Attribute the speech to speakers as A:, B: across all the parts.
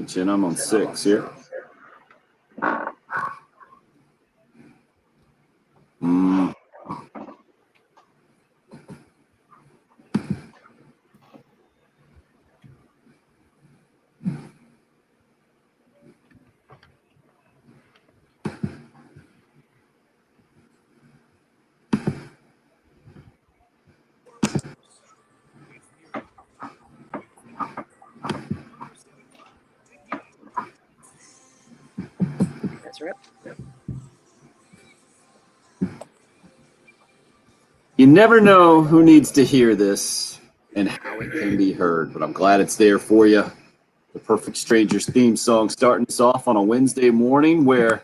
A: Chin, I'm on 6 here.
B: That's right.
A: You never know who needs to hear this and how it can be heard, but I'm glad it's there for you. The Perfect Strangers theme song starting us off on a Wednesday morning where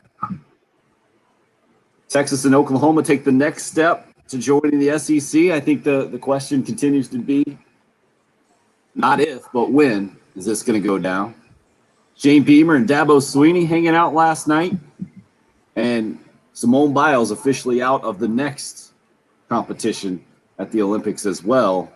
A: Texas and Oklahoma take the next step to joining the SEC. I think the question continues to be not if, but when is this going to go down? Shane Beamer and Dabo Swinney hanging out last night, and Simone Biles officially out of the next competition at the Olympics as well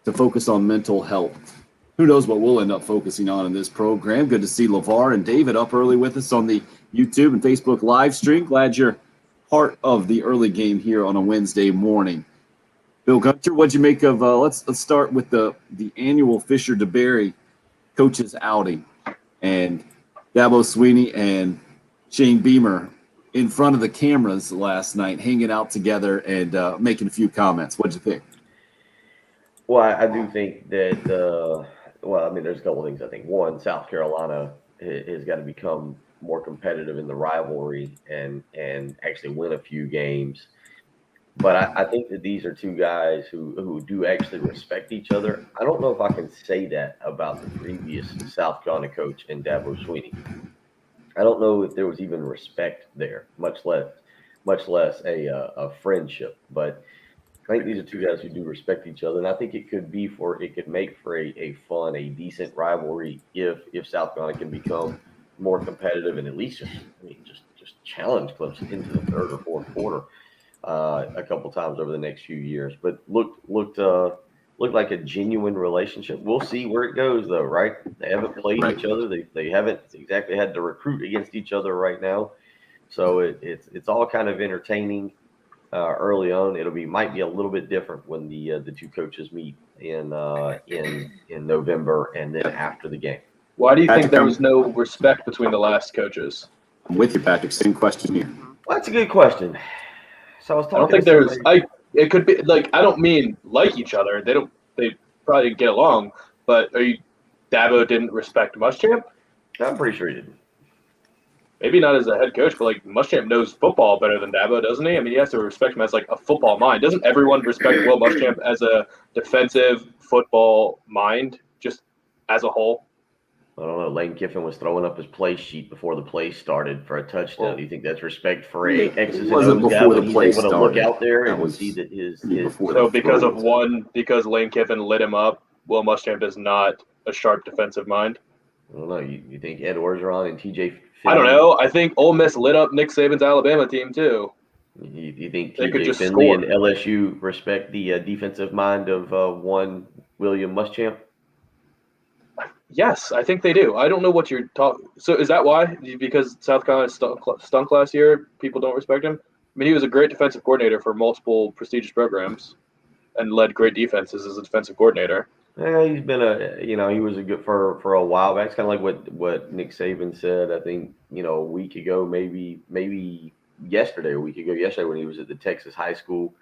A: to focus on mental health. Who knows what we'll end up focusing on in this program. Good to see LeVar and David up early with us on the YouTube and Facebook live stream. Glad you're part of the early game here on a Wednesday morning. Bill Gunter, what'd you make of? Let's start with the annual Fisher DeBerry coaches outing, and Dabo Swinney and Shane Beamer in front of the cameras last night, hanging out together and making a few comments. What'd you think?
C: Well, I do think that. Well, I mean, there's a couple of things. I think one, South Carolina has got to become more competitive in the rivalry and actually win a few games. But I think that these are two guys who do actually respect each other. I don't know if I can say that about the previous South Carolina coach and Dabo Swinney. I don't know if there was even respect there, much less a friendship. But I think these are two guys who do respect each other, and I think it could make for a fun, a decent rivalry if South Carolina can become more competitive and at least just challenge Clemson into the third or fourth quarter a couple times over the next few years. But looked like a genuine relationship. We'll see where it goes, though, right? They haven't played each other. They haven't exactly had to recruit against each other right now, so it's all kind of entertaining. Early on, might be a little bit different when the two coaches meet in November and then after the game.
D: Why do you think there was no respect between the last coaches?
A: I'm with you, Patrick. Same question here.
C: Well, that's a good question. So I was talking.
D: I don't think there's. It could be like I don't mean like each other. They probably didn't get along. But Dabo didn't respect Muschamp?
C: I'm pretty sure he didn't.
D: Maybe not as a head coach, but like Muschamp knows football better than Dabo, doesn't he? I mean, he has to respect him as like a football mind. Doesn't everyone respect Will Muschamp as a defensive football mind, just as a whole?
C: I don't know. Lane Kiffin was throwing up his play sheet before the play started for a touchdown.
D: Well,
C: Do you think that's respect for a X's and
A: wasn't
C: O's guy
A: before
C: when
A: the play
C: he's able to look
A: started.
C: out there and
A: That was
C: see that his
D: So because Lane Kiffin lit him up, Will Muschamp is not a sharp defensive mind?
C: I don't know. You think Ed Orgeron and TJ?
D: I don't know. I think Ole Miss lit up Nick Saban's Alabama team too.
C: You think
D: They could
C: TJ
D: just
C: Finley
D: score.
C: and LSU respect the defensive mind of one William Muschamp?
D: Yes, I think they do. I don't know what you're talking. So is that why? Because South Carolina stunk last year, people don't respect him? I mean, he was a great defensive coordinator for multiple prestigious programs and led great defenses as a defensive coordinator.
C: Yeah, he's been he was a good for a while back. It's kind of like what Nick Saban said. I think a week ago, maybe yesterday when he was at the Texas high school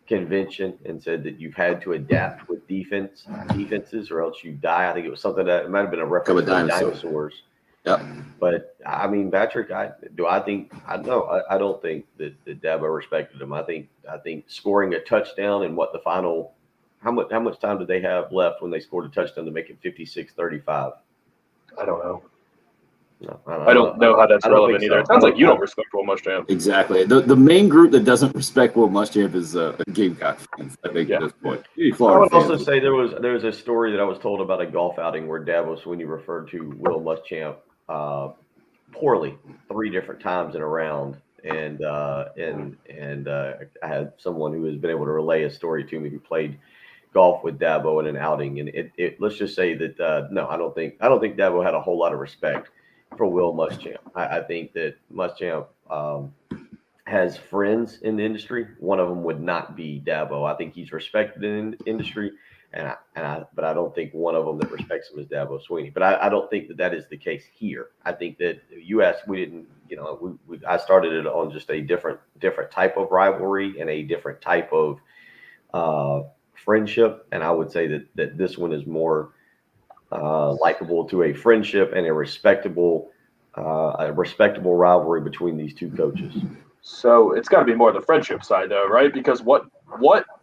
C: convention and said that you've had to adapt with defenses or else you die. I think it was something that it might have been a reference to dinosaurs.
A: Yep.
C: But I mean, Patrick, I don't think that Dabo respected him. I think scoring a touchdown and what the final. How much time did they have left when they scored a touchdown to make it 56-35?
D: I don't know.
C: No,
D: I don't know how that's relevant either. It sounds like you don't respect Will Muschamp.
A: Exactly. The main group that doesn't respect Will Muschamp is Gamecock fans, I think, at this point.
C: I would also say there was a story that I was told about a golf outing where Dabo Swinney referred to Will Muschamp poorly 3 different times in a round. And I had someone who has been able to relay a story to me who played golf with Dabo in an outing, and let's just say that no, I don't think Dabo had a whole lot of respect for Will Muschamp. I think that Muschamp has friends in the industry. One of them would not be Dabo. I think he's respected in the industry, but I don't think one of them that respects him is Dabo Swinney. But I don't think that is the case here. I think that we didn't, I started it on just a different type of rivalry and a different type of friendship, and I would say that this one is more likable to a friendship and a respectable rivalry between these two coaches.
D: So it's got to be more the friendship side, though, right? Because what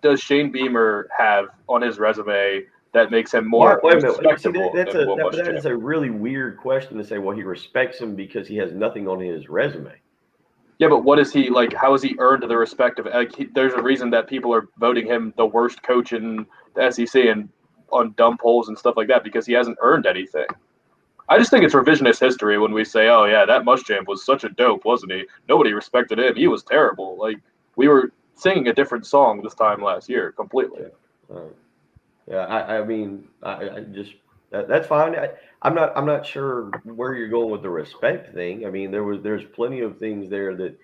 D: does Shane Beamer have on his resume that makes him more respectable than Will Muschamp?
C: That is a really weird question to say. Well, he respects him because he has nothing on his resume.
D: Yeah, but what is he like? How has he earned the respect of? There's a reason that people are voting him the worst coach in the SEC and on dumb polls and stuff like that because he hasn't earned anything. I just think it's revisionist history when we say, "Oh yeah, that Muschamp was such a dope, wasn't he? Nobody respected him. He was terrible." Like we were singing a different song this time last year, completely.
C: Yeah, I mean, I just that's fine. I'm not sure where you're going with the respect thing. I mean, there's plenty of things there that,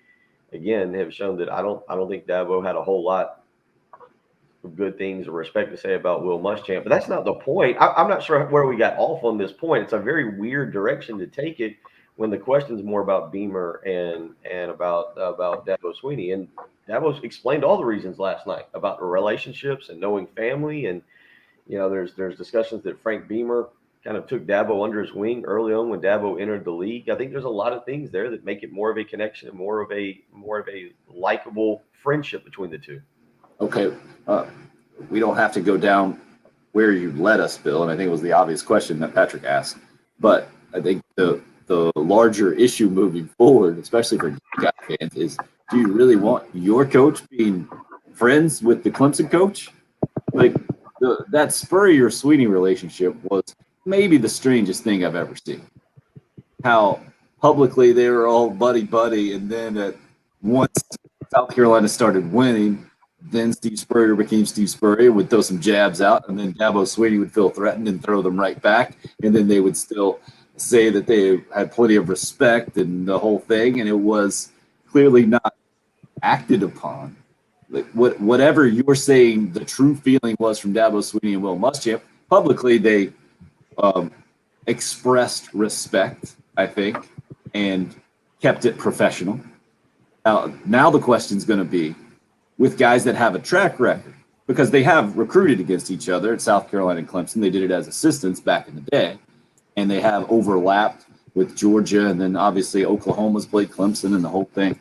C: again, have shown that I don't think Dabo had a whole lot of good things or respect to say about Will Muschamp. But that's not the point. I'm not sure where we got off on this point. It's a very weird direction to take it when the question's more about Beamer and about Dabo Swinney. And Dabo explained all the reasons last night about the relationships and knowing family. And there's discussions that Frank Beamer kind of took Dabo under his wing early on when Dabo entered the league. I think there's a lot of things there that make it more of a connection and more of a likable friendship between the two.
A: Okay, we don't have to go down where you led us, Bill, and I think it was the obvious question that Patrick asked. But I think the larger issue moving forward, especially for Gamecock fans, is do you really want your coach being friends with the Clemson coach? Like that Spurrier-Swinney relationship was maybe the strangest thing I've ever seen. How publicly they were all buddy-buddy, and then once South Carolina started winning, then Steve Spurrier became Steve Spurrier, would throw some jabs out, and then Dabo Swinney would feel threatened and throw them right back, and then they would still say that they had plenty of respect and the whole thing, and it was clearly not acted upon. Like whatever you were saying, the true feeling was from Dabo Swinney and Will Muschamp. Publicly, they expressed respect, I think, and kept it professional. Now the question's going to be with guys that have a track record, because they have recruited against each other at South Carolina and Clemson. They did it as assistants back in the day, and they have overlapped with Georgia, and then obviously Oklahoma's played Clemson and the whole thing.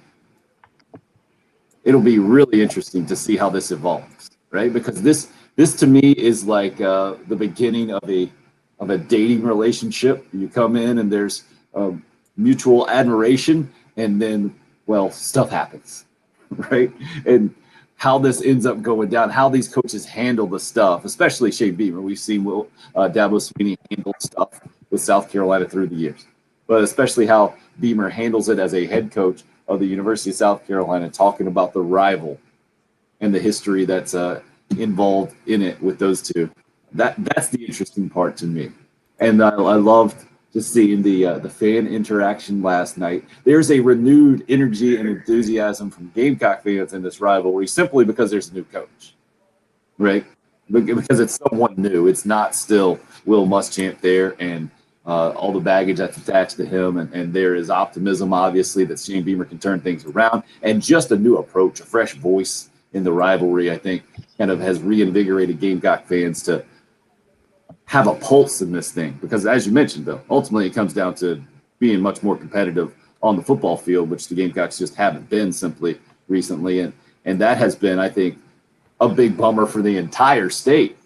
A: It'll be really interesting to see how this evolves, right? Because this to me is like the beginning of a dating relationship. You come in and there's mutual admiration, and then, well, stuff happens, right? And how this ends up going down, how these coaches handle the stuff, especially Shane Beamer. We've seen Dabo Swinney handle stuff with South Carolina through the years, but especially how Beamer handles it as a head coach of the University of South Carolina, talking about the rival and the history that's involved in it with those two. That's the interesting part to me. And I loved just seeing the fan interaction last night. There's a renewed energy and enthusiasm from Gamecock fans in this rivalry simply because there's a new coach, right? Because it's someone new. It's not still Will Muschamp there and all the baggage that's attached to him. And there is optimism, obviously, that Shane Beamer can turn things around. And just a new approach, a fresh voice in the rivalry, I think, kind of has reinvigorated Gamecock fans to have a pulse in this thing, because as you mentioned, Bill, ultimately it comes down to being much more competitive on the football field, which the Gamecocks just haven't been simply recently. And that has been, I think, a big bummer for the entire state,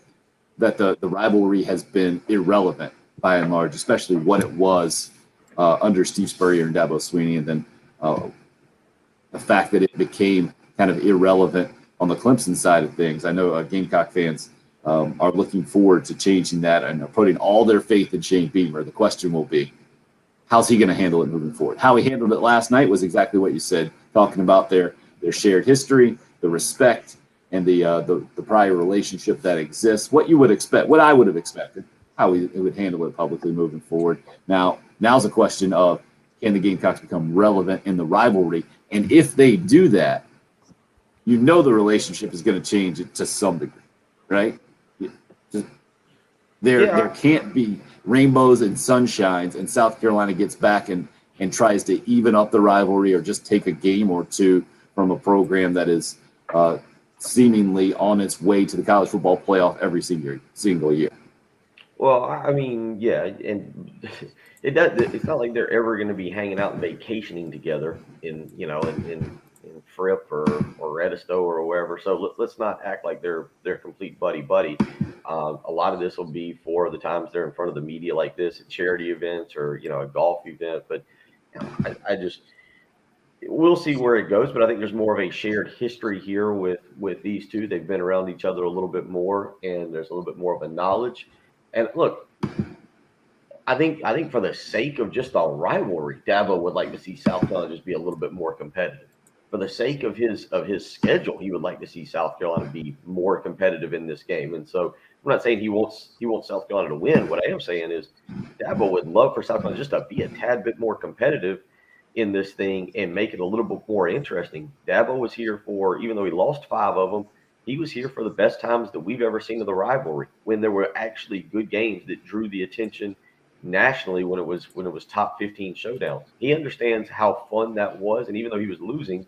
A: that the rivalry has been irrelevant by and large, especially what it was under Steve Spurrier and Dabo Swinney. And then the fact that it became kind of irrelevant on the Clemson side of things. I know Gamecock fans are looking forward to changing that and are putting all their faith in Shane Beamer. The question will be, how's he going to handle it moving forward? How he handled it last night was exactly what you said, talking about their shared history, the respect, and the prior relationship that exists, what you would expect, what I would have expected, how he would handle it publicly moving forward. Now's a question of, can the Gamecocks become relevant in the rivalry? And if they do that, the relationship is going to change it to some degree, right? There can't be rainbows and sunshines, and South Carolina gets back and tries to even up the rivalry or just take a game or two from a program that is seemingly on its way to the college football playoff every single year.
C: Well, I mean, yeah, and it's not like they're ever going to be hanging out and vacationing together in Fripp or Edisto or wherever. So let's not act like they're complete buddy. A lot of this will be for the times they're in front of the media like this at charity events or a golf event. But I just we'll see where it goes. But I think there's more of a shared history here with these two. They've been around each other a little bit more, and there's a little bit more of a knowledge. And look, I think for the sake of just a rivalry, Dabo would like to see South Carolina just be a little bit more competitive. For the sake of his schedule, he would like to see South Carolina be more competitive in this game. And so I'm not saying he wants South Carolina to win. What I am saying is Dabo would love for South Carolina just to be a tad bit more competitive in this thing and make it a little bit more interesting. Dabo was here for, even though he lost 5 of them, he was here for the best times that we've ever seen of the rivalry, when there were actually good games that drew the attention nationally, when it was top 15 showdowns. He understands how fun that was, and even though he was losing,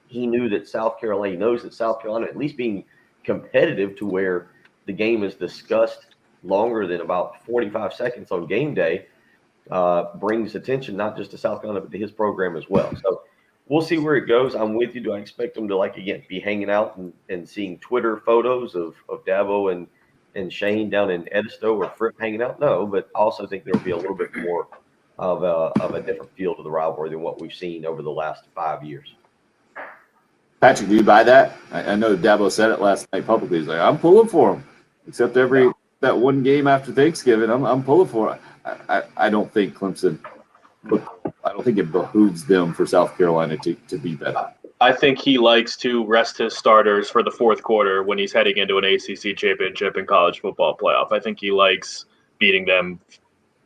C: he knows that South Carolina, at least being competitive to where the game is discussed longer than about 45 seconds on game day, brings attention not just to South Carolina but to his program as well. So we'll see where it goes. I'm with you. Do I expect them to be hanging out and seeing Twitter photos of Dabo and Shane down in Edisto or Fripp hanging out? No, but I also think there'll be a little bit more of a different feel to the rivalry than what we've seen over the last 5 years.
A: Patrick, do you buy that? I know Dabo said it last night publicly. He's like, I'm pulling for him. Except that one game after Thanksgiving, I'm pulling for it. I don't think Clemson, I don't think it behooves them for South Carolina to be better.
D: I think he likes to rest his starters for the fourth quarter when he's heading into an ACC championship and college football playoff. I think he likes beating them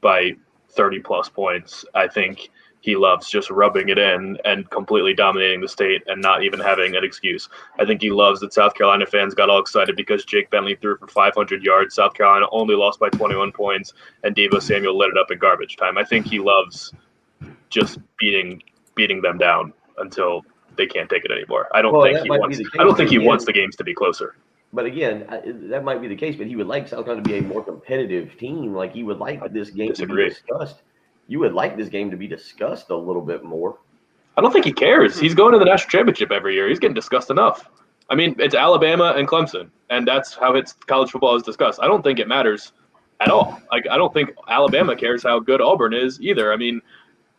D: by 30-plus points. I think he loves just rubbing it in and completely dominating the state and not even having an excuse. I think he loves that South Carolina fans got all excited because Jake Bentley threw for 500 yards. South Carolina only lost by 21 points, and Deebo Samuel lit it up in garbage time. I think he loves just beating them down until they can't take it anymore. I don't think he wants the games to be closer.
C: But again, that might be the case, but he would like South Carolina to be a more competitive team. Like, he would like this game to be discussed. You would like this game to be discussed a little bit more.
D: I don't think he cares. He's going to the national championship every year. He's getting discussed enough. I mean, it's Alabama and Clemson, and that's how college football is discussed. I don't think it matters at all. I don't think Alabama cares how good Auburn is either. I mean,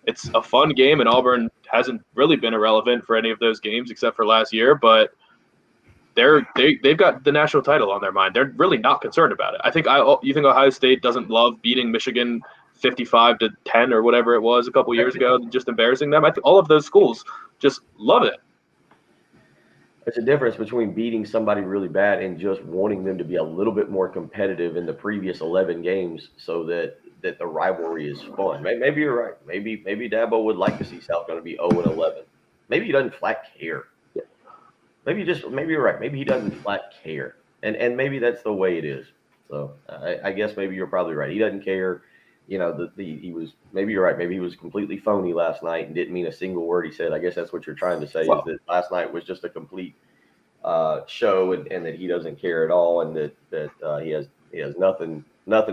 D: it's a fun game, and Auburn hasn't really been irrelevant for any of those games except for last year, but they've got the national title on their mind. They're really not concerned about it. You think Ohio State doesn't love beating Michigan 55-10 or whatever it was a couple years ago, just embarrassing them? I think all of those schools just love it.
C: There's a difference between beating somebody really bad and just wanting them to be a little bit more competitive in the previous 11 games so that the rivalry is fun. Maybe you're right. Maybe Dabo would like to see South Carolina be 0-11. Maybe he doesn't flat care. Maybe you're right. Maybe he doesn't flat care. And maybe that's the way it is. So I guess maybe you're probably right. He doesn't care. Maybe you're right. Maybe he was completely phony last night and didn't mean a single word he said. I guess that's what you're trying to say, is that last night was just a complete show and that he doesn't care at all, and that he has nothing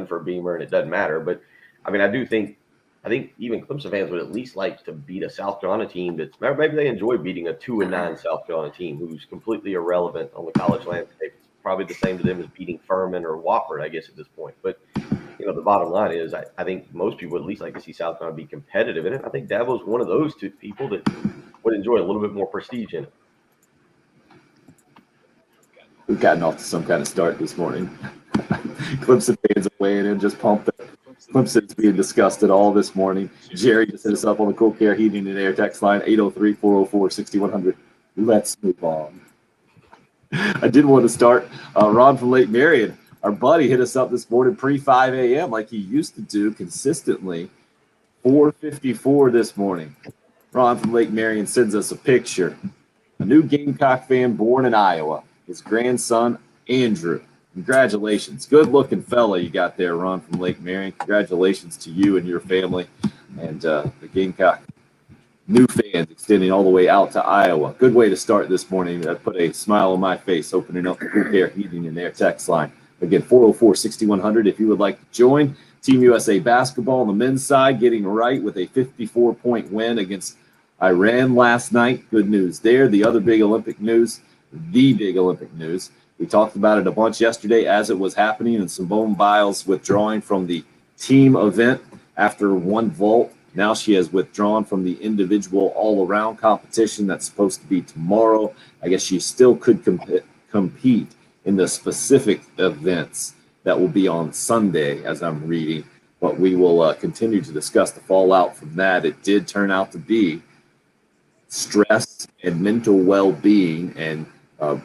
C: for Beamer, and it doesn't matter. But I mean, I think even Clemson fans would at least like to beat a South Carolina team maybe they enjoy beating a 2-9 South Carolina team who's completely irrelevant on the college landscape. It's probably the same to them as beating Furman or Wofford, I guess, at this point. But the bottom line is I think most people would at least like to see South Carolina be competitive in it. I think Dabo's one of those two people that would enjoy a little bit more prestige in it.
A: We've gotten off to some kind of start this morning. Clemson fans are weighing in, just pumped that Clemson's being discussed at all this morning. Jerry just hit us up on the Cool Care Heating and Air text line, 803-404-6100. Let's move on. I did want to start. Ron from Lake Marion, our buddy, hit us up this morning pre-5 a.m. like he used to do consistently. 4:54 this morning. Ron from Lake Marion sends us a picture. A new Gamecock fan born in Iowa. His grandson, Andrew. Congratulations. Good-looking fella you got there, Ron from Lake Marion. Congratulations to you and your family and the Gamecock new fans extending all the way out to Iowa. Good way to start this morning. That put a smile on my face, opening up the Cool Air Heating and Air text line. Again, 404-6100 if you would like to join. Team USA basketball on the men's side getting right with a 54-point win against Iran last night. Good news there. The big Olympic news, we talked about it a bunch yesterday as it was happening, and Simone Biles withdrawing from the team event after one vault. Now she has withdrawn from the individual all-around competition that's supposed to be tomorrow. I guess she still could compete in the specific events that will be on Sunday, as I'm reading. But we will continue to discuss the fallout from that. It did turn out to be stress and mental well-being, and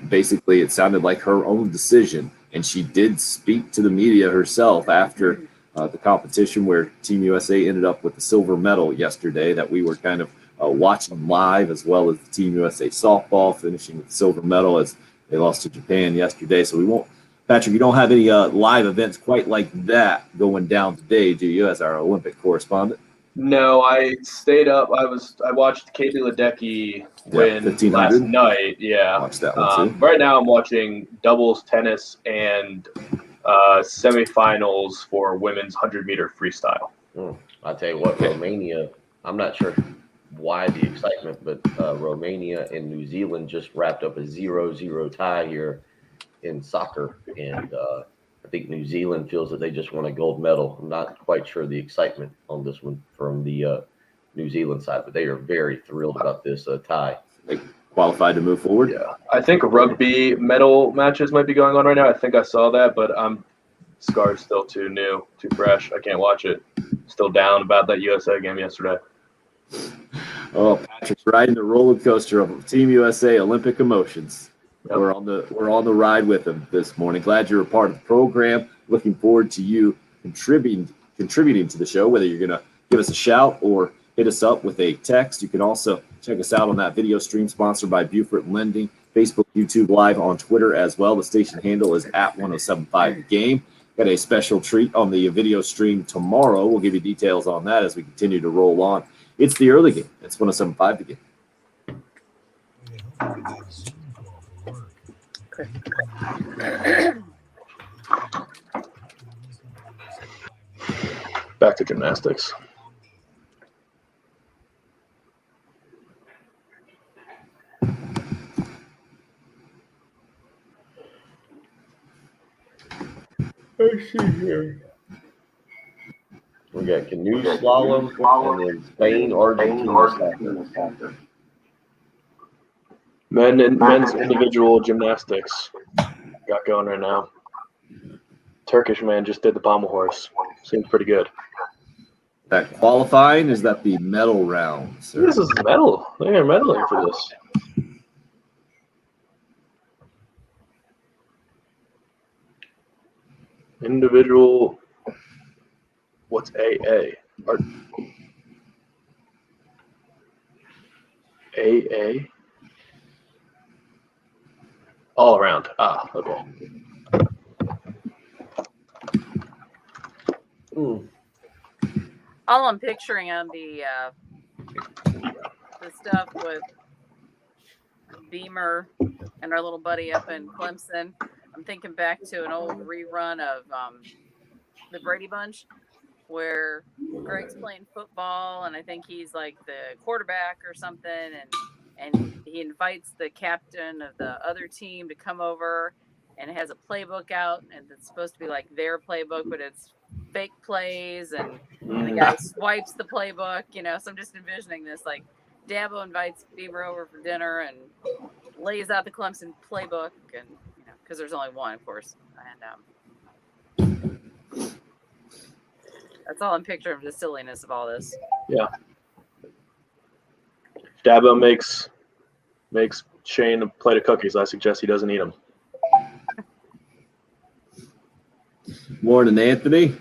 A: basically it sounded like her own decision. And she did speak to the media herself after the competition, where Team USA ended up with the silver medal yesterday that we were kind of watching live, as well as the Team USA softball finishing with the silver medal as they lost to Japan yesterday. So we won't, Patrick, you don't have any live events quite like that going down today, do you, as our Olympic correspondent?
D: No, I stayed up. I watched Katie Ledecky win
A: 1500.
D: last night. Yeah.
A: Watched that one too.
D: Right now I'm watching doubles tennis and semifinals for women's 100-meter freestyle.
C: I'll tell you what, Romania, I'm not sure why the excitement, but Romania and New Zealand just wrapped up a 0-0 tie here in soccer. And I think New Zealand feels that they just won a gold medal. I'm not quite sure the excitement on this one from the New Zealand side, but they are very thrilled about this tie.
A: They qualified to move forward.
D: Yeah, I think rugby medal matches might be going on right now. I think I saw that, but Scar's still too new, too fresh. I can't watch it. Still down about that USA game yesterday.
A: Oh, Patrick's riding the roller coaster of Team USA Olympic emotions.
D: Yep.
A: We're on the ride with him this morning. Glad you're a part of the program. Looking forward to you contributing to the show, whether you're going to give us a shout or hit us up with a text. You can also check us out on that video stream sponsored by Buford Lending, Facebook, YouTube Live, on Twitter as well. The station handle is @1075 The Game. Got a special treat on the video stream tomorrow. We'll give you details on that as we continue to roll on. It's the early game. It's 1075 The Game.
D: Back to gymnastics.
C: Let's see here. We got canoe slalom, and then Spain, Argentina.
D: Men's individual gymnastics got going right now. Turkish man just did the pommel horse. Seems pretty good.
A: That qualifying, is that the medal round, sir?
D: This is medal. They're medaling for this. Individual. What's AA? AA? All around. Ah, okay.
B: All I'm picturing on the stuff with Beamer and our little buddy up in Clemson, I'm thinking back to an old rerun of the Brady Bunch, where Greg's playing football, and I think he's like the quarterback or something, and he invites the captain of the other team to come over, and it has a playbook out, and it's supposed to be like their playbook, but it's fake plays, and the guy swipes the playbook, so I'm just envisioning this, like Dabo invites Beamer over for dinner and lays out the Clemson playbook, and because there's only one, of course, and that's all I'm picturing of the silliness of all this.
D: Yeah. Dabo makes Shane a plate of cookies. I suggest he doesn't eat them.
A: Morning, Anthony.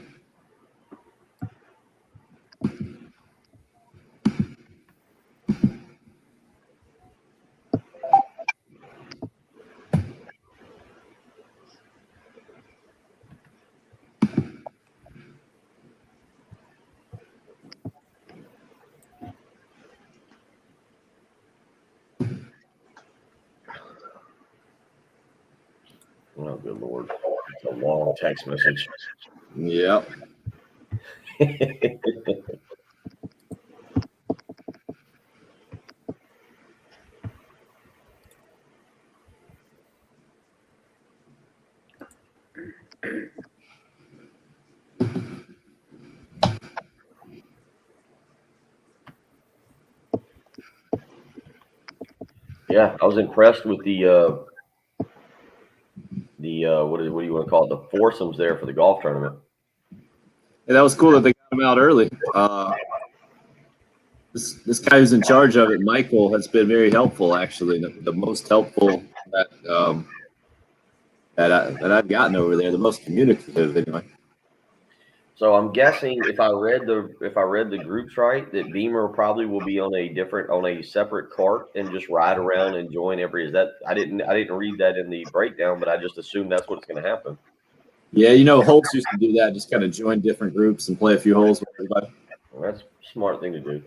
C: Oh, good Lord. It's a long text message.
A: Yep.
C: Yeah, I was impressed with the what do you want to call it? The foursomes there for the golf tournament.
A: And that was cool that they got him out early. This guy who's in charge of it, Michael, has been very helpful. Actually, the most helpful that I've gotten over there, the most communicative anyway.
C: So I'm guessing if I read the groups right, that Beamer probably will be on a separate cart and just ride around and join every. Is that I didn't read that in the breakdown, but I just assumed that's what's going to happen.
A: Yeah, Holtz used to do that, just kind of join different groups and play a few holes with everybody.
C: Well, that's a smart thing to do.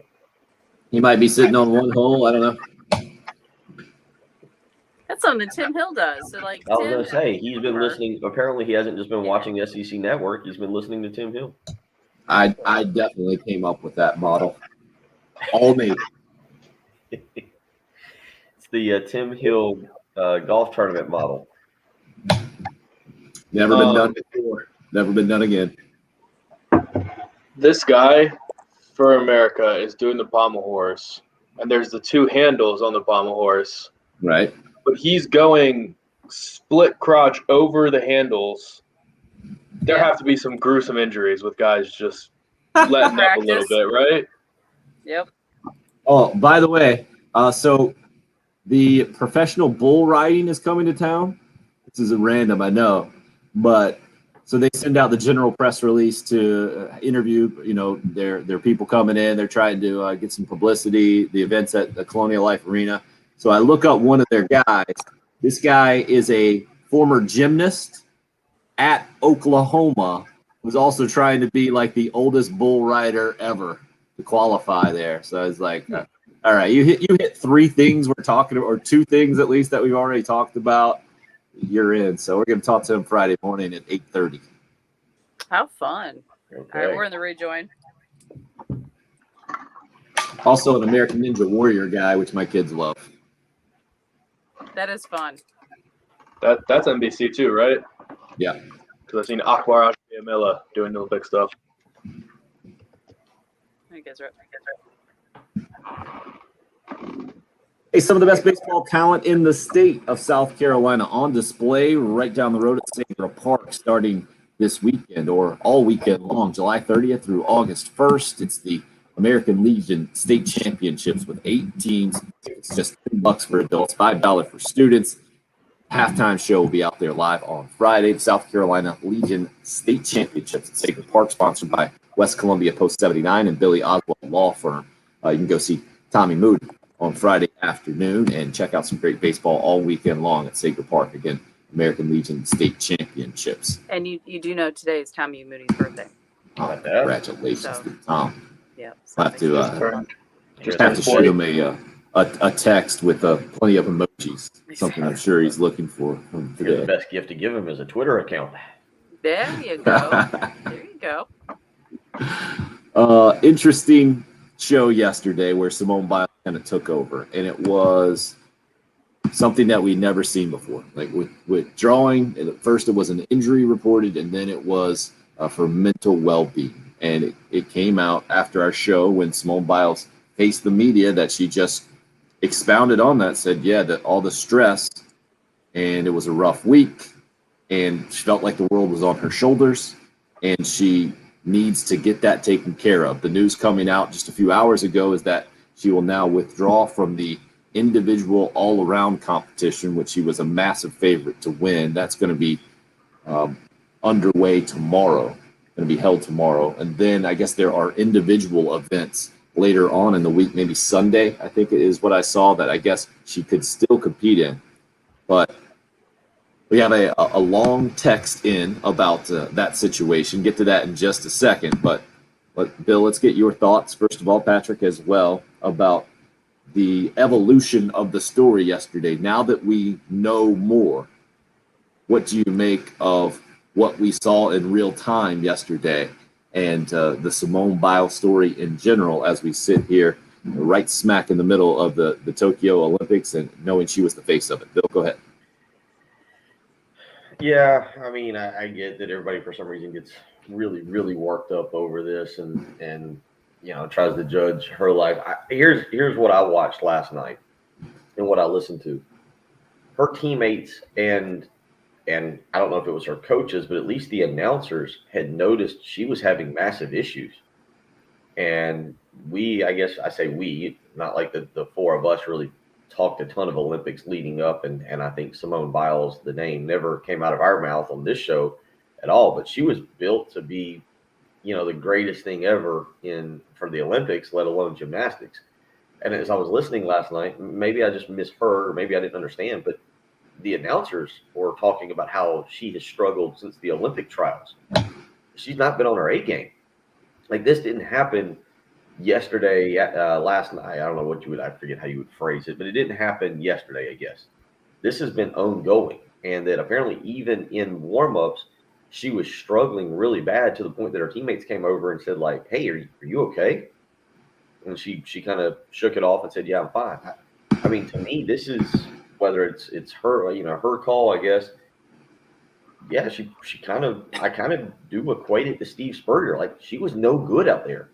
A: He might be sitting on one hole. I don't know.
B: That's something Tim Hill does. So like,
C: I was going to say he's been listening. Apparently, he hasn't just been watching SEC Network. He's been listening to Tim Hill.
A: I definitely came up with that model. All me.
C: It's the Tim Hill golf tournament model.
A: Never been done before. Never been done again.
D: This guy for America is doing the pommel horse, and there's the two handles on the pommel horse.
A: Right.
D: But he's going split crotch over the handles. There have to be some gruesome injuries with guys just letting up a little bit, right?
B: Yep.
A: Oh, by the way, so the professional bull riding is coming to town. This isn't random, I know, but so they send out the general press release to interview, their people coming in. They're trying to get some publicity. The event's at the Colonial Life Arena. So I look up one of their guys. This guy is a former gymnast at Oklahoma, who's also trying to be like the oldest bull rider ever to qualify there. So I was like, all right, you hit three things we're talking about, or two things at least that we've already talked about. You're in. So we're going to talk to him Friday morning at 8:30.
B: How fun.
C: Okay.
B: All right, we're in the rejoin.
A: Also an American Ninja Warrior guy, which my kids love.
B: That is fun.
D: That's NBC too, right?
A: Yeah.
D: Because I've seen Akbar Ashbiamila doing the big stuff.
B: I guess right.
A: Hey, some of the best baseball talent in the state of South Carolina on display right down the road at Sagra Park starting this weekend or all weekend long, July 30th through August 1st. It's the American Legion State Championships with 8 teams. It's just $10 for adults, $5 for students. Halftime show will be out there live on Friday. The South Carolina Legion State Championships at Sacred Park, sponsored by West Columbia Post 79 and Billy Oswald Law Firm. You can go see Tommy Moody on Friday afternoon and check out some great baseball all weekend long at Sacred Park. Again, American Legion State Championships.
B: And you do know today is Tommy Moody's birthday.
A: Oh, congratulations to Tom.
B: Yeah.
A: I'll have to
D: Just
A: shoot him a text with plenty of emojis. Something I'm sure he's looking for today.
C: The best gift to give him is a Twitter account.
B: There you go. There you go.
A: Interesting show yesterday where Simone Biles kind of took over, and it was something that we'd never seen before. Like with drawing, at first it was an injury reported, and then it was for mental well-being. And it came out after our show when Simone Biles faced the media that she just expounded on that, said, yeah, that all the stress, and it was a rough week, and she felt like the world was on her shoulders, and she needs to get that taken care of. The news coming out just a few hours ago is that she will now withdraw from the individual all-around competition, which she was a massive favorite to win. That's going to be underway tomorrow, going to be held tomorrow. And then I guess there are individual events later on in the week, maybe Sunday, I think it is what I saw, that I guess she could still compete in. But we have a long text in about that situation. Get to that in just a second. But Bill, let's get your thoughts, first of all, Patrick, as well, about the evolution of the story yesterday. Now that we know more, what do you make of what we saw in real time yesterday and the Simone Biles story in general as we sit here right smack in the middle of the Tokyo Olympics and knowing she was the face of it? Bill, go ahead.
C: Yeah, I mean, I get that everybody for some reason gets really, really worked up over this and tries to judge her life. Here's what I watched last night and what I listened to. Her teammates and I don't know if it was her coaches, but at least the announcers had noticed she was having massive issues. And I guess I say we, not like the four of us really talked a ton of Olympics leading up. And I think Simone Biles, the name, never came out of our mouth on this show at all. But she was built to be, the greatest thing ever for the Olympics, let alone gymnastics. And as I was listening last night, maybe I just misheard or maybe I didn't understand, but the announcers were talking about how she has struggled since the Olympic trials. She's not been on her A game. Like, this didn't happen yesterday, last night. I don't know I forget how you would phrase it, but it didn't happen yesterday, I guess. This has been ongoing. And that apparently even in warm-ups, she was struggling really bad to the point that her teammates came over and said, like, hey, are you okay? And she kind of shook it off and said, yeah, I'm fine. I mean, to me, this is, whether it's her, her call, I guess. Yeah, I kind of do equate it to Steve Spurrier. Like, she was no good out there.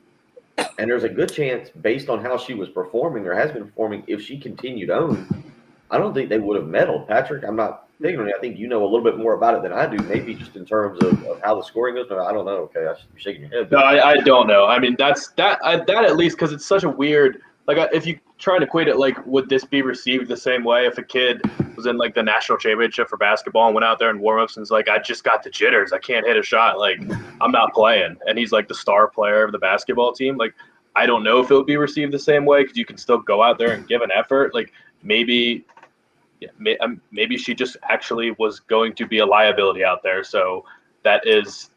C: And there's a good chance, based on how she was performing or has been performing, if she continued on, I don't think they would have medaled. Patrick, I'm not ignorant. I think you know a little bit more about it than I do, maybe just in terms of how the scoring goes. But I don't know. Okay, you're shaking your head.
D: No, I don't know. I mean, that at least, because it's such a weird, like, if you try and equate it, like, would this be received the same way if a kid was in, like, the national championship for basketball and went out there in warm-ups and was like, I just got the jitters, I can't hit a shot, like, I'm not playing, and he's like the star player of the basketball team? Like, I don't know if it would be received the same way, because you can still go out there and give an effort. Like, maybe she just actually was going to be a liability out there, so that is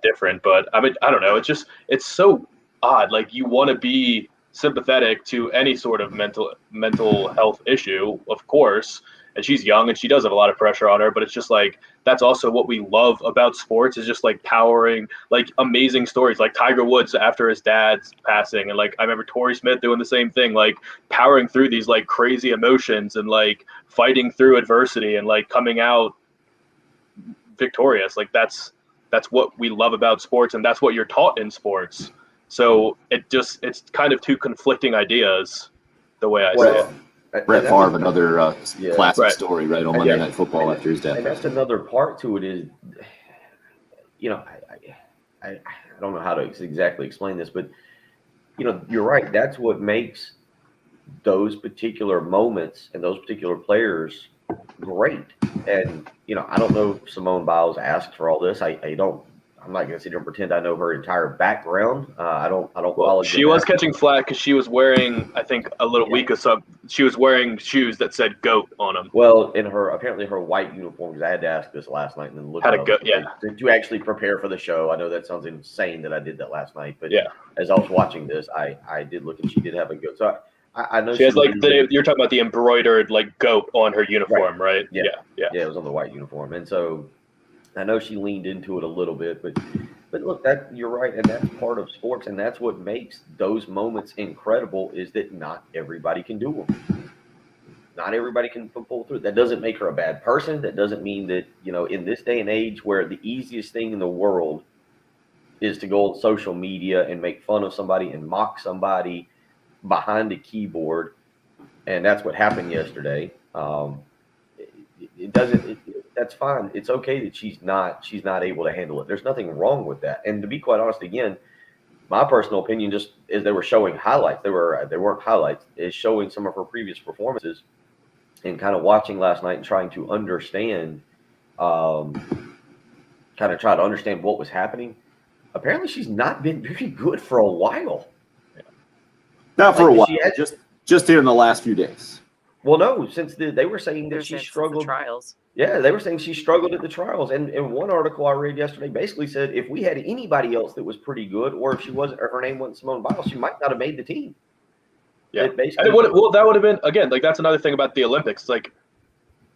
D: different. But I mean, I don't know, it's so odd. Like, you want to be sympathetic to any sort of mental health issue, of course, and she's young and she does have a lot of pressure on her, but it's just like, that's also what we love about sports, is just like powering, like, amazing stories, like Tiger Woods after his dad's passing, and like I remember Torrey Smith doing the same thing, like powering through these like crazy emotions and like fighting through adversity and like coming out victorious. Like, that's what we love about sports, and that's what you're taught in sports. So it's kind of two conflicting ideas, the way I say it.
A: Brett Favre, another classic
D: Right.
A: story, right, on Monday Night Football after his death.
C: And that's another part to it is, I don't know how to exactly explain this, but, you're right. That's what makes those particular moments and those particular players great. And, I don't know if Simone Biles asked for all this. I'm not going to sit here and pretend I know her entire background. I don't follow.
D: She was catching flack because she was wearing, I think, a little week or so. She was wearing shoes that said "GOAT" on them.
C: Well, in apparently her white uniform, because I had to ask this last night and then look
D: Had
C: it
D: a
C: up.
D: goat, yeah.
C: To actually prepare for the show. I know that sounds insane that I did that last night, but
D: Yeah.
C: as I was watching this, I did look and she did have a goat. So I know
D: She has like you're talking about the embroidered like goat on her uniform, right?
C: Yeah.
D: Yeah.
C: Yeah, it was on the white uniform, and so I know she leaned into it a little bit, but look, that you're right, and that's part of sports, and that's what makes those moments incredible. Is that not everybody can do them? Not everybody can pull through. That doesn't make her a bad person. That doesn't mean that, in this day and age where the easiest thing in the world is to go on social media and make fun of somebody and mock somebody behind a keyboard, and that's what happened yesterday. It doesn't. That's fine. It's okay that she's not able to handle it. There's nothing wrong with that. And to be quite honest, again, my personal opinion, just is they were showing highlights. They weren't highlights. Is showing some of her previous performances, and kind of watching last night and trying to understand, kind of try to understand what was happening. Apparently, she's not been very good for a while.
A: Not for a while,
C: She had,
A: just here in the last few days.
C: well, no, since they were saying that
B: There's
C: she
B: been some
C: struggled.
B: trials.
C: Yeah, they were saying she struggled at the trials. And one article I read yesterday basically said if we had anybody else that was pretty good, or if she wasn't, or her name wasn't Simone Biles, she might not have made the team.
D: Yeah,
C: It basically,
D: and that would have been, again, like that's another thing about the Olympics. Like,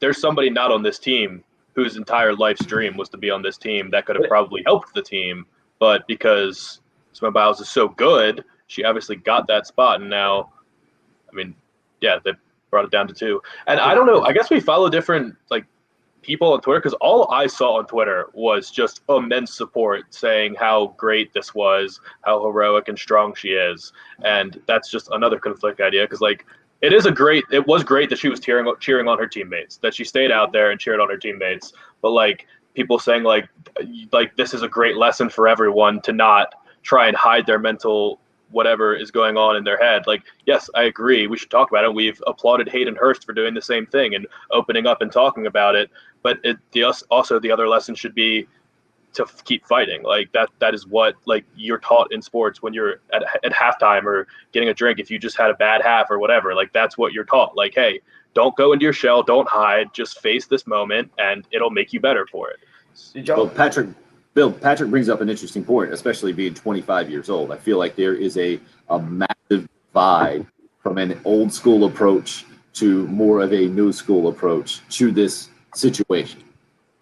D: there's somebody not on this team whose entire life's dream was to be on this team that could have probably helped the team, but because Simone Biles is so good, she obviously got that spot, and now, I mean, yeah, they brought it down to 2. And I don't know, I guess we follow different like people on Twitter, because all I saw on Twitter was just immense support saying how great this was, how heroic and strong she is, and that's just another conflict idea, because like it was great that she was cheering on her teammates, that she stayed out there and cheered on her teammates, but like people saying like this is a great lesson for everyone to not try and hide their mental whatever is going on in their head. Like, yes, I agree. We should talk about it. We've applauded Hayden Hurst for doing the same thing and opening up and talking about it. But also the other lesson should be to keep fighting. Like that is what like you're taught in sports when you're at halftime or getting a drink. If you just had a bad half or whatever, like that's what you're taught. Like, hey, don't go into your shell, don't hide, just face this moment, and it'll make you better for it.
A: Well, Patrick brings up an interesting point, especially being 25 years old. I feel like there is a massive divide from an old school approach to more of a new school approach to this situation.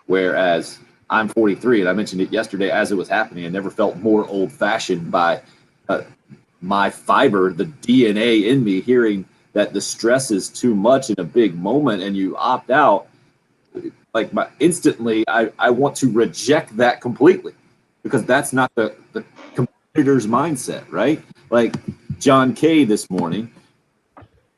A: Whereas I'm 43, and I mentioned it yesterday as it was happening. I never felt more old-fashioned by my fiber, the DNA in me, hearing that the stress is too much in a big moment and you opt out. Like instantly, I want to reject that completely, because that's not the competitor's mindset, right? Like John Kay this morning,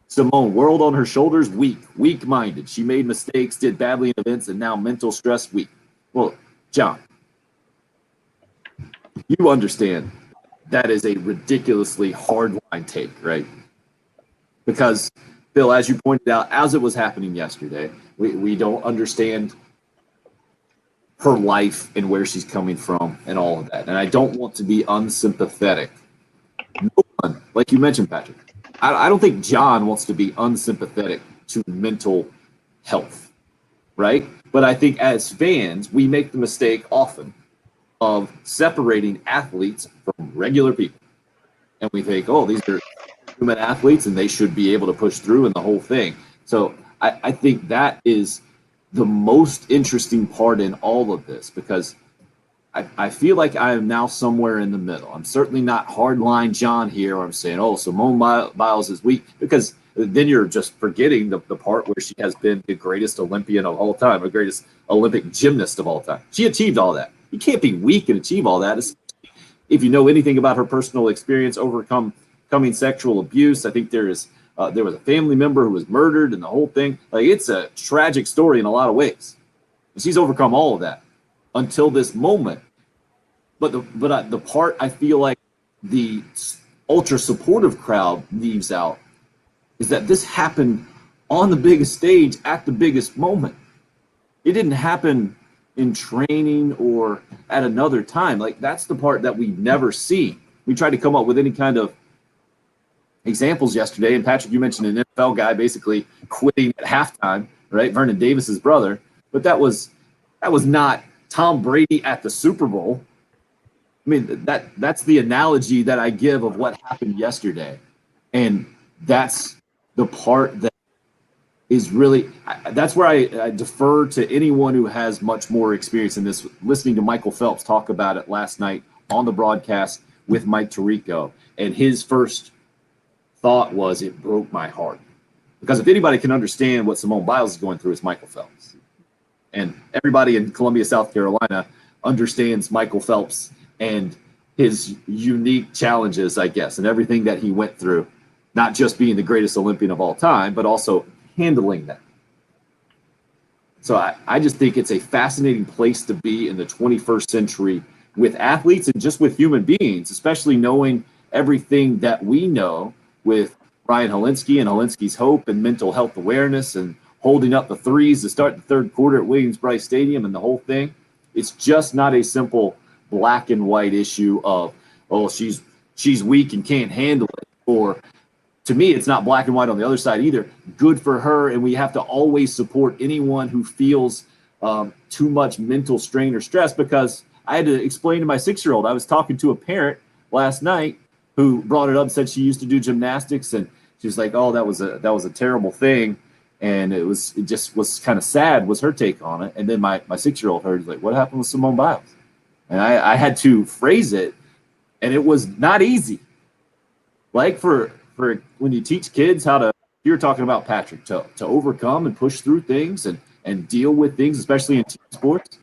A: Simone, world on her shoulders, weak-minded. She made mistakes, did badly in events, and now mental stress, weak. Well, John, you understand that is a ridiculously hard line take, right? Because, Bill, as you pointed out, as it was happening yesterday, we don't understand her life and where she's coming from and all of that. And I don't want to be unsympathetic. No one, like you mentioned, Patrick, I don't think John wants to be unsympathetic to mental health, right? But I think as fans, we make the mistake often of separating athletes from regular people. And we think, oh, these are human athletes and they should be able to push through and the whole thing. So I think that is the most interesting part in all of this, because I feel like I am now somewhere in the middle. I'm certainly not hardline John here. I'm saying, oh, Simone Biles is weak, because then you're just forgetting the part where she has been the greatest Olympian of all time, the greatest Olympic gymnast of all time. She achieved all that. You can't be weak and achieve all that. If you know anything about her personal experience overcoming sexual abuse, I think there was a family member who was murdered and the whole thing. Like, it's a tragic story in a lot of ways. And she's overcome all of that until this moment. But the part I feel like the ultra supportive crowd leaves out is that this happened on the biggest stage at the biggest moment. It didn't happen in training or at another time. Like, that's the part that we've never seen. We tried to come up with any kind of examples yesterday, and Patrick, you mentioned an NFL guy basically quitting at halftime, right? Vernon Davis's brother, but that was not Tom Brady at the Super Bowl. I mean, that's the analogy that I give of what happened yesterday, and that's the part that is really, that's where I defer to anyone who has much more experience in this. Listening to Michael Phelps talk about it last night on the broadcast with Mike Tirico, and his first thought was, it broke my heart. Because if anybody can understand what Simone Biles is going through, it's Michael Phelps. And everybody in Columbia, South Carolina understands Michael Phelps and his unique challenges, I guess, and everything that he went through, not just being the greatest Olympian of all time, but also handling that. So I just think it's a fascinating place to be in the 21st century with athletes and just with human beings, especially knowing everything that we know with Ryan Helinski and Helinski's Hope and mental health awareness and holding up the threes to start the third quarter at Williams-Brice Stadium and the whole thing. It's just not a simple black and white issue of, oh, she's weak and can't handle it. Or to me, it's not black and white on the other side either. Good for her, and we have to always support anyone who feels too much mental strain or stress, because I had to explain to my 6-year-old. I was talking to a parent last night who brought it up, said she used to do gymnastics, and she was like, "Oh, that was a terrible thing," and it just was kind of sad. Was her take on it? And then my 6-year-old heard, like, "What happened with Simone Biles?" And I had to phrase it, and it was not easy. Like for when you teach kids how to, you're talking about Patrick, to overcome and push through things and deal with things, especially in team sports.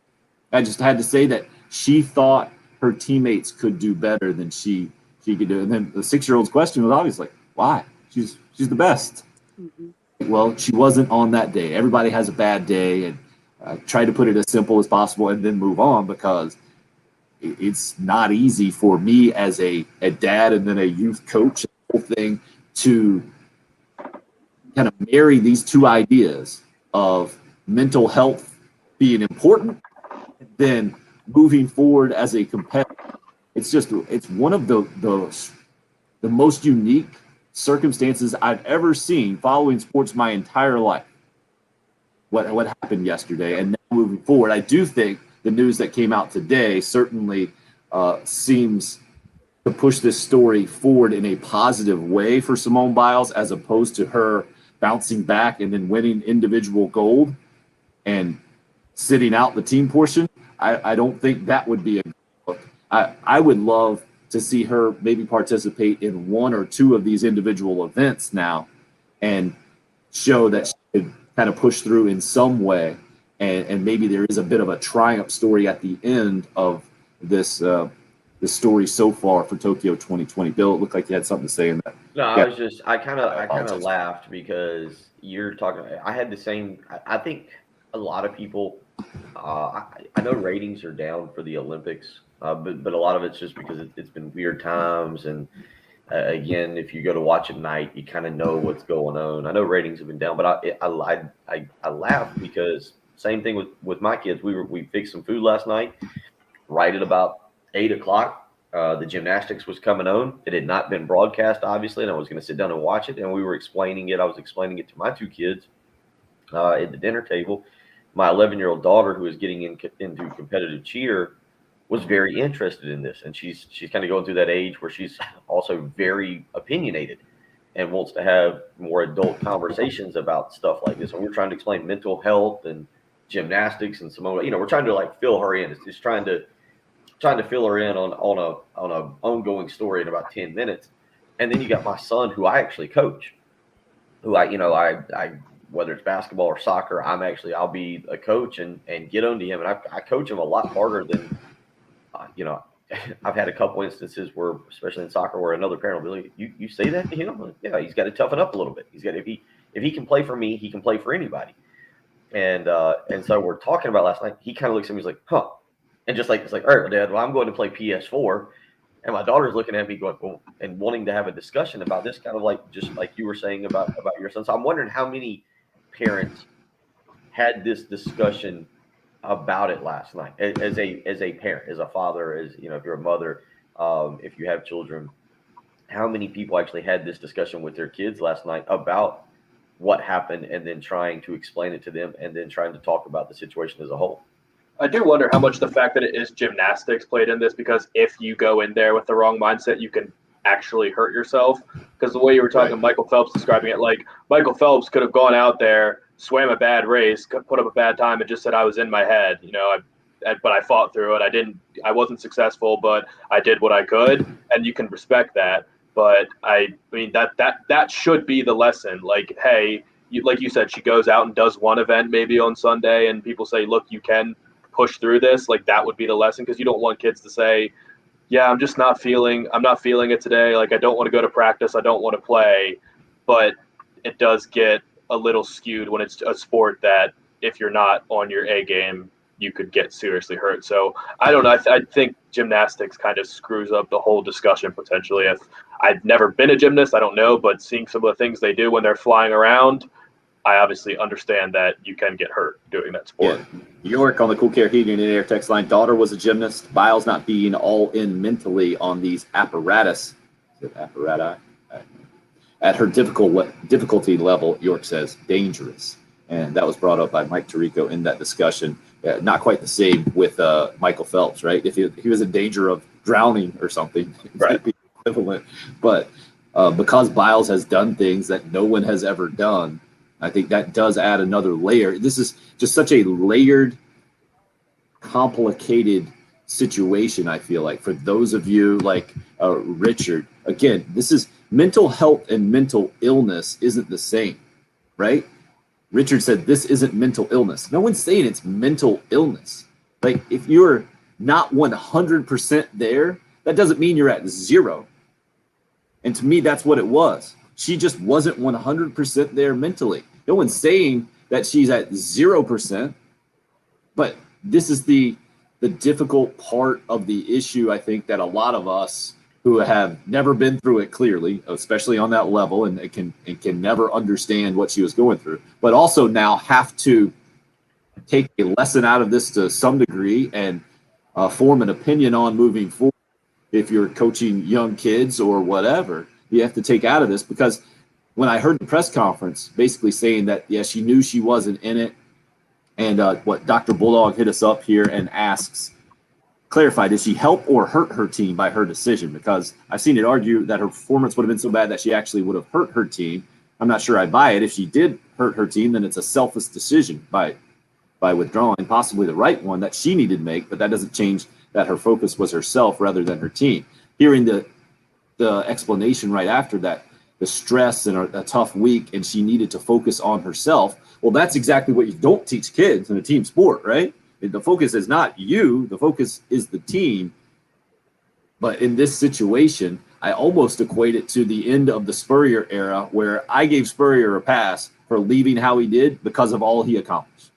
A: I just had to say that she thought her teammates could do better than she could do. And then the 6-year-old's question was obviously, why? She's the best. Mm-hmm. Well, she wasn't on that day. Everybody has a bad day, and I try to put it as simple as possible and then move on, because it's not easy for me as a dad and then a youth coach, the whole thing, to kind of marry these two ideas of mental health being important, then moving forward as a competitor. It's one of the most unique circumstances I've ever seen following sports my entire life. What happened yesterday, and now moving forward, I do think the news that came out today certainly seems to push this story forward in a positive way for Simone Biles, as opposed to her bouncing back and then winning individual gold and sitting out the team portion. I don't think that would be a good look. I would love to see her maybe participate in one or two of these individual events now and show that she could kind of push through in some way. And maybe there is a bit of a triumph story at the end of this story so far for Tokyo 2020. Bill, it looked like you had something to say in that.
C: No,
A: Yeah.
C: I kind of laughed because you're talking. I had the same. I think a lot of people. I know ratings are down for the Olympics, but a lot of it's just because it's been weird times, and again, if you go to watch at night, you kind of know what's going on. I know ratings have been down, but I laughed because same thing with my kids. We fixed some food last night, right at about 8:00. The gymnastics was coming on. It had not been broadcast, obviously, and I was going to sit down and watch it. And we were explaining it. I was explaining it to my two kids at the dinner table. My 11-year-old daughter, who is getting into competitive cheer, was very interested in this. And she's kind of going through that age where she's also very opinionated and wants to have more adult conversations about stuff like this. And we're trying to explain mental health and gymnastics and Simone. We're trying to like fill her in. It's just trying to fill her in on a ongoing story in about 10 minutes. And then you got my son, who I actually coach, who I whether it's basketball or soccer, I'll be a coach and get onto him. And I coach him a lot harder than, I've had a couple instances where, especially in soccer, where another parent will be like, you say that to him? Like, yeah, he's got to toughen up a little bit. If he can play for me, he can play for anybody. And so we're talking about last night. He kind of looks at me, he's like, huh. And just like, it's like, all right, well, Dad, well, I'm going to play PS4. And my daughter's looking at me going, well, and wanting to have a discussion about this, kind of like, just like you were saying about your son. So I'm wondering how many parents had this discussion about it last night as a parent, as a father, as, if you're a mother, if you have children, how many people actually had this discussion with their kids last night about what happened, and then trying to explain it to them, and then trying to talk about the situation as a whole.
D: I do wonder how much the fact that it is gymnastics played in this, because if you go in there with the wrong mindset, you can actually hurt yourself. Because the way you were talking, right. Michael Phelps describing it, like Michael Phelps could have gone out there, swam a bad race, put up a bad time, and just said, I was in my head, but I fought through it. I wasn't successful, but I did what I could, and you can respect that. But I mean, that should be the lesson. Like, hey, like you said, she goes out and does one event maybe on Sunday, and people say, look, you can push through this. Like, that would be the lesson, because you don't want kids to say, yeah, I'm not feeling it today. Like, I don't want to go to practice. I don't want to play. But it does get a little skewed when it's a sport that if you're not on your A game, you could get seriously hurt. So I don't know. I think gymnastics kind of screws up the whole discussion potentially. If I've never been a gymnast, I don't know, but seeing some of the things they do when they're flying around, I obviously understand that you can get hurt doing that sport.
A: Yeah. York on the Cool Care Heating and Air text line. Daughter was a gymnast. Biles not being all in mentally on these apparatus. Is it apparati? At her difficulty level, York says, dangerous. And that was brought up by Mike Tirico in that discussion. Not quite the same with Michael Phelps, right? If he was in danger of drowning or something,
D: Right.
A: it'd be equivalent. But because Biles has done things that no one has ever done, I think that does add another layer. This is just such a layered, complicated situation, I feel like, for those of you like Richard. Again, this is mental health and mental illness isn't the same, right? Richard said this isn't mental illness. No one's saying it's mental illness. Like, if you're not 100% there, that doesn't mean you're at zero. And to me, that's what it was. She just wasn't 100% there mentally. No one's saying that she's at 0%, but this is the difficult part of the issue, I think, that a lot of us who have never been through it clearly, especially on that level, and can never understand what she was going through, but also now have to take a lesson out of this to some degree and form an opinion on moving forward. If you're coaching young kids or whatever, you have to take out of this, because when I heard the press conference basically saying that, yeah, she knew she wasn't in it, and what Dr. Bulldog hit us up here and asks, clarify, did she help or hurt her team by her decision? Because I've seen it argue that her performance would have been so bad that she actually would have hurt her team. I'm not sure I buy it. If she did hurt her team, then it's a selfish decision by withdrawing, possibly the right one that she needed to make, but that doesn't change that her focus was herself rather than her team. Hearing the explanation right after that, the stress and a tough week, and she needed to focus on herself. Well, that's exactly what you don't teach kids in a team sport, right? The focus is not you, the focus is the team. But in this situation, I almost equate it to the end of the Spurrier era, where I gave Spurrier a pass for leaving how he did because of all he accomplished.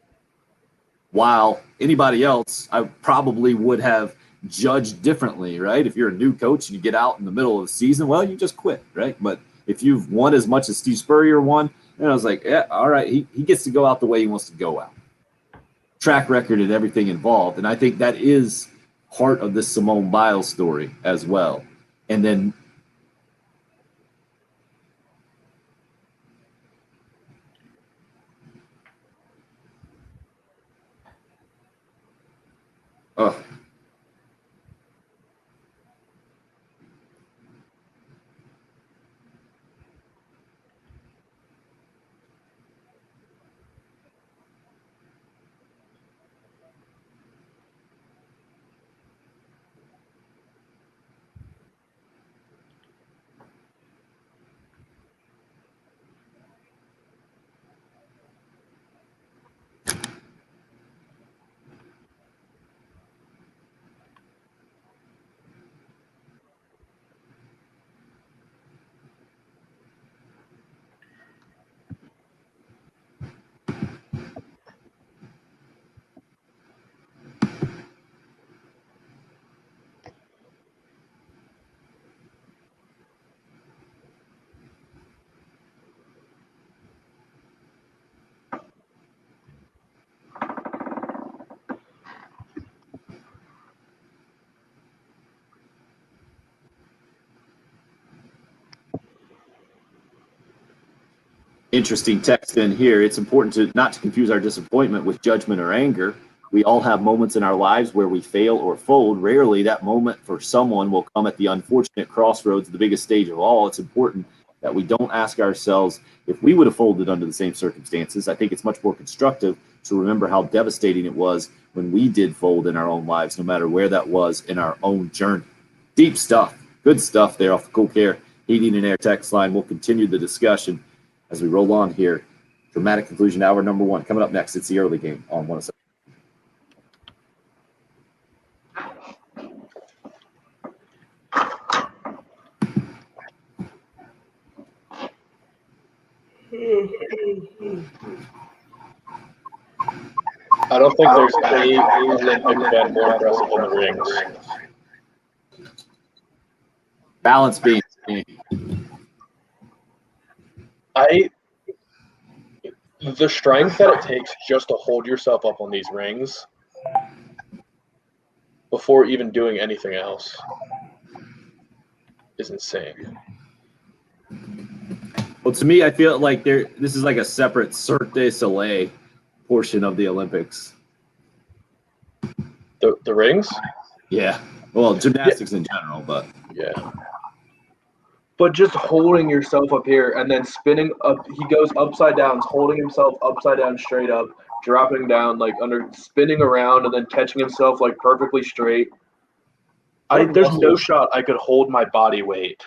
A: While anybody else, I probably would have judged differently, right? If you're a new coach and you get out in the middle of the season, well, you just quit, right? But if you've won as much as Steve Spurrier won, then I was like, yeah, all right, he gets to go out the way he wants to go out. Track record and everything involved. And I think that is part of this Simone Biles story as well. And then interesting text in here. It's important to not to confuse our disappointment with judgment or anger. We all have moments in our lives where we fail or fold. Rarely that moment for someone will come at the unfortunate crossroads, the biggest stage of all. It's important that we don't ask ourselves if we would have folded under the same circumstances. I think it's much more constructive to remember how devastating it was when we did fold in our own lives, no matter where that was in our own journey. Deep stuff. Good stuff there off the Cool Care Heating and Air text line. We'll continue the discussion as we roll on here. Dramatic conclusion, hour number one. Coming up next, it's the early game on 107.
D: I don't think there's any Olympic fan more impressive than the rings.
A: Balance beam.
D: The strength that it takes just to hold yourself up on these rings before even doing anything else is insane.
A: Well, to me, I feel like this is like a separate Cirque du Soleil portion of the Olympics.
D: The rings?
A: Yeah. Well, gymnastics in general, but
D: Yeah. But just holding yourself up here and then spinning up, he goes upside down, holding himself upside down, straight up, dropping down, like under, spinning around, and then catching himself like perfectly straight. There's no shot I could hold my body weight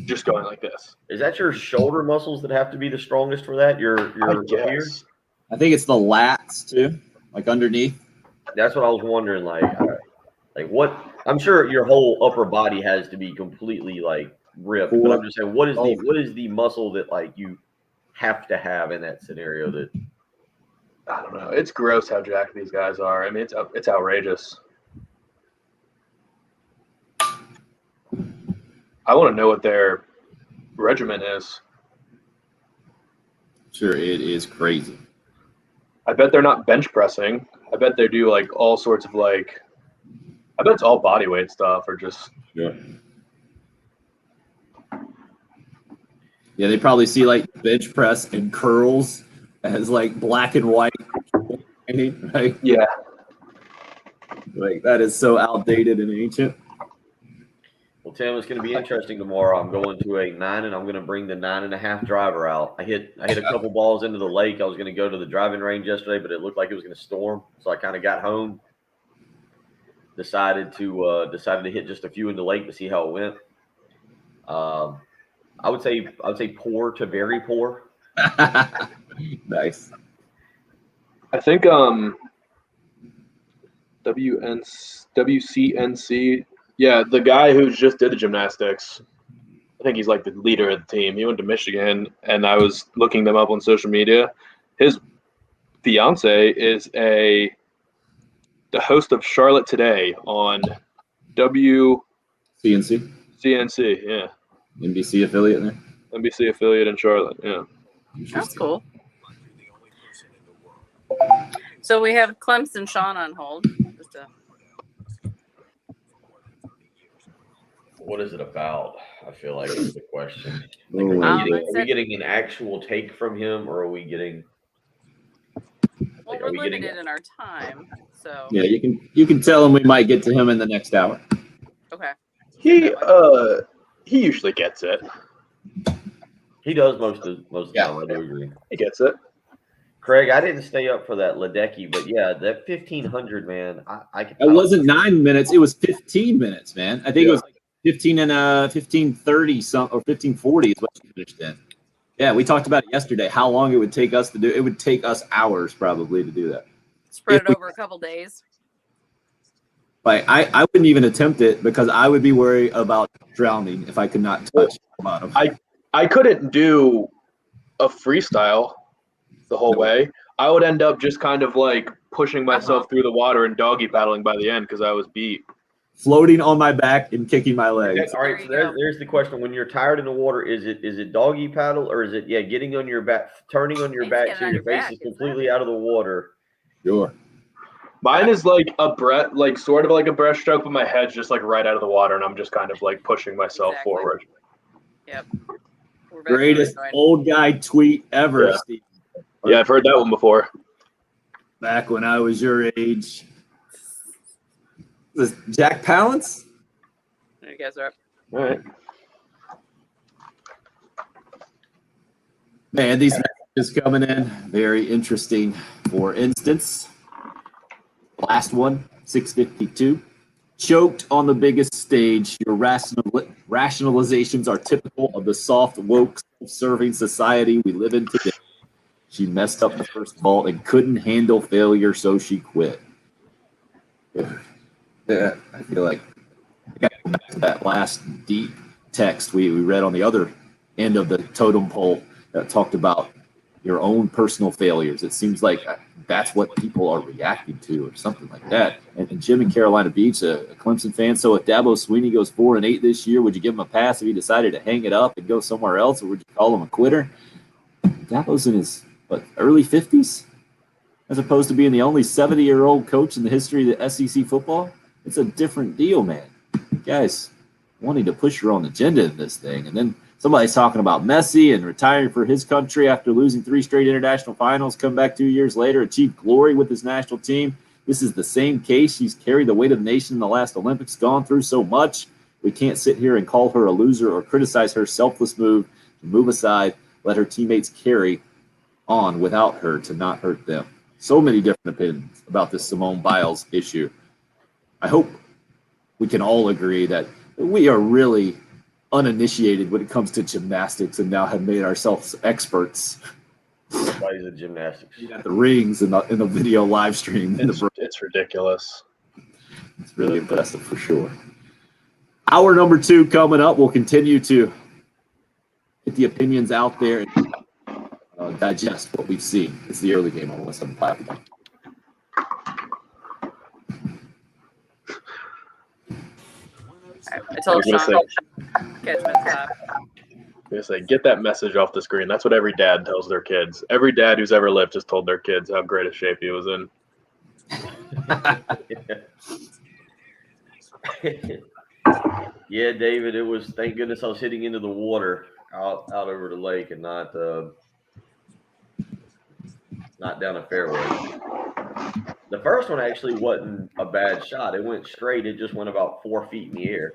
D: just going like this.
C: Is that your shoulder muscles that have to be the strongest for that? Your
D: I
C: here?
D: guess.
A: I think it's the lats too, like underneath.
C: That's what I was wondering. Like what? I'm sure your whole upper body has to be completely like ripped. But I'm just saying, what is the muscle that like you have to have in that scenario? That
D: I don't know. It's gross how jacked these guys are. I mean, it's outrageous. I want to know what their regimen is.
A: Sure, it is crazy.
D: I bet they're not bench pressing. I bet they do like all sorts of like. I bet it's all body weight stuff or just.
A: Sure. Yeah, they probably see like bench press and curls as like black and white, right?
D: Yeah.
A: Like that is so outdated and ancient.
C: Well, Tim, it's going to be interesting tomorrow. I'm going to a 9, and I'm going to bring the 9.5 driver out. I hit a couple balls into the lake. I was going to go to the driving range yesterday, but it looked like it was going to storm, so I kind of got home. Decided to hit just a few in the lake to see how it went. I would say poor to very poor.
A: Nice.
D: I think WCNC. Yeah, the guy who just did the gymnastics, I think he's like the leader of the team. He went to Michigan, and I was looking them up on social media. His fiance is the host of Charlotte Today on
A: CNC.
D: CNC, yeah.
A: NBC affiliate there.
D: NBC affiliate in Charlotte, yeah.
B: That's cool. So we have Clemson Sean on hold.
C: What is it about? I feel like is the question.
A: Oh.
C: Are we getting an actual take from him, or are we getting?
B: Well, we're limited in our time, so
A: Yeah, you can tell him we might get to him in the next hour.
B: okay.
D: He usually gets it.
C: He does most of the time. I do agree.
D: He gets it.
C: Craig, I didn't stay up for that Ledecky, but yeah, that 1500, man.
A: It wasn't 9 minutes; it was 15 minutes, man. I think it was like 15 and 15:30 or 15:40 is what she finished in. Yeah, we talked about it yesterday. How long it would take us to do? It would take us hours probably to do that.
B: Spread it over a couple days.
A: Like I wouldn't even attempt it because I would be worried about drowning if I could not touch the bottom.
D: I couldn't do a freestyle the whole way. I would end up just kind of like pushing myself through the water and doggy paddling by the end because I was beat.
A: Floating on my back and kicking my legs.
C: All right, so there's the question. When you're tired in the water, is it doggy paddle or is it getting on your back, turning on your back so your face is completely out of the water?
A: Sure.
D: Mine is like sort of like a breaststroke, but my head's just like right out of the water, and I'm just kind of like pushing myself forward.
B: Yep.
A: Greatest old guy tweet ever,
D: Yeah.
A: Steve.
D: Yeah, I've heard that one before.
A: Back when I was your age. Was Jack Palance?
B: You guys are up.
D: All right.
A: Man, these messages coming in, very interesting. For instance, last one, 652. Choked on the biggest stage, your rationalizations are typical of the soft, woke, serving society we live in today. She messed up the first vault and couldn't handle failure, so she quit. Yeah, I feel like I got to go back to that last deep text we read on the other end of the totem pole that talked about your own personal failures. It seems like that's what people are reacting to, or something like that. And Jim in Carolina Beach, a Clemson fan. So if Dabo Swinney goes 4-8 this year, would you give him a pass if he decided to hang it up and go somewhere else, or would you call him a quitter? Dabo's in his early 50s, as opposed to being the only 70-year-old coach in the history of the SEC football. It's a different deal, man. Guys wanting to push your own agenda in this thing, and then somebody's talking about Messi and retiring for his country after losing 3 straight international finals, come back 2 years later, achieve glory with his national team. This is the same case. She's carried the weight of the nation in the last Olympics, gone through so much. We can't sit here and call her a loser or criticize her selfless move to move aside, let her teammates carry on without her to not hurt them. So many different opinions about this Simone Biles issue. I hope we can all agree that we are really uninitiated when it comes to gymnastics and now have made ourselves experts.
C: Everybody's in gymnastics.
A: You got the rings in the video live stream.
D: It's ridiculous.
A: It's really impressive for sure. Hour number 2 coming up. We'll continue to get the opinions out there and digest what we've seen. It's the early game on West 7 platform.
B: I told Sean catch my stop.
D: I'm gonna say, get that message off the screen. That's what every dad tells their kids. Every dad who's ever lived has told their kids how great a shape he was in.
C: Yeah, David, it was, thank goodness I was hitting into the water out over the lake and not down a fairway. The first one actually wasn't a bad shot. It went straight. It just went about 4 feet in the air.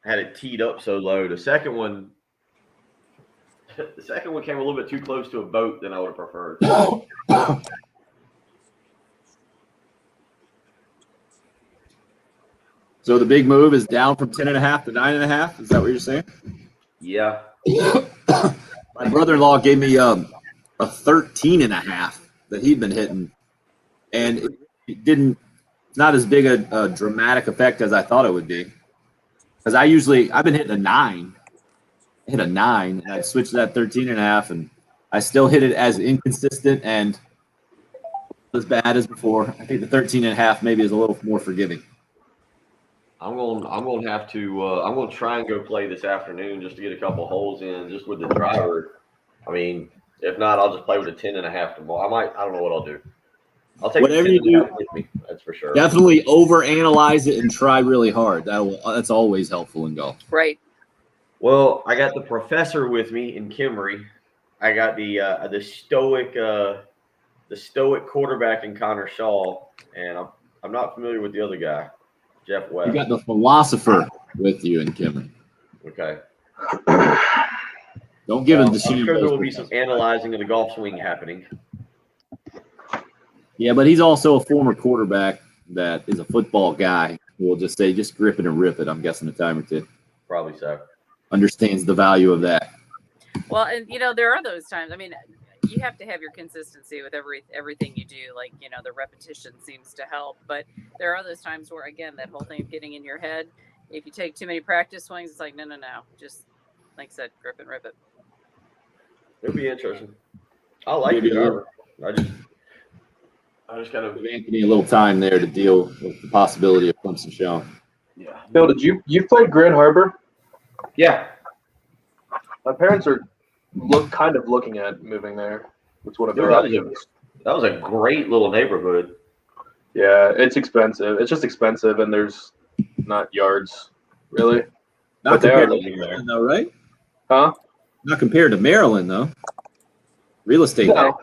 C: Had it teed up so low. The second one came a little bit too close to a boat than I would have preferred.
A: So the big move is down from 10.5 to 9.5. Is that what you're saying?
C: Yeah.
A: My brother-in-law gave me a 13.5 that he'd been hitting, and it didn't. It's not as big a dramatic effect as I thought it would be. Because I've been hitting a 9. I hit a 9, and I switched to that 13.5, and I still hit it as inconsistent and as bad as before. I think the 13.5 maybe is a little more forgiving.
C: I'm gonna have to. I'm gonna try and go play this afternoon just to get a couple holes in, just with the driver. I mean, if not, I'll just play with a 10.5 tomorrow. I don't know what I'll do. I'll take
A: Whatever you do
C: with me. That's for sure.
A: Definitely overanalyze it and try really hard. That's always helpful in golf.
B: Right.
C: Well, I got the professor with me in Kimmery. I got the stoic quarterback in Connor Shaw, and I'm not familiar with the other guy, Jeff West.
A: You got the philosopher with you in Kimmery.
C: Okay.
A: Don't give him the
C: I'm
A: sheet.
C: sure there will be some analyzing of the golf swing happening.
A: Yeah, but he's also a former quarterback that is a football guy who will just say, just grip it and rip it. I'm guessing a time or two.
C: Probably so.
A: Understands the value of that.
B: Well, and there are those times. I mean, you have to have your consistency with everything you do. Like, the repetition seems to help, but there are those times where, again, that whole thing of getting in your head, if you take too many practice swings, it's like, no. Just, like I said, grip and rip it.
C: It'll be interesting. I like the driver. I just kind of
A: Give Anthony a little time there to deal with the possibility of Clemson showing.
C: Yeah.
D: Bill, you played Grand Harbor?
C: Yeah.
D: My parents are kind of looking at moving there. It's one of their
C: That
D: options.
C: was a great little neighborhood.
D: Yeah, it's expensive. It's just expensive, and there's not yards, really.
A: Not
D: But they are
A: compared to
D: looking there.
A: Maryland, though, right?
D: Huh?
A: Not compared to Maryland, though. Real estate.
D: No.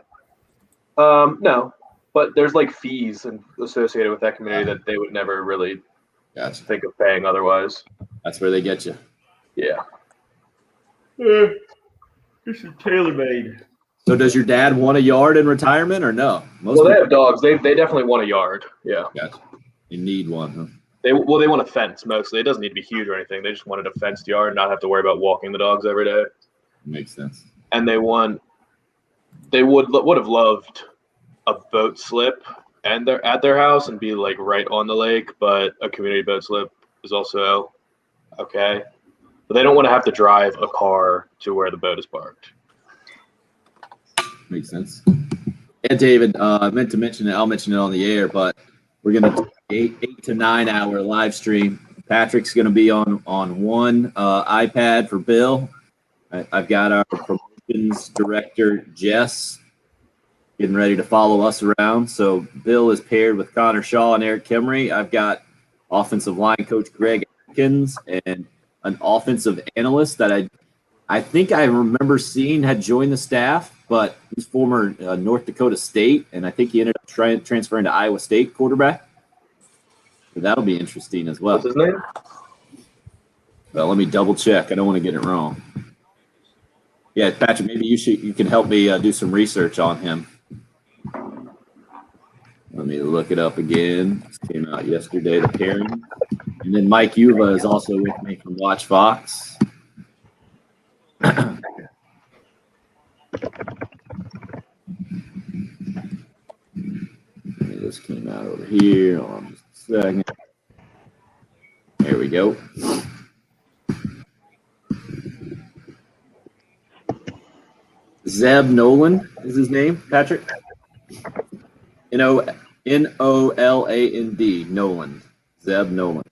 D: No. But there's like fees associated with that community that they would never really
A: Gotcha.
D: think of paying otherwise.
A: That's where they get you.
D: Yeah.
C: This is tailor-made.
A: So does your dad want a yard in retirement or no?
D: Well, they have dogs. They definitely want a yard. Yeah.
A: Gotcha. You need one, huh?
D: They want a fence mostly. It doesn't need to be huge or anything. They just wanted a fenced yard, not have to worry about walking the dogs every day.
A: Makes sense.
D: And they would have loved a boat slip and they're at their house and be like right on the lake, but a community boat slip is also okay. But they don't want to have to drive a car to where the boat is parked.
A: Makes sense. Yeah, David, I meant to mention it. I'll mention it on the air, but we're going to 8 to 9 hour live stream. Patrick's going to be on one iPad for Bill. I've got our promotions director, Jess, getting ready to follow us around. So Bill is paired with Connor Shaw and Eric Kimmery. I've got offensive line coach Greg Atkins and an offensive analyst that I think I remember seeing had joined the staff, but he's former North Dakota State, and I think he ended up transferring to Iowa State quarterback. So that'll be interesting as well.
D: What's his name?
A: Well, let me double check. I don't want to get it wrong. Yeah, Patrick, maybe you can help me do some research on him. Let me look it up again. This came out yesterday, the pairing. And then Mike Yuva is also with me from Watch Fox. This came out over here. Hold on just a second. There we go. Zeb Nolan is his name, Patrick. Noland. Nolan. Zeb Nolan.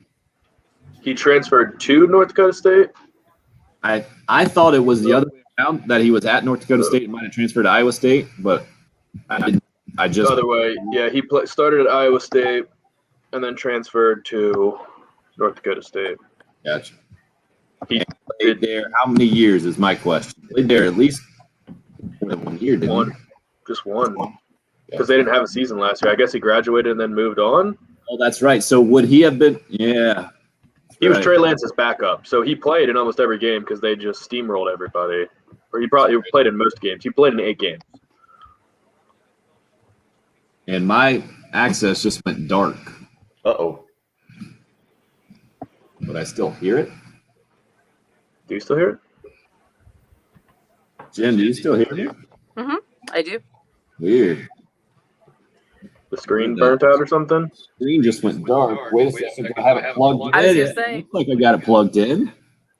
D: He transferred to North Dakota State.
A: I thought it was the other way around, that he was at North Dakota State and might have transferred to Iowa State, but I just
D: The other way, yeah. He started at Iowa State and then transferred to North Dakota State.
A: gotcha.
D: He
A: Played there. How many years is my question? Played there at least more than 1 year, didn't he?
D: just won because they didn't have a season last year. I guess he graduated and then moved on.
A: Oh, that's right. So would he have been? Yeah.
D: He was
A: Right.
D: Trey Lance's backup, so he played in almost every game because they just steamrolled everybody. Or he played in most games. He played in 8 games.
A: And my access just went dark,
C: Uh-oh.
A: but I still hear it.
D: Do you still hear it?
A: Jen, do you still hear me?
B: I do.
A: Weird.
D: The screen burnt out or something?
A: Screen just went dark. Wait a second. Do I have it plugged in?
B: I was gonna
A: It
B: say.
A: looks like I got it plugged in.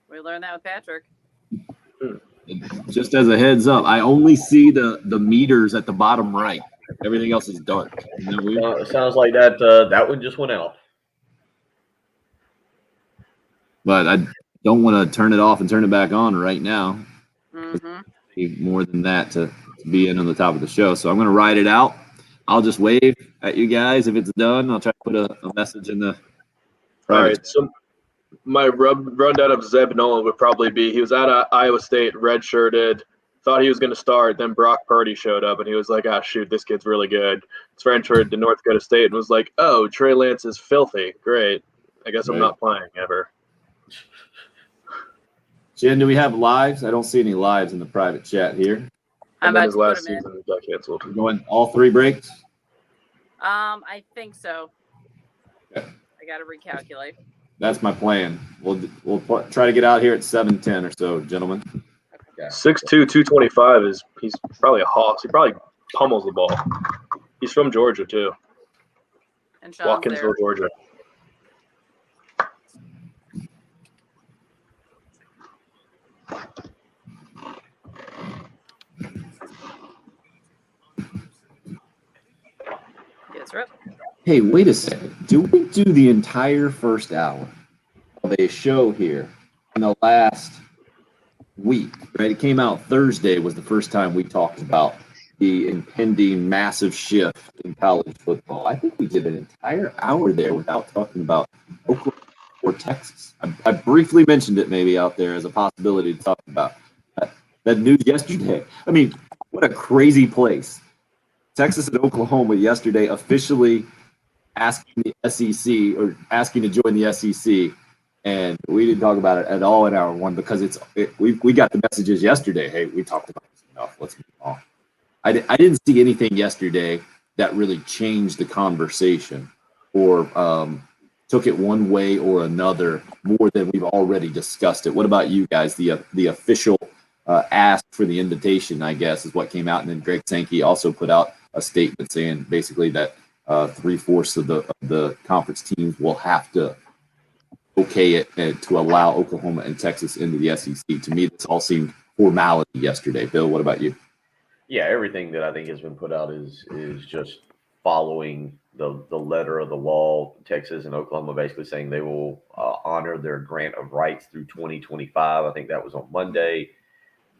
B: We learned that with Patrick.
A: Just as a heads up, I only see the meters at the bottom right. Everything else is dark. Isn't that weird?
C: It sounds like that one just went out.
A: But I don't want to turn it off and turn it back on right now.
B: Mm-hmm.
A: Need more than that to be in on the top of the show. So I'm going to ride it out. I'll just wave at you guys if it's done. I'll try to put a message in the
D: All
A: private.
D: right, so my rundown of Zeb Nolan would probably be he was at Iowa State, redshirted, thought he was going to start. Then Brock Purdy showed up, and he was like, "Ah, shoot, this kid's really good." Transferred to North Dakota State and was like, "Oh, Trey Lance is filthy. Great. I guess I'm
A: Right.
D: not playing ever."
A: Jen, do we have lives? I don't see any lives in the private chat here.
B: I'm
D: And then
B: about
D: his
B: to put
D: last
B: him in.
D: season got canceled.
A: We're going all 3 breaks.
B: I think so.
A: Okay.
B: I got to recalculate.
A: That's my plan. We'll try to get out here at 7:10 or so, gentlemen.
D: 6'2", 225 is he's probably a hoss. He probably pummels the ball. He's from Georgia too,
B: And Sean's there.
D: Watkinsville, Georgia.
B: Yes, Rip.
A: Hey, wait a second. Do we do the entire first hour of a show here in the last week? Right? It came out Thursday was the first time we talked about the impending massive shift in college football. I think we did an entire hour there without talking about Oklahoma or Texas. I briefly mentioned it maybe out there as a possibility to talk about. That news yesterday. I mean, what a crazy place. Texas and Oklahoma yesterday officially asking the SEC or asking to join the SEC, and we didn't talk about it at all in hour one because we got the messages yesterday. Hey, we talked about this enough. Let's move on. I didn't see anything yesterday that really changed the conversation or took it one way or another more than we've already discussed it. What about you guys? The official ask for the invitation, I guess, is what came out, and then Greg Sankey also put out a statement saying basically that 3/4 of the conference teams will have to okay it to allow Oklahoma and Texas into the SEC. To me, this all seemed formality yesterday. Bill, what about you?
C: Yeah, everything that I think has been put out is just following the letter of the law. Texas and Oklahoma basically saying they will honor their grant of rights through 2025. I think that was on Monday.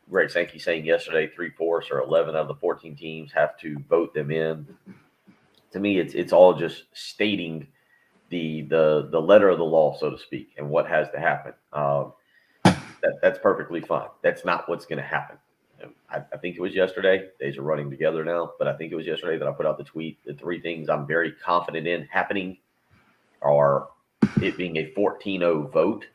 C: Greg Sankey saying yesterday 3/4 or 11 out of the 14 teams have to vote them in. To me, it's all just stating the letter of the law, so to speak, and what has to happen. That's perfectly fine. That's not what's going to happen. I think it was yesterday. Days are running together now, but I think it was yesterday that I put out the tweet. The 3 things I'm very confident in happening are it being a 14-0 vote.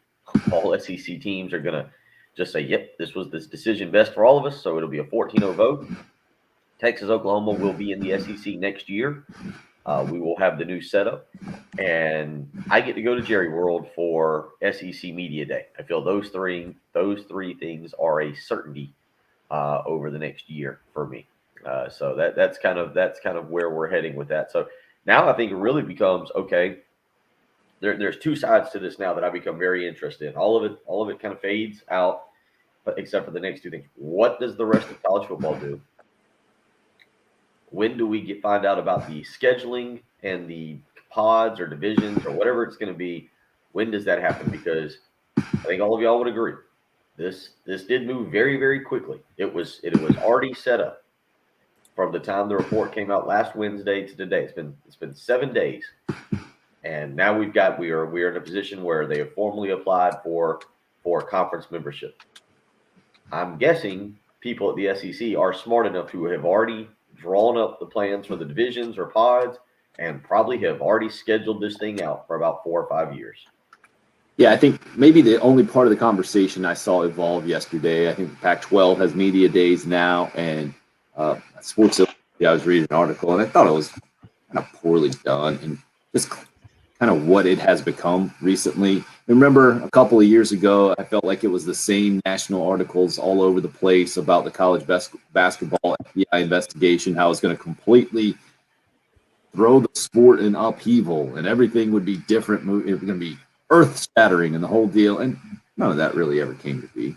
C: All SEC teams are going to just say, yep, this was this decision best for all of us, so it'll be a 14-0 vote. Texas, Oklahoma will be in the SEC next year. We will have the new setup, and I get to go to Jerry World for SEC Media Day. I feel those three things are a certainty over the next year for me. So that's kind of where we're heading with that. So now I think it really becomes okay. There's 2 sides to this now that I become very interested in. All of it kind of fades out, but except for the next 2 things. What does the rest of college football do? When do we find out about the scheduling and the pods or divisions or whatever it's going to be? When does that happen? Because I think all of y'all would agree. This did move very, very quickly. It was already set up from the time the report came out last Wednesday to today. It's been 7 days, and now we are in a position where they have formally applied for conference membership. I'm guessing people at the SEC are smart enough to have already drawn up the plans for the divisions or pods, and probably have already scheduled this thing out for about 4 or 5 years.
A: Yeah, I think maybe the only part of the conversation I saw evolve yesterday, I think the Pac-12 has media days now, and Sports Illustrated, I was reading an article, and I thought it was kind of poorly done, and just kind of what it has become recently. Remember a couple of years ago, I felt like it was the same national articles all over the place about the college basketball FBI investigation, how it's going to completely throw the sport in upheaval and everything would be different. It was going to be earth-shattering and the whole deal, and none of that really ever came to be.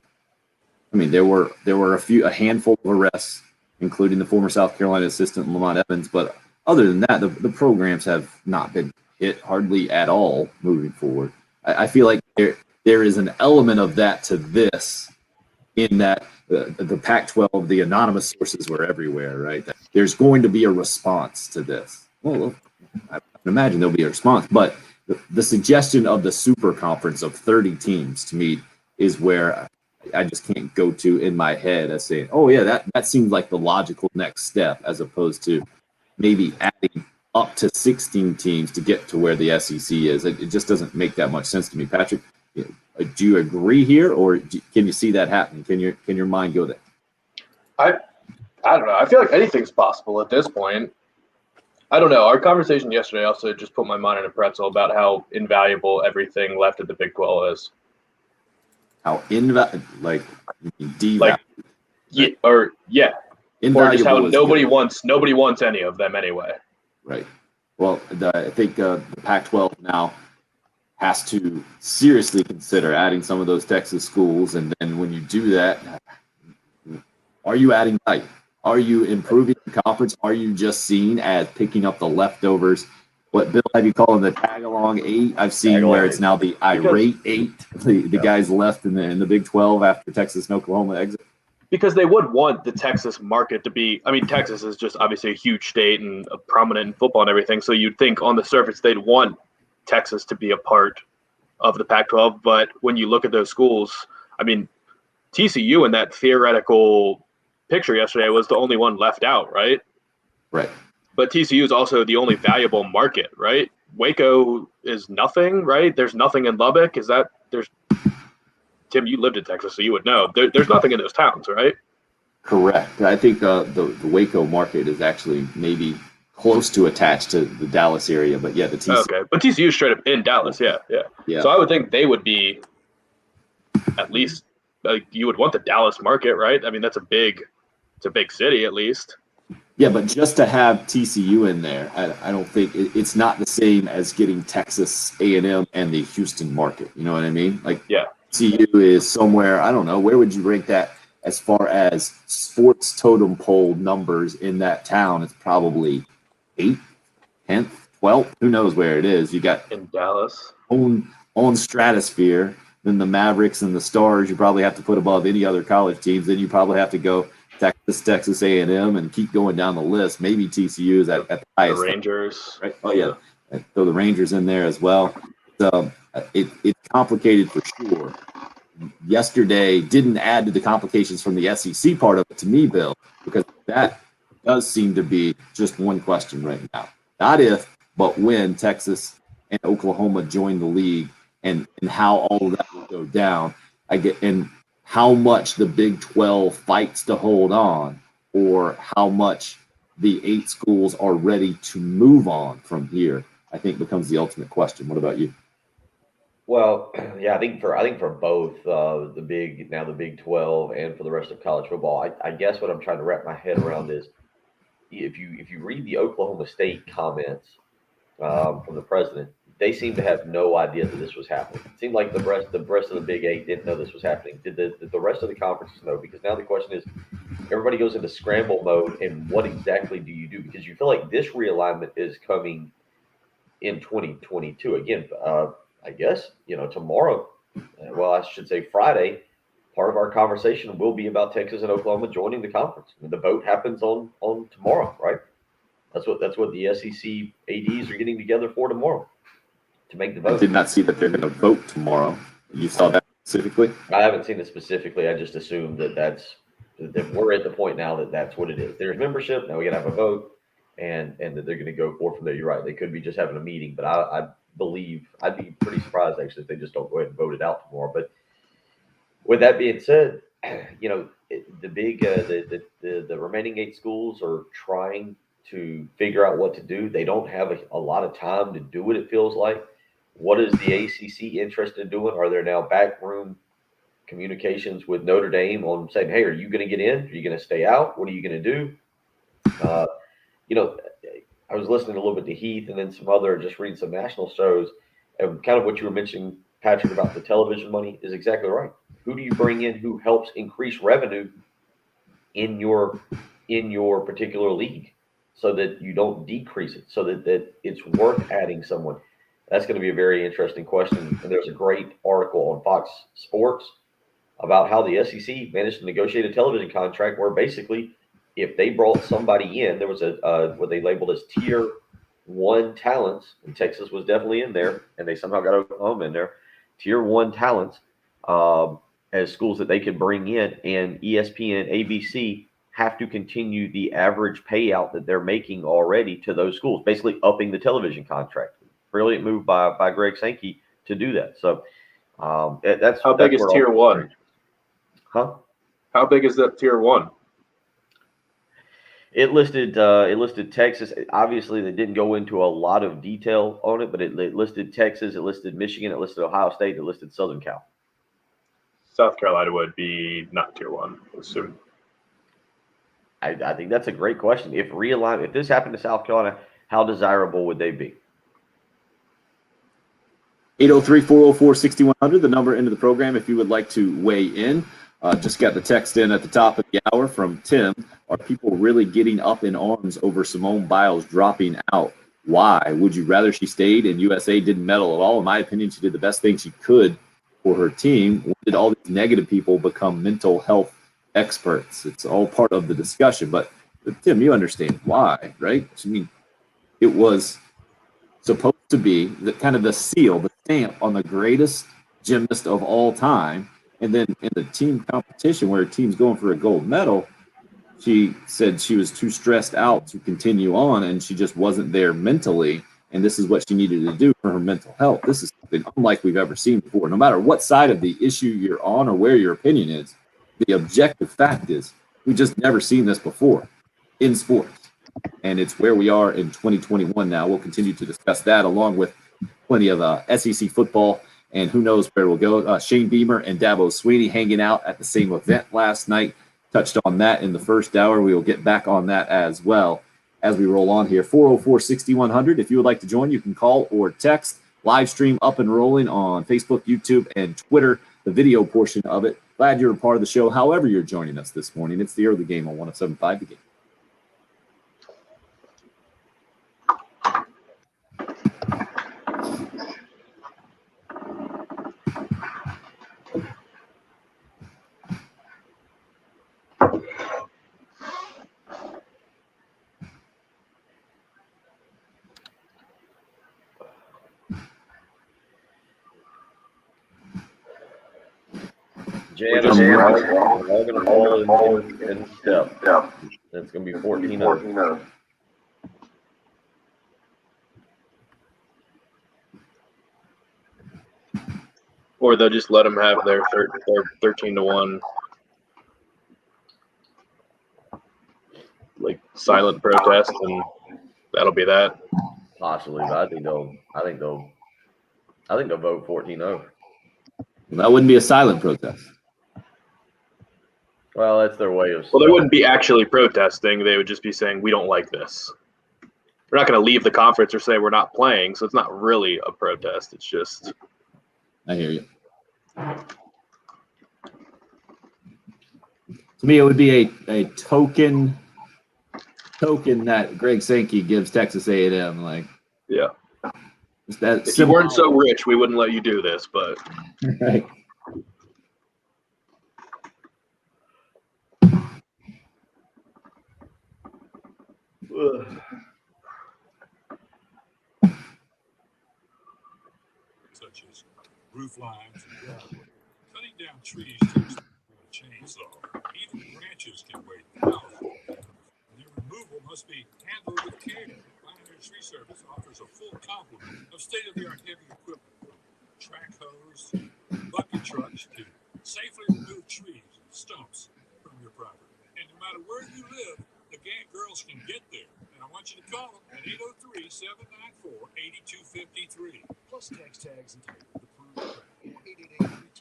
A: I mean, there were a handful of arrests, including the former South Carolina assistant Lamont Evans, but other than that, the programs have not been hit hardly at all moving forward. I feel like there is an element of that to this, in that the Pac-12, the anonymous sources were everywhere, right? There's going to be a response to this. Well, I can imagine there'll be a response, but the suggestion of the super conference of 30 teams to me is where I just can't go to in my head as saying, oh yeah, that seems like the logical next step, as opposed to maybe adding up to 16 teams to get to where the SEC is. It just doesn't make that much sense to me. Patrick, do you agree here, or can you see that happening? Can your mind go there?
D: I don't know. I feel like anything's possible at this point. I don't know. Our conversation yesterday also just put my mind in a pretzel about how invaluable everything left at the Big 12 is.
A: How invaluable?
D: Yeah, or just how nobody wants any of them anyway.
A: Right. Well, I think the Pac-12 now has to seriously consider adding some of those Texas schools, and then when you do that, are you adding value? Are you improving the conference? Are you just seen as picking up the leftovers? What, Bill, have you called them the tag-along 8? I've seen where it's now the irate 8. The guys left in the Big 12 after Texas and Oklahoma exit.
D: Because they would want the Texas market to be – I mean, Texas is just obviously a huge state and prominent in football and everything, so you'd think on the surface they'd want Texas to be a part of the Pac-12. But when you look at those schools, I mean, TCU in that theoretical picture yesterday was the only one left out, right?
A: Right.
D: But TCU is also the only valuable market, right? Waco is nothing, right? There's nothing in Lubbock. Tim, you lived in Texas, so you would know. There's nothing in those towns, right?
A: Correct. I think the Waco market is actually maybe close to attached to the Dallas area, but yeah, the TCU.
D: Okay, but TCU is straight up in Dallas, yeah. So I would think they would be at least you would want the Dallas market, right? I mean, it's a big city at least.
A: Yeah, but just to have TCU in there, I don't think it's not the same as getting Texas A&M and the Houston market. You know what I mean? Like,
D: yeah.
A: TCU is somewhere, I don't know, where would you rank that? as far as sports totem pole numbers in that town, it's probably 8th, 10th, 12th. Who knows where it is? You got
D: In Dallas.
A: own stratosphere. Then the Mavericks and the Stars, you probably have to put above any other college teams. Then you probably have to go Texas A&M, and keep going down the list. Maybe TCU is at the
D: The
A: highest.
D: Rangers.
A: Right? Oh yeah, throw the Rangers in there as well. So it's complicated for sure. Yesterday didn't add to the complications from the SEC part of it to me, Bill, because that does seem to be just one question right now. Not if, but when Texas and Oklahoma join the league, and how all of that will go down. And how much the Big 12 fights to hold on, or how much the 8 schools are ready to move on from here, I think becomes the ultimate question. What about you?
C: Well, yeah, I think for both the Big 12 and for the rest of college football, I guess what I'm trying to wrap my head around is if you read the Oklahoma State comments from the president, they seem to have no idea that this was happening. It seemed like the rest of the Big 8 didn't know this was happening. Did the rest of the conferences know? Because now the question is, everybody goes into scramble mode, and what exactly do you do? Because you feel like this realignment is coming in 2022 again. I guess tomorrow. Well, I should say Friday. Part of our conversation will be about Texas and Oklahoma joining the conference. I mean, the vote happens on tomorrow, right? That's what the SEC ADs are getting together for tomorrow to make the vote.
A: I did not see that they're going to vote tomorrow. You saw that specifically?
C: I haven't seen it specifically. I just assumed that we're at the point now that that's what it is. There's membership. Now we got to have a vote, and that they're going to go forward from there. You're right. They could be just having a meeting, but I believe I'd be pretty surprised actually if they just don't go ahead and vote it out tomorrow. But with that being said, the remaining 8 schools are trying to figure out what to do. They don't have a lot of time to do it, it feels like. What is the ACC interested in doing? Are there now backroom communications with Notre Dame on saying, hey, are you going to get in? Are you going to stay out? What are you going to do? I was listening a little bit to Heath and then some other, just reading some national shows, and kind of what you were mentioning, Patrick, about the television money is exactly right. Who do you bring in who helps increase revenue in your particular league so that you don't decrease it, so that it's worth adding someone? That's going to be a very interesting question. And there's a great article on Fox Sports about how the SEC managed to negotiate a television contract where basically if they brought somebody in, there was what they labeled as tier 1 talents, and Texas was definitely in there, and they somehow got Oklahoma in there, tier 1 talents as schools that they could bring in, and ESPN, ABC have to continue the average payout that they're making already to those schools, basically upping the television contract. Brilliant move by Greg Sankey to do that. So that's
D: how big is tier 1?
C: Huh?
D: How big is that tier 1?
C: It listed Texas. Obviously, they didn't go into a lot of detail on it, but it listed Texas, it listed Michigan, it listed Ohio State, it listed Southern Cal.
D: South Carolina would be not tier 1, I assume.
C: I think that's a great question. If this happened to South Carolina, how desirable would they be?
A: 803-404-6100, the number into the program if you would like to weigh in. Just got the text in at the top of the hour from Tim. Are people really getting up in arms over Simone Biles dropping out? Why? Would you rather she stayed and USA didn't medal at all? In my opinion, she did the best thing she could for her team. When did all these negative people become mental health experts? It's all part of the discussion. But Tim, you understand why, right? I mean, it was supposed to be the kind of the seal, the stamp on the greatest gymnast of all time. And then in the team competition where a team's going for a gold medal, she said she was too stressed out to continue on, and she just wasn't there mentally. And this is what she needed to do for her mental health. This is something unlike we've ever seen before. No matter what side of the issue you're on or where your opinion is, the objective fact is we just never seen this before in sports. And it's where we are in 2021 now. We'll continue to discuss that along with plenty of SEC football, and who knows where we'll go. Shane Beamer and Dabo Swinney hanging out at the same event last night. Touched on that in the first hour. We will get back on that as well as we roll on here. 404-6100. If you would like to join, you can call or text. Live stream up and rolling on Facebook, YouTube, and Twitter. The video portion of it Glad you're a part of the show. However you're joining us this morning, it's the early game on 107.5 The Game.
C: Jan, all going to fall in step. That's going to be 14-0.
D: Or they'll just let them have their 13-1 like silent protest, and that'll be that.
C: Possibly, but I think they'll vote 14-0.
A: That wouldn't be a silent protest.
C: Well, that's their way of.
D: Well, they wouldn't be actually protesting. They would just be saying, we don't like this. We're not going to leave the conference or say we're not playing, so it's not really a protest. It's just.
A: I hear you. To me, it would be a token that Greg Sankey gives Texas A&M. Like,
D: Yeah.
A: That
D: if you weren't so rich, we wouldn't let you do this, but.
A: Right.
E: Such as roof lines and driveway. Cutting down trees takes a chainsaw. Even branches can weigh thousands. Their removal must be handled with care. Pioneer Tree Service offers a full complement of state-of-the-art heavy equipment, from track hose, bucket trucks to safely remove trees and stumps from your property. And no matter where you live, the Gantt girls can get there. And I want you to call them at 803-794-8253. Plus tax tags and title approved.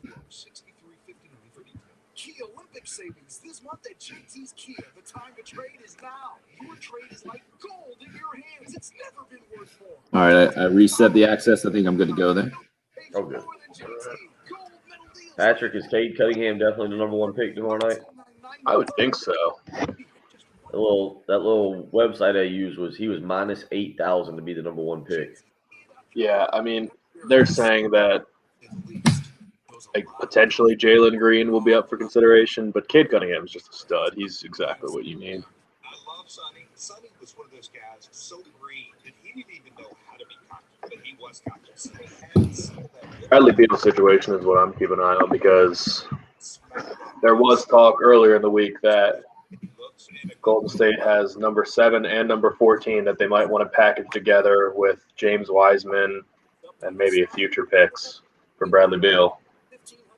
E: 888-320-6359 for details. Kia Olympic savings this month at JT's Kia. The time to trade is now. Your trade is like gold in your hands. It's never been worth more.
A: All right, I reset the access. I think I'm good to go there.
C: Oh, good. Patrick, is Cade Cunningham definitely the number one pick tomorrow night?
D: I would think so.
C: That little website I used was he was minus 8,000 to be the number one pick.
D: Yeah, I mean, they're saying that like potentially Jalen Green will be up for consideration, but Cade Cunningham is just a stud. He's exactly what you need.
E: I love Sonny. Sonny was one of those guys so green that he didn't even know how to be cocky, but he was cocky. So he had some of that.
D: Bradley Beal's situation is what I'm keeping an eye on, because there was talk earlier in the week that Golden State has number 7 and number 14 that they might want to package together with James Wiseman and maybe a future picks for Bradley Beal.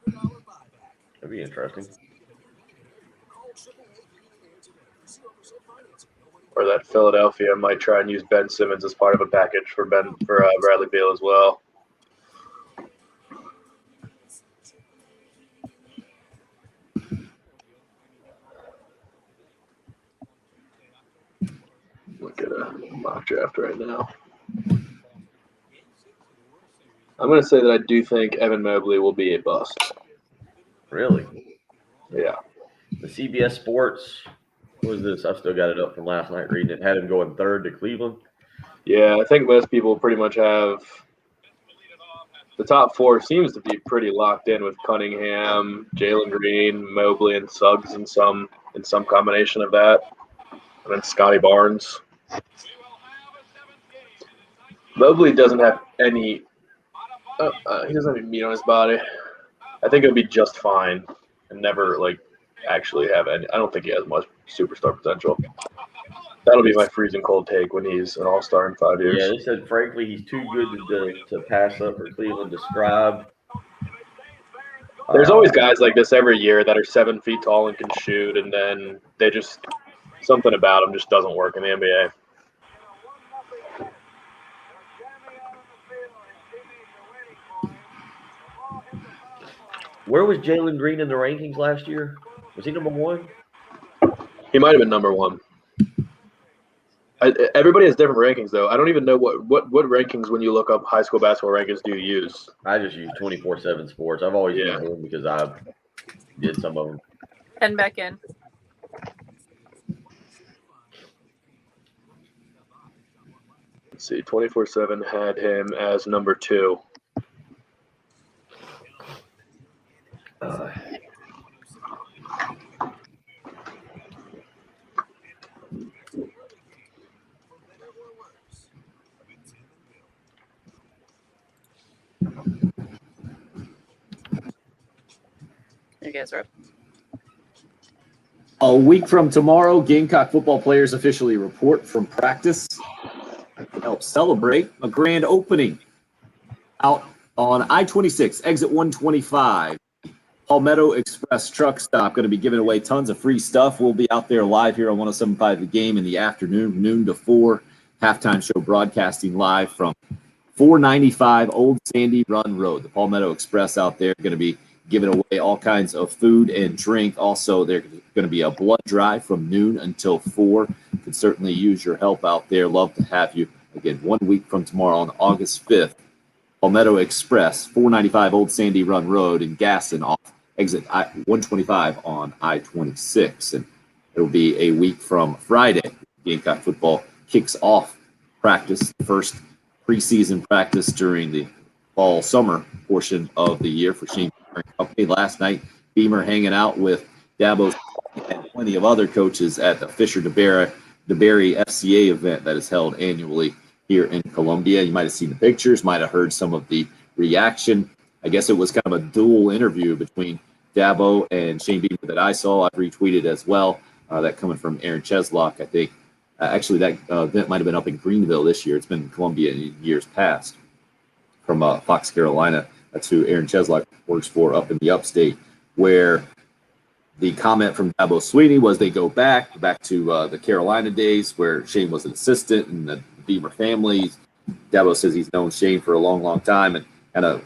C: That'd be interesting.
D: Or that Philadelphia might try and use Ben Simmons as part of a package for Bradley Beal as well. Look at a mock draft right now. I'm going to say that I do think Evan Mobley will be a bust.
C: Really?
D: Yeah.
C: The CBS Sports, what was this? I still got it up from last night reading it. Had him going 3rd to Cleveland.
D: Yeah, I think most people pretty much have the top 4 seems to be pretty locked in with Cunningham, Jalen Green, Mobley, and Suggs in some combination of that. And then Scotty Barnes. Mobley doesn't have any he doesn't have any meat on his body. I think it would be just fine and never actually have any. I don't think he has much superstar potential. That'll be my freezing cold take when he's an all-star in 5 years.
C: Yeah, they said, frankly, he's too good to pass up for Cleveland to Scribe.
D: There's always guys like this every year that are 7 feet tall and can shoot, and then they just something about them just doesn't work in the NBA.
C: Where was Jalen Green in the rankings last year? Was he number 1?
D: He might have been number 1. Everybody has different rankings, though. I don't even know what rankings when you look up high school basketball rankings do you use.
C: I just use 24/7 Sports. I've always used them because did some of them.
B: Heading back in.
D: Let's see, 24/7 had him as number 2.
B: You guys are up.
A: A week from tomorrow, Gamecock football players officially report from practice to help celebrate a grand opening out on I-26, exit 125. Palmetto Express truck stop, going to be giving away tons of free stuff. We'll be out there live here on 107.5 The Game in the afternoon, noon to 4. Halftime show broadcasting live from 495 Old Sandy Run Road. The Palmetto Express out there going to be giving away all kinds of food and drink. Also, there's going to be a blood drive from noon until 4. Could certainly use your help out there. Love to have you. Again, 1 week from tomorrow on August 5th, Palmetto Express, 495 Old Sandy Run Road in Gaston off exit 125 on I-26. And it'll be a week from Friday. Gamecock football kicks off practice, the first preseason practice during the fall-summer portion of the year for Shane Beamer and company. Last night, Beamer hanging out with Dabo and plenty of other coaches at the Fisher DeBerry FCA event that is held annually here in Columbia. You might have seen the pictures, might have heard some of the reaction. I guess it was kind of a dual interview between Dabo and Shane Beamer that I saw. I've retweeted as well. That coming from Aaron Cheslock, I think. Actually, that event might have been up in Greenville this year. It's been in Columbia in years past. From Fox, Carolina. That's who Aaron Cheslock works for up in the upstate, where the comment from Dabo Swinney was they go back to the Carolina days where Shane was an assistant and the Beamer family. Dabo says he's known Shane for a long, long time and kind of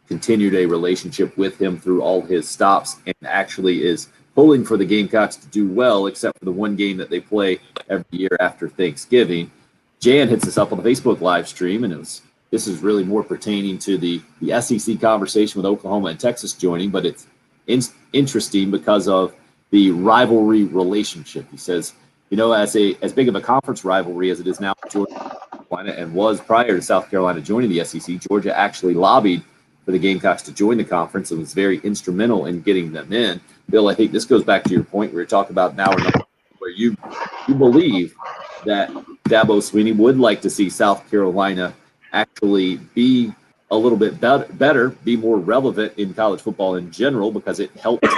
A: continued a relationship with him through all his stops and actually is pulling for the Gamecocks to do well, except for the one game that they play every year after Thanksgiving. Jan hits us up on the Facebook live stream, and this is really more pertaining to the SEC conversation with Oklahoma and Texas joining, but it's interesting because of the rivalry relationship. He says, as big of a conference rivalry as it is now with Georgia Carolina and was prior to South Carolina joining the SEC, Georgia actually lobbied for the Gamecocks to join the conference and was very instrumental in getting them in. Bill, I think this goes back to your point where you're talking about now where you believe that Dabo Swinney would like to see South Carolina actually be a little bit better, be more relevant in college football in general because it helps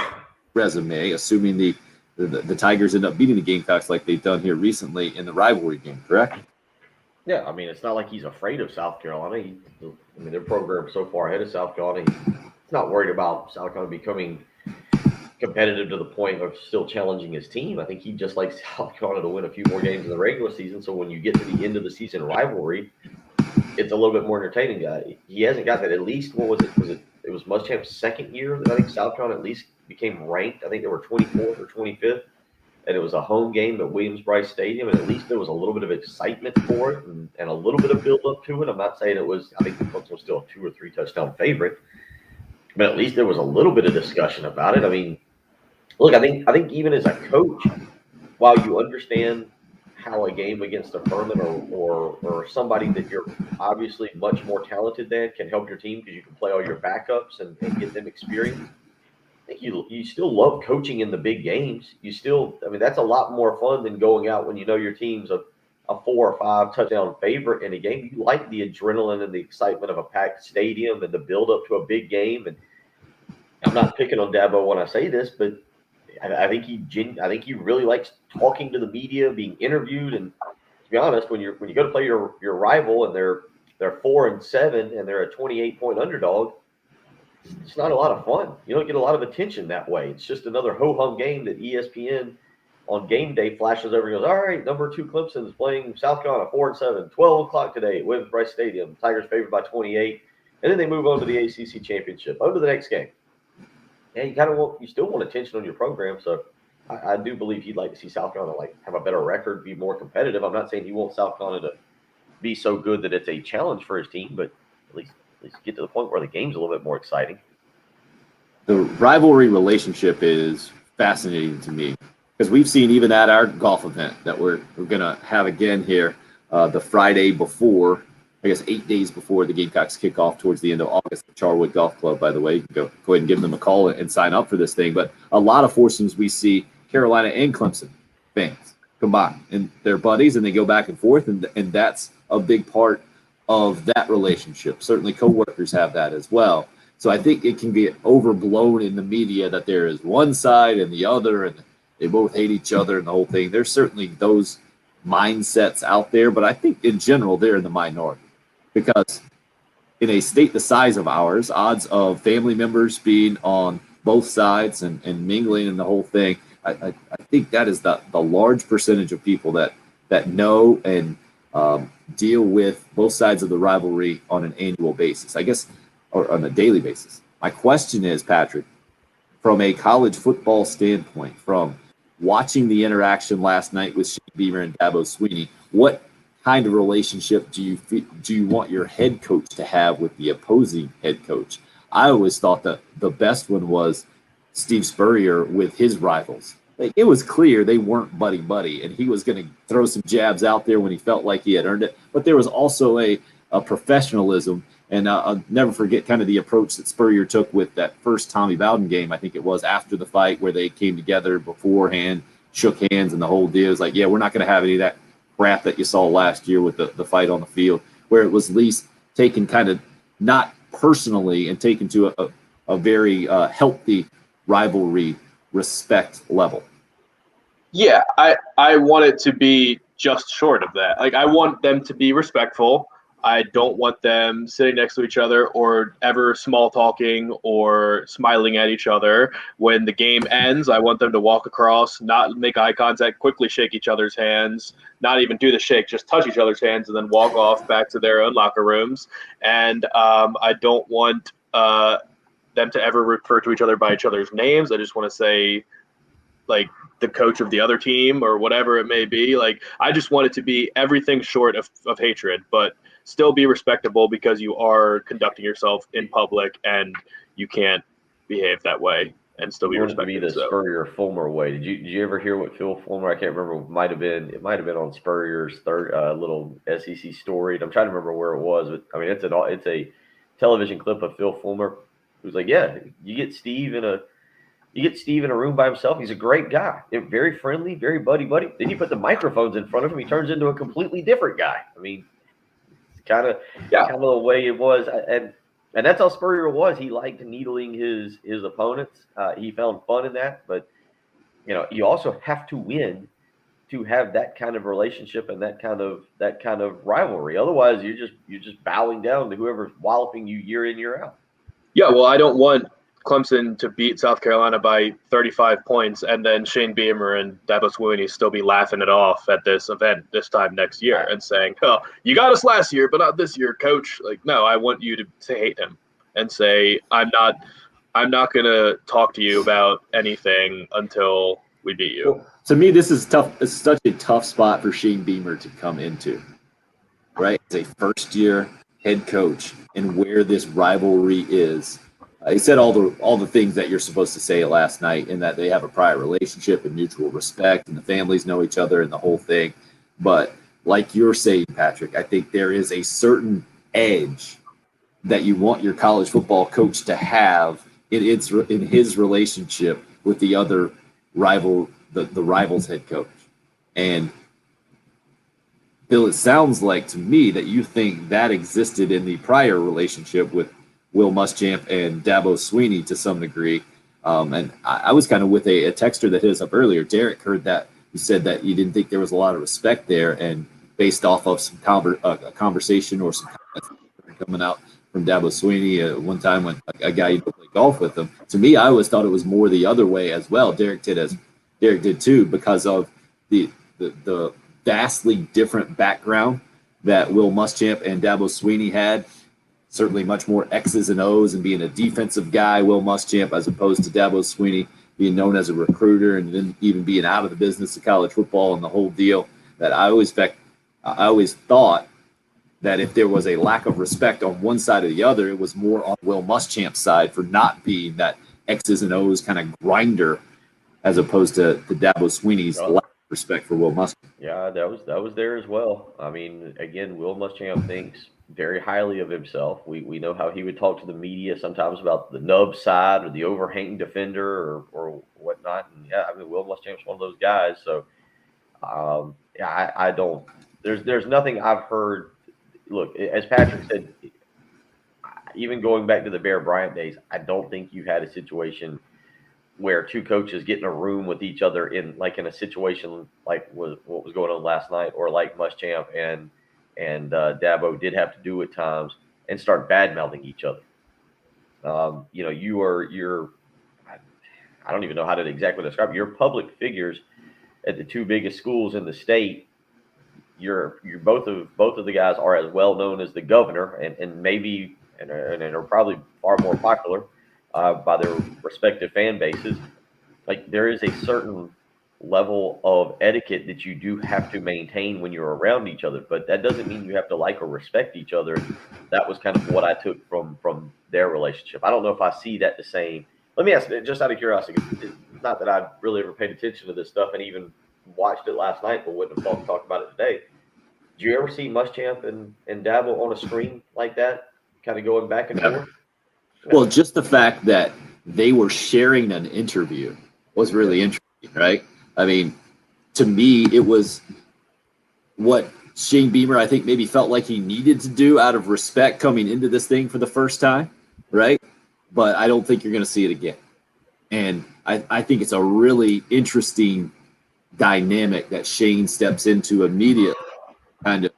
A: resume, assuming the Tigers end up beating the Gamecocks like they've done here recently in the rivalry game, correct?
C: Yeah, I mean, it's not like he's afraid of South Carolina. Their program's so far ahead of South Carolina. He's not worried about South Carolina becoming competitive to the point of still challenging his team. I think he just likes South Carolina to win a few more games in the regular season. So when you get to the end of the season rivalry, it's a little bit more entertaining. He hasn't got that. At least, what was it? It was Muschamp's second year that I think South Carolina at least became ranked. I think they were 24th or 25th. And it was a home game at Williams-Brice Stadium, and at least there was a little bit of excitement for it and a little bit of build-up to it. I'm not saying it was – I think the Colts were still a 2 or 3 touchdown favorite, but at least there was a little bit of discussion about it. I mean, look, I think even as a coach, while you understand how a game against a Furman or somebody that you're obviously much more talented than can help your team because you can play all your backups and get them experience, I think you still love coaching in the big games. That's a lot more fun than going out when you know your team's a 4 or 5 touchdown favorite in a game. You like the adrenaline and the excitement of a packed stadium and the build up to a big game. And I'm not picking on Dabo when I say this, but I think he really likes talking to the media, being interviewed. And to be honest, when you go to play your rival and they're 4-7 and they're a 28-point underdog, it's not a lot of fun. You don't get a lot of attention that way. It's just another ho-hum game that ESPN on game day flashes over and goes, all right, number 2 Clemson is playing South Carolina, 4-7, 12 o'clock today at Williams-Brice Stadium. Tigers favored by 28. And then they move on to the ACC championship. On to the next game. Yeah, you still want attention on your program. So I do believe he'd like to see South Carolina have a better record, be more competitive. I'm not saying he wants South Carolina to be so good that it's a challenge for his team, but at least get to the point where the game's a little bit more exciting.
A: the rivalry relationship is fascinating to me because we've seen even at our golf event that we're going to have again here the Friday before, I guess 8 days before the Gamecocks kick off towards the end of August. The Charwood Golf Club, by the way, you can go ahead and give them a call and sign up for this thing. But a lot of foursomes we see Carolina and Clemson fans combined, and they're buddies, and they go back and forth, and that's a big part of that relationship. Certainly coworkers have that as well. So I think it can get overblown in the media that there is one side and the other, and they both hate each other and the whole thing. There's certainly those mindsets out there, but I think in general they're in the minority because in a state the size of ours, odds of family members being on both sides and mingling and the whole thing, I think that is the large percentage of people that know and deal with both sides of the rivalry on an annual basis, I guess, or on a daily basis. My question is, Patrick, from a college football standpoint, from watching the interaction last night with Shane Beamer and Dabo Swinney, what kind of relationship do you want your head coach to have with the opposing head coach? I always thought that the best one was Steve Spurrier with his rivals. Like, it was clear they weren't buddy-buddy, and he was going to throw some jabs out there when he felt like he had earned it. But there was also a professionalism, and I'll never forget kind of the approach that Spurrier took with that first Tommy Bowden game, I think it was, after the fight, where they came together beforehand, shook hands, and the whole deal. It was like, yeah, we're not going to have any of that crap that you saw last year with the fight on the field, where it was at least taken kind of not personally and taken to a very healthy rivalry respect level.
D: Yeah, I want it to be just short of that. Like, I want them to be respectful. I don't want them sitting next to each other or ever small talking or smiling at each other. When the game ends, I want them to walk across, not make eye contact, quickly shake each other's hands, not even do the shake, just touch each other's hands and then walk off back to their own locker rooms. And I don't want them to ever refer to each other by each other's names. I just want to say, like, the coach of the other team or whatever it may be. Like, I just want it to be everything short of hatred, but still be respectable because you are conducting yourself in public and you can't behave that way and still be
C: It
D: respected.
C: be the Spurrier Fulmer way. Did you ever hear what Phil Fulmer? I can't remember. It might have been on Spurrier's third little SEC story. I'm trying to remember where it was, but I mean it's a television clip of Phil Fulmer who's like, yeah, you get Steve in a room by himself. He's a great guy, very friendly, very buddy. Then you put the microphones in front of him, he turns into a completely different guy. I mean, kind of the way it was, and that's how Spurrier was. He liked needling his opponents. He found fun in that, but you also have to win to have that kind of relationship and that kind of rivalry. Otherwise, you're just bowing down to whoever's walloping you year in, year out.
D: Yeah, well, I don't want Clemson to beat South Carolina by 35 points and then Shane Beamer and Dabo Swinney still be laughing it off at this event this time next year and saying, oh, you got us last year, but not this year, coach. Like, no, I want you to hate him and say, I'm not going to talk to you about anything until we beat you.
A: Well, to me, this is tough. It's such a tough spot for Shane Beamer to come into, right? As a first-year head coach and where this rivalry is. He said all the things that you're supposed to say last night, in that they have a prior relationship and mutual respect, and the families know each other and the whole thing. But like you're saying, Patrick, I think there is a certain edge that you want your college football coach to have in his relationship with the other rival, the rival's head coach. And Bill, it sounds like to me that you think that existed in the prior relationship with Will Muschamp and Dabo Swinney to some degree. And I was kind of with a texter that hit us up earlier. Derek heard that. He said that he didn't think there was a lot of respect there, and based off of some conversation or some comments coming out from Dabo Swinney one time when a guy used to play golf with him. To me, I always thought it was more the other way as well. Derek did too, because of the vastly different background that Will Muschamp and Dabo Swinney had. Certainly much more X's and O's and being a defensive guy, Will Muschamp, as opposed to Dabo Swinney being known as a recruiter and then even being out of the business of college football and the whole deal. That I always thought that if there was a lack of respect on one side or the other, it was more on Will Muschamp's side for not being that X's and O's kind of grinder, as opposed to Dabo Swinney's lack of respect for Will Muschamp.
C: Yeah, that was there as well. I mean, again, Will Muschamp thinks very highly of himself. We know how he would talk to the media sometimes about the nub side or the overhanging defender or whatnot. And yeah, I mean, Will Muschamp's one of those guys. So yeah, I don't. There's nothing I've heard. Look, as Patrick said, even going back to the Bear Bryant days, I don't think you had a situation where two coaches get in a room with each other in a situation like what was going on last night, or like Muschamp and Dabo did have to do at times, and start bad mouthing each other. You know, you're I don't even know how to exactly describe it. You're public figures at the two biggest schools in the state. You're both of the guys are as well known as the governor, and maybe and are probably far more popular by their respective fan bases. Like, there is a certain level of etiquette that you do have to maintain when you're around each other, but that doesn't mean you have to like or respect each other. That was kind of what I took from their relationship. I don't know if I see that the same. Let me ask, just out of curiosity, it's not that I really ever paid attention to this stuff and even watched it last night, but wouldn't have thought to talk about it today. Did you ever see Muschamp and Dabo on a screen like that, kind of going back and forth?
A: Well, just the fact that they were sharing an interview was really interesting, right? I mean, to me, it was what Shane Beamer, I think, maybe felt like he needed to do out of respect coming into this thing for the first time, right? But I don't think you're going to see it again. And I think it's a really interesting dynamic that Shane steps into immediately. Kind of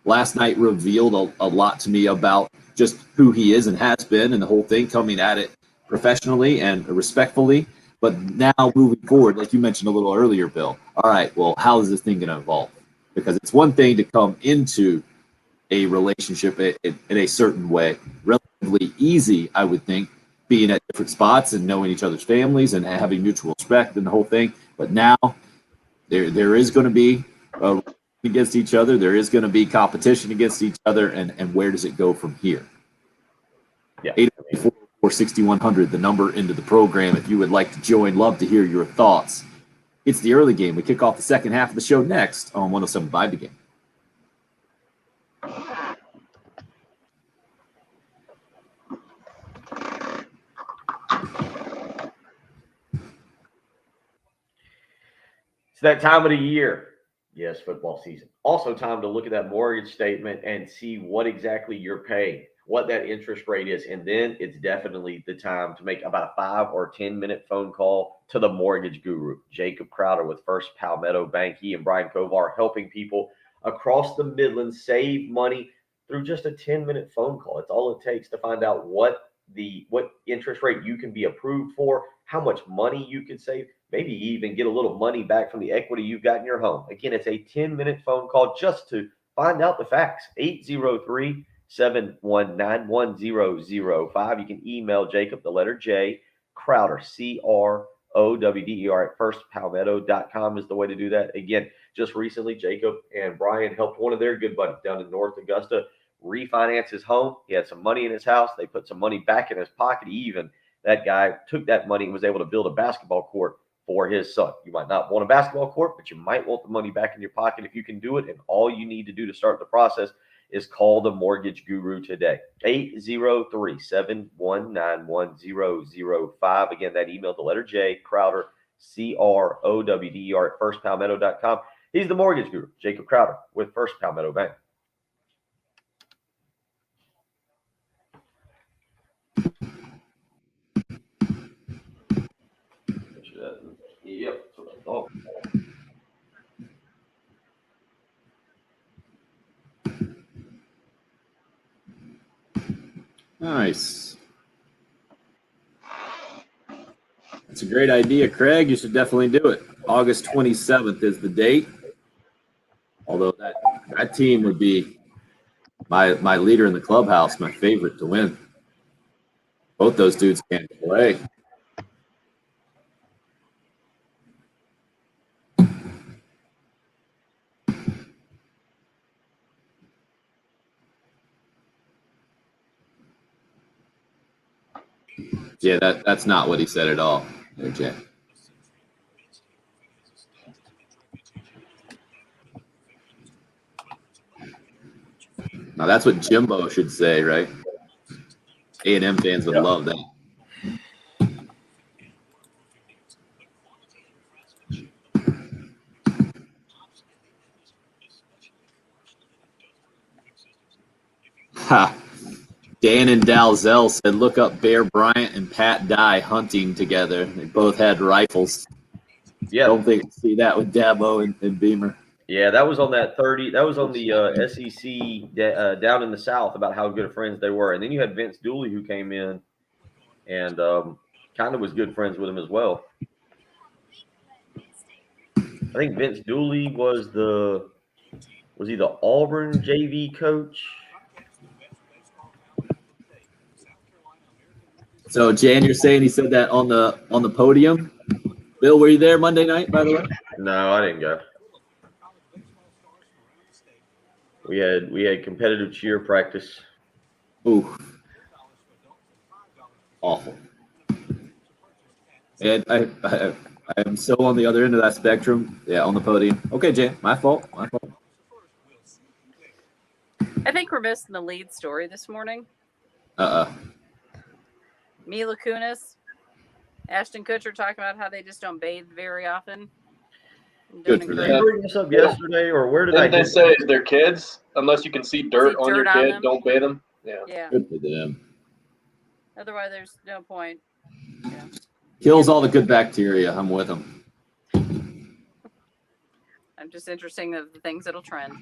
A: last night revealed a lot to me about just who he is and has been, and the whole thing, coming at it professionally and respectfully. But now moving forward, like you mentioned a little earlier, Bill, all right, well, how is this thing going to evolve? Because it's one thing to come into a relationship in a certain way, relatively easy, I would think, being at different spots and knowing each other's families and having mutual respect and the whole thing. But now there is going to be against each other. There is going to be competition against each other, and where does it go from here?
C: Yeah.
A: 844-6100, the number into the program. If you would like to join, love to hear your thoughts. It's the early game. We kick off the second half of the show next on 107.5 The Game.
C: It's that time of the year. Yes, football season. Also time to look at that mortgage statement and see what exactly you're paying, what that interest rate is. And then it's definitely the time to make about a 5 or 10-minute phone call to the mortgage guru, Jacob Crowder with First Palmetto Bank. He and Brian Kovar helping people across the Midlands save money through just a 10-minute phone call. It's all it takes to find out what interest rate you can be approved for, how much money you can save, maybe even get a little money back from the equity you've got in your home. Again, it's a 10-minute phone call just to find out the facts. 803-719-1005. You can email Jacob, the letter J, Crowder, Crowder at firstpalmetto.com is the way to do that. Again, just recently, Jacob and Brian helped one of their good buddies down in North Augusta refinance his home. He had some money in his house. They put some money back in his pocket. That guy took that money and was able to build a basketball court for his son. You might not want a basketball court, but you might want the money back in your pocket if you can do it. And all you need to do to start the process is call the mortgage guru today. 803-719-1005. Again, that email, the letter J, Crowder, Crowder at firstpalmetto.com. He's the mortgage guru, Jacob Crowder with First Palmetto Bank. Yep, that's what I thought.
A: Nice. That's a great idea, Craig. You should definitely do it. August 27th is the date. Although that team would be my leader in the clubhouse, my favorite to win. Both those dudes can't play. Yeah, that's not what he said at all, there, Jay. Now that's what Jimbo should say, right? A&M fans would love that. Ha. Dan and Dalzell said, look up Bear Bryant and Pat Dye hunting together. They both had rifles.
C: Yeah.
A: Don't think I see that with Dabo and Beamer.
C: Yeah, that was on that 30. That was on the SEC down in the South about how good of friends they were. And then you had Vince Dooley who came in and kind of was good friends with him as well. I think Vince Dooley was he the Auburn JV coach?
A: So Jan, you're saying he said that on the podium? Bill, were you there Monday night, by the way?
C: No, I didn't go. We had competitive cheer practice.
A: Ooh. Awful. And I am so on the other end of that spectrum. Yeah, on the podium. Okay, Jan, my fault.
B: I think we're missing the lead story this morning. Mila Kunis, Ashton Kutcher talking about how they just don't bathe very often.
A: Good for
C: Did
A: them.
C: you bring this up yesterday, or where did
D: Didn't they say their kids, unless you can see dirt on your
B: dirt on
D: kid,
B: them?
D: don't bathe them? Yeah.
B: Yeah.
A: Good for them.
B: Otherwise, there's no point. Yeah.
A: Kills all the good bacteria. I'm with them.
B: I'm just interested in the things that'll trend.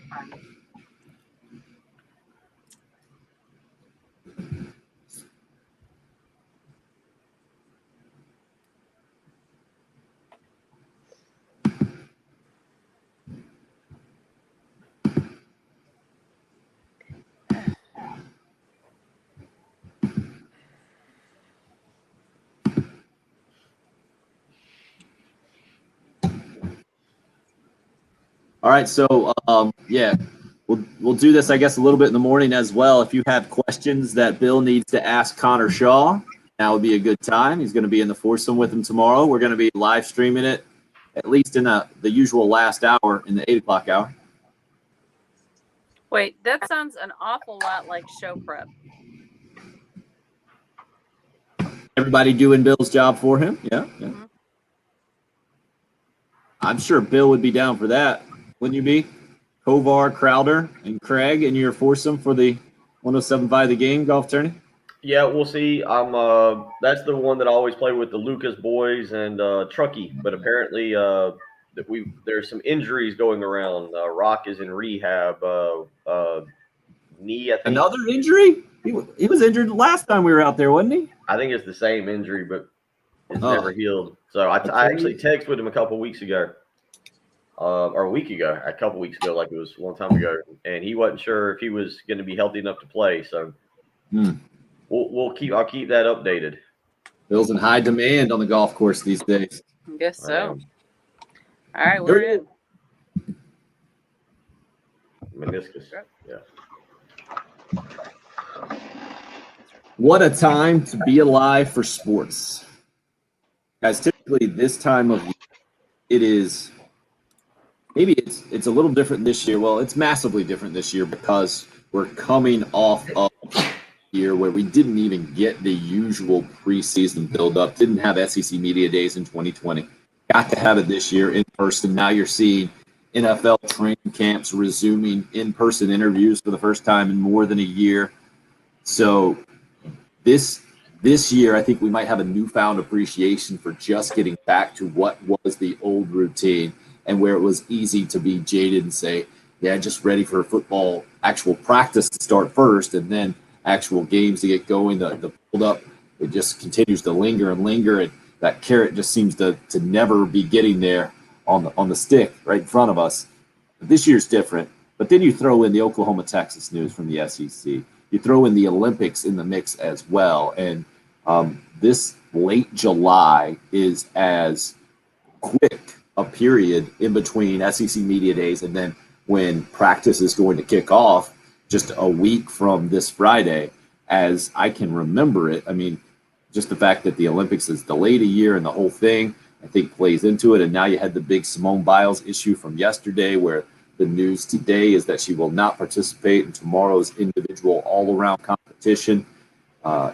A: All right, so yeah, we'll do this, I guess, a little bit in the morning as well. If you have questions that Bill needs to ask Connor Shaw, now would be a good time. He's going to be in the foursome with him tomorrow. We're going to be live streaming it, at least in the usual last hour, in the 8 o'clock hour.
B: Wait, that sounds an awful lot like show prep.
A: Everybody doing Bill's job for him. Yeah.
B: Mm-hmm.
A: I'm sure Bill would be down for that. Wouldn't you be? Kovar, Crowder, and Craig in your foursome for the 107.5 The Game golf tourney?
C: Yeah, we'll see. That's the one that I always play with, the Lucas boys and Truckee. But apparently, there's some injuries going around. Rock is in rehab. Knee, I think.
A: Another injury? He was injured last time we were out there, wasn't he?
C: I think it's the same injury, but it's never healed. So I actually texted with him a couple weeks ago, or a week ago, a couple weeks ago, like it was a long time ago, and he wasn't sure if he was going to be healthy enough to play. So I'll keep that updated.
A: Bill's in high demand on the golf course these days.
B: I guess so. All right, we're in.
C: Meniscus. Yeah.
A: What a time to be alive for sports. Guys, typically this time of year, it is maybe it's a little different this year. Well, it's massively different this year because we're coming off of a year where we didn't even get the usual preseason buildup, didn't have SEC Media Days in 2020. Got to have it this year in person. Now you're seeing NFL training camps resuming in-person interviews for the first time in more than a year. So this year, I think we might have a newfound appreciation for just getting back to what was the old routine and where it was easy to be jaded and say, yeah, just ready for football, actual practice to start first and then actual games to get going. The build-up, it just continues to linger and linger, and that carrot just seems to never be getting there on the stick right in front of us. But this year's different. But then you throw in the Oklahoma-Texas news from the SEC. You throw in the Olympics in the mix as well. And this late July is as quick a period in between SEC Media Days and then when practice is going to kick off just a week from this Friday as I can remember it. I mean, just the fact that the Olympics is delayed a year and the whole thing, I think, plays into it. And now you had the big Simone Biles issue from yesterday, where the news today is that she will not participate in tomorrow's individual all-around competition.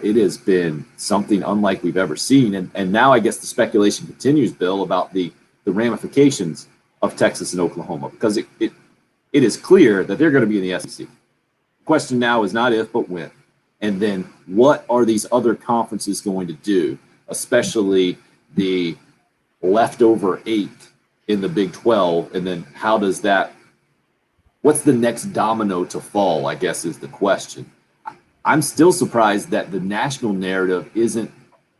A: It has been something unlike we've ever seen. And now I guess the speculation continues, Bill, about the ramifications of Texas and Oklahoma, because it is clear that they're going to be in the SEC. The question now is not if, but when. And then what are these other conferences going to do, especially the leftover 8 in the Big 12? And then how does that, what's the next domino to fall, I guess, is the question. I'm still surprised that the national narrative isn't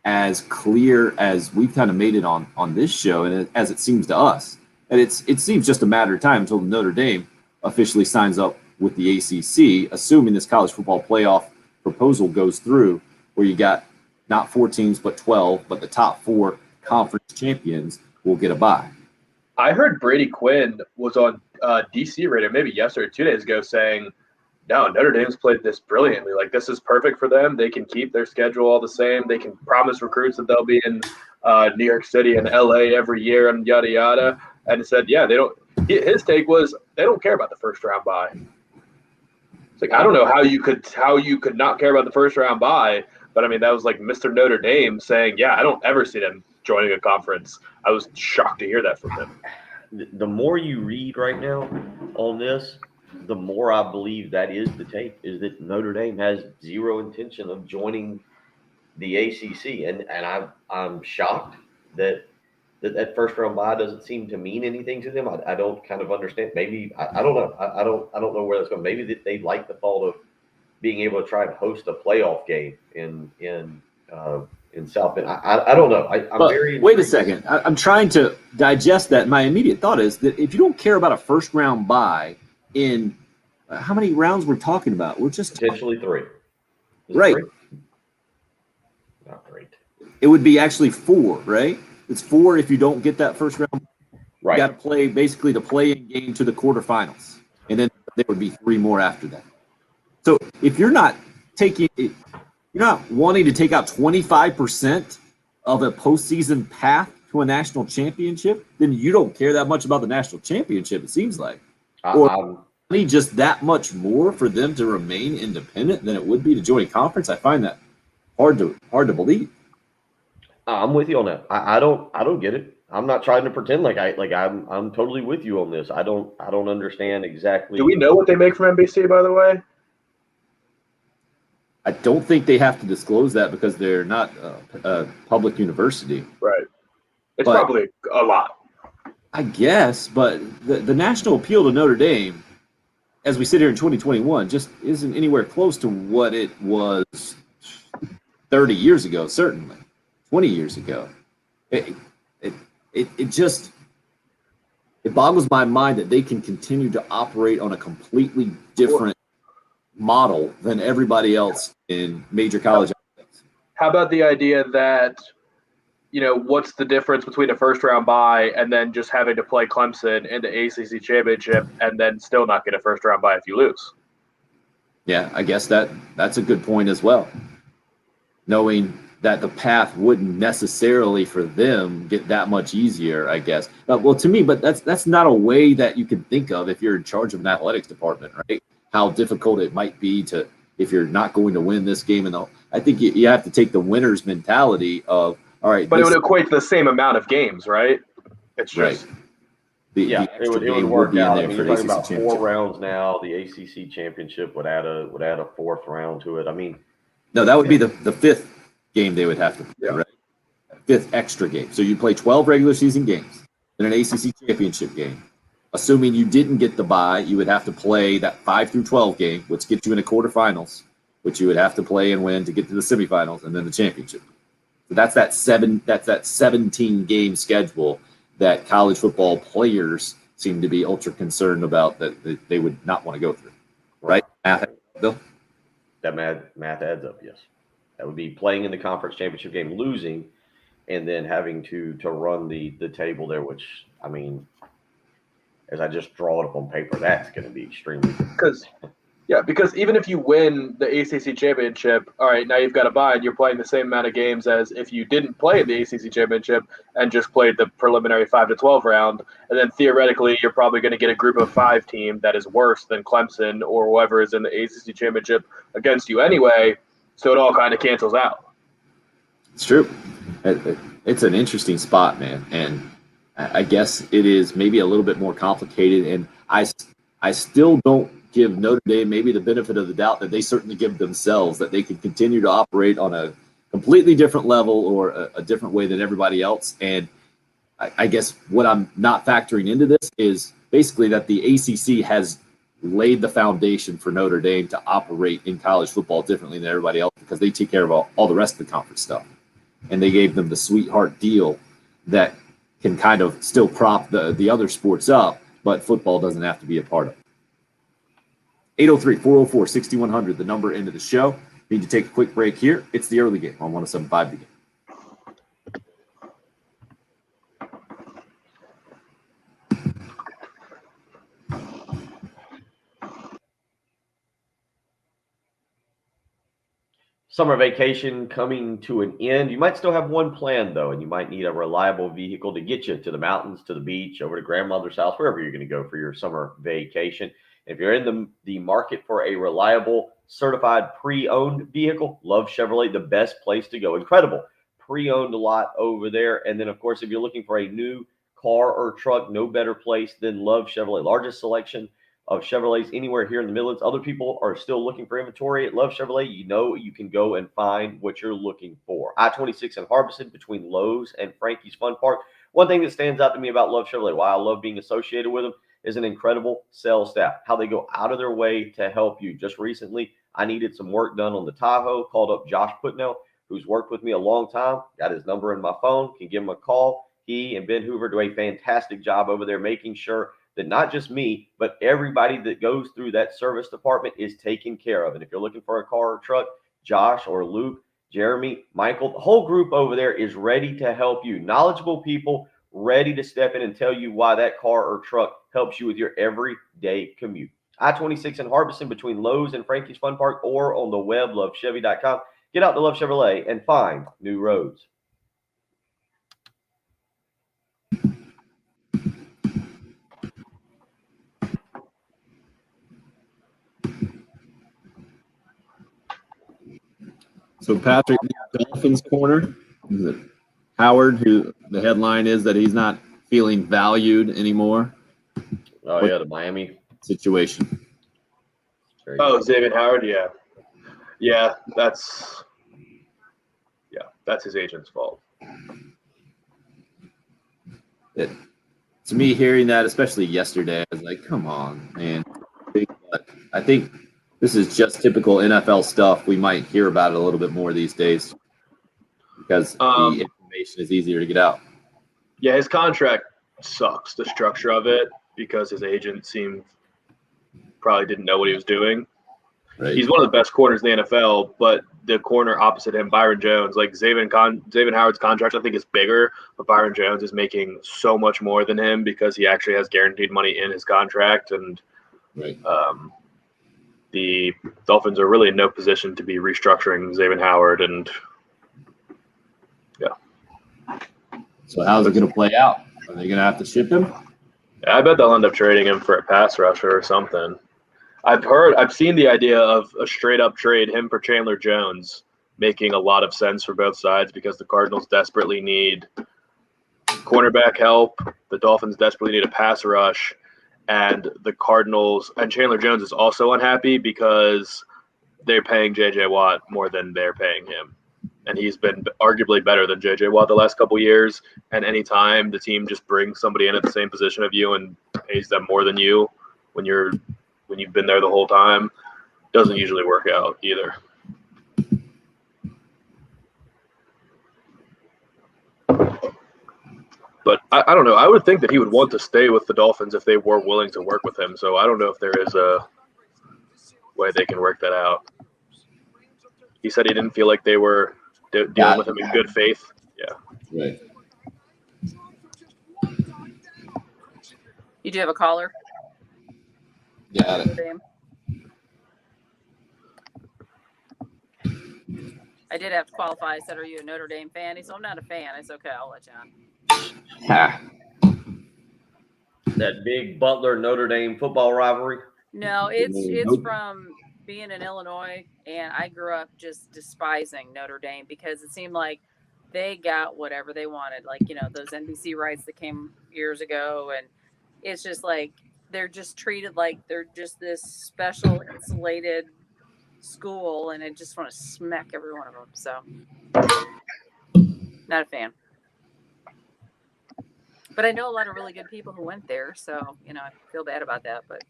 A: as clear as we've kind of made it on this show, and as it seems to us. And it seems just a matter of time until Notre Dame officially signs up with the ACC, assuming this college football playoff proposal goes through, where you got not 4 teams but 12, but the top 4 conference champions will get a bye.
D: I heard Brady Quinn was on DC radio maybe yesterday or 2 days ago saying, no, Notre Dame's played this brilliantly. Like, this is perfect for them. They can keep their schedule all the same. They can promise recruits that they'll be in New York City and LA every year and yada, yada. And it said, yeah, they don't – his take was they don't care about the first round bye. It's like, I don't know how you could not care about the first round bye, but I mean, that was like Mr. Notre Dame saying, yeah, I don't ever see them joining a conference. I was shocked to hear that from him.
C: The more you read right now on this, the more I believe that is the take, is that Notre Dame has zero intention of joining the ACC. And I'm shocked that first round bye doesn't seem to mean anything to them. I don't kind of understand. Maybe I don't know. I don't know where that's going. Maybe that they like the thought of being able to try to host a playoff game in South Bend. I don't know. I'm very.
A: Wait a second. I'm trying to digest that. My immediate thought is that if you don't care about a first round bye in how many rounds we're talking about, we're just
C: potentially 3.
A: Right.
C: 3? Not great.
A: It would be actually 4, right? It's 4 if you don't get that first round.
C: Right.
A: You got to play basically the play-in game to the quarterfinals, and then there would be 3 more after that. So if you're not wanting to take out 25% of a postseason path to a national championship, then you don't care that much about the national championship. It seems like, or need just that much more for them to remain independent than it would be to join a conference. I find that hard to believe.
C: I'm with you on that. I don't get it. I'm not trying to pretend like I'm totally with you on this. I don't understand exactly.
D: Do we know what they make from NBC, by the way?
A: I don't think they have to disclose that because they're not a public university.
D: Right. It's probably a lot.
A: I guess, but the national appeal to Notre Dame, as we sit here in 2021, just isn't anywhere close to what it was 30 years ago, certainly 20 years ago. It boggles my mind that they can continue to operate on a completely different model than everybody else in major college athletics.
D: How about the idea that, what's the difference between a first round bye and then just having to play Clemson in the ACC championship and then still not get a first round bye if you lose?
A: Yeah, I guess that's a good point as well. Knowing that the path wouldn't necessarily for them get that much easier, I guess. Well, to me, but that's not a way that you can think of if you're in charge of an athletics department, right? How difficult it might be to, if you're not going to win this game. And I think you have to take the winner's mentality of, all right.
D: But it would equate to the same amount of games, right? It's just.
A: Right.
C: It would work out. I mean, you're talking about 4 rounds now. The ACC championship would add a 4th round to it. I mean,
A: no, that would be the 5th game they would have to play, right? 5th extra game. So you play 12 regular season games, then an ACC championship game. Assuming you didn't get the bye, you would have to play that 5 through 12 game, which gets you into quarterfinals, which you would have to play and win to get to the semifinals and then the championship. So that's that 17 game schedule that college football players seem to be ultra concerned about that they would not want to go through. Right? Bill?
C: That math adds up, yes. That would be playing in the conference championship game, losing, and then having to run the table there, which, I mean, as I just draw it up on paper, that's going to be extremely difficult.
D: Yeah, because even if you win the ACC championship, all right, now you've got to buy, and you're playing the same amount of games as if you didn't play the ACC championship and just played the preliminary 5-12 round. And then theoretically, you're probably going to get a group of 5 team that is worse than Clemson or whoever is in the ACC championship against you anyway. So it all kind of cancels out.
A: It's true. It's an interesting spot, man. And I guess it is maybe a little bit more complicated. And I still don't give Notre Dame maybe the benefit of the doubt that they certainly give themselves, that they could continue to operate on a completely different level or a different way than everybody else. And I guess what I'm not factoring into this is basically that the ACC has laid the foundation for Notre Dame to operate in college football differently than everybody else because they take care of all the rest of the conference stuff. And they gave them the sweetheart deal that can kind of still prop the other sports up, but football doesn't have to be a part of it. 803-404-6100, the number into the show. We need to take a quick break here. It's the early game on 107.5 The Game.
C: Summer vacation coming to an end. You might still have one planned, though, and you might need a reliable vehicle to get you to the mountains, to the beach, over to grandmother's house, wherever you're going to go for your summer vacation. If you're in the market for a reliable, certified pre-owned vehicle, Love Chevrolet, the best place to go. Incredible pre-owned lot over there. And then, of course, if you're looking for a new car or truck, no better place than Love Chevrolet. Largest selection of Chevrolets anywhere here in the Midlands. Other people are still looking for inventory at Love Chevrolet. You know you can go and find what you're looking for. I-26 in Harbison between Lowe's and Frankie's Fun Park. One thing that stands out to me about Love Chevrolet, why I love being associated with them, is an incredible sales staff, how they go out of their way to help you. Just recently, I needed some work done on the Tahoe, called up Josh Putnell, who's worked with me a long time, got his number in my phone, can give him a call. He and Ben Hoover do a fantastic job over there making sure that not just me, but everybody that goes through that service department is taken care of. And if you're looking for a car or truck, Josh or Luke, Jeremy, Michael, the whole group over there is ready to help you. Knowledgeable people ready to step in and tell you why that car or truck helps you with your everyday commute. I-26 in Harbison between Lowe's and Frankie's Fun Park, or on the web, lovechevy.com. Get out to Love Chevrolet and find new roads.
A: So, Patrick, Dolphins corner, is it Howard, who the headline is that he's not feeling valued anymore?
C: Oh, yeah, the Miami
A: situation.
D: Oh, Xavier Howard, yeah. Yeah, that's his agent's fault.
A: To me, hearing that, especially yesterday, I was like, come on, man. But I think this is just typical NFL stuff. We might hear about it a little bit more these days because the information is easier to get out.
D: Yeah, his contract sucks, the structure of it, because his agent probably didn't know what he was doing.
A: Right.
D: He's one of the best corners in the NFL, but the corner opposite him, Byron Jones, like Xavier Howard's contract, I think is bigger, but Byron Jones is making so much more than him because he actually has guaranteed money in his contract, and
A: Right.
D: The Dolphins are really in no position to be restructuring Xavier Howard, and yeah.
A: So how's it going to play out? Are they going to have to ship him?
D: I bet they'll end up trading him for a pass rusher or something. I've seen the idea of a straight up trade, him for Chandler Jones, making a lot of sense for both sides because the Cardinals desperately need cornerback help. The Dolphins desperately need a pass rush, and the Cardinals and Chandler Jones is also unhappy because they're paying J.J. Watt more than they're paying him. And he's been arguably better than J.J. Watt the last couple of years. And anytime the team just brings somebody in at the same position of you and pays them more than you when you've been there the whole time, doesn't usually work out either. But I don't know. I would think that he would want to stay with the Dolphins if they were willing to work with him. So I don't know if there is a way they can work that out. He said he didn't feel like they were dealing with him in good faith. Yeah.
A: Right.
B: You do have a caller?
A: Got it.
B: I did have to qualify. I said, "Are you a Notre Dame fan?" He said, "I'm not a fan." It's okay. I'll let you on.
A: Ha.
C: That big Butler Notre Dame football rivalry.
B: No, it's
A: Nope.
B: from being in Illinois, and I grew up just despising Notre Dame because it seemed like they got whatever they wanted, like those NBC rights that came years ago, and it's just like they're just treated like they're just this special insulated school, and I just want to smack every one of them. So, not a fan. But I know a lot of really good people who went there, so I feel bad about that. But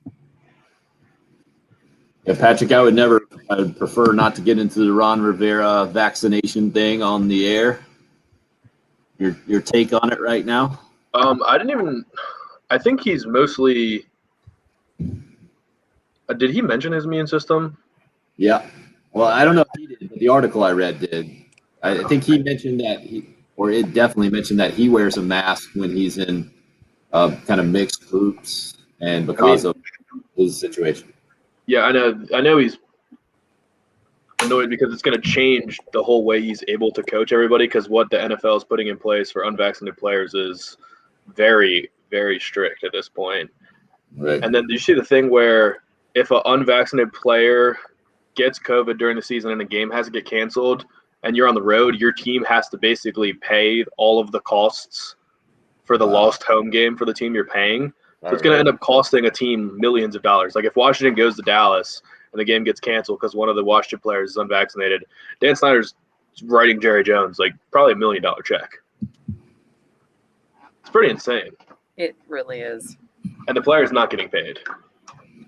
A: Yeah, Patrick, I would prefer not to get into the Ron Rivera vaccination thing on the air. Your take on it right now?
D: I think he's mostly. Did he mention his immune system?
A: Yeah. Well, I don't know if he did, but the article I read did. I think he mentioned that it definitely mentioned that he wears a mask when he's in kind of mixed groups and because of his situation.
D: Yeah, I know he's annoyed because it's going to change the whole way he's able to coach everybody, because what the NFL is putting in place for unvaccinated players is very, very strict at this point.
A: Right.
D: And then you see the thing where if an unvaccinated player gets COVID during the season and a game has to get canceled and you're on the road, your team has to basically pay all of the costs for the lost home game for the team you're paying. So it's going to end up costing a team millions of dollars. Like if Washington goes to Dallas and the game gets canceled because one of the Washington players is unvaccinated, Dan Snyder's writing Jerry Jones like probably $1 million check. It's pretty insane.
B: it really is.
D: And the player's not getting paid.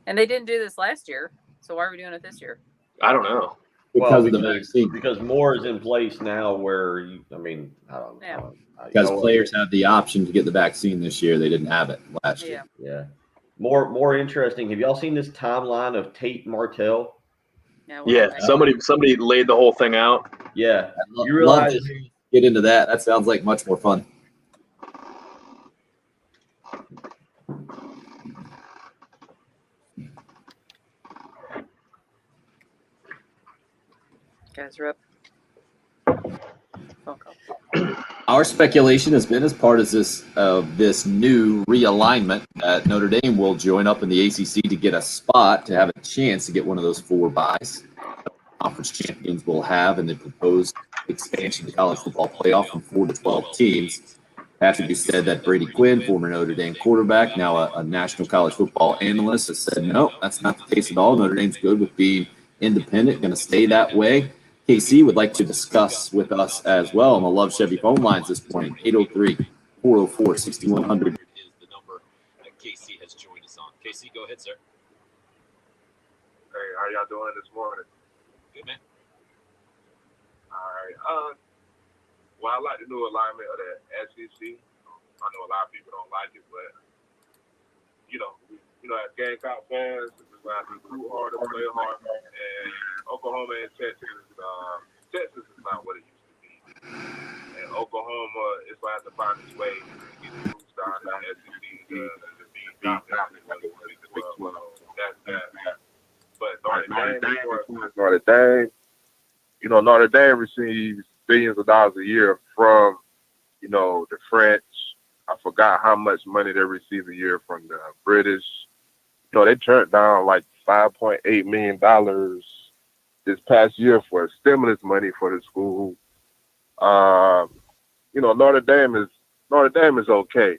B: And they didn't do this last year, so why are we doing it this year?
D: I don't know.
A: Because of the vaccine.
C: Because more is in place now where I don't know.
B: Yeah.
A: Because players have the option to get the vaccine this year. They didn't have it last year.
C: Yeah. More interesting. Have y'all seen this timeline of Tate Martell?
D: Yeah, somebody laid the whole thing out.
C: Yeah.
A: You realize get into that. That sounds like much more fun.
B: Guys are up. Phone call.
A: Our speculation has been as part of this new realignment that Notre Dame will join up in the ACC to get a spot to have a chance to get one of those 4 byes. Conference champions will have in the proposed expansion of the college football playoff from 4 to 12 teams. Patrick, you said that Brady Quinn, former Notre Dame quarterback, now a national college football analyst, has said no, that's not the case at all. Notre Dame's good with being independent, going to stay that way. KC would like to discuss with us as well on the Love Chevy phone lines this morning. 803-404-6100 is the number that KC has joined us on. KC, go ahead, sir.
F: Hey, how y'all doing this morning?
A: Good, man.
F: All right. Well, I like the new alignment of the SEC. I know a lot of people don't like it, but as Gamecock fans, it's going to be too hard to play hard. And Oklahoma and Texas is not what it used to be. And Oklahoma is going to have to find its way to get the roots down in the SEC to be dominant. That's that. But Notre Dame, Notre Dame receives billions of dollars a year from, the French. I forgot how much money they receive a year from the British. They turned down like $5.8 million this past year for stimulus money for the school. Notre Dame is okay.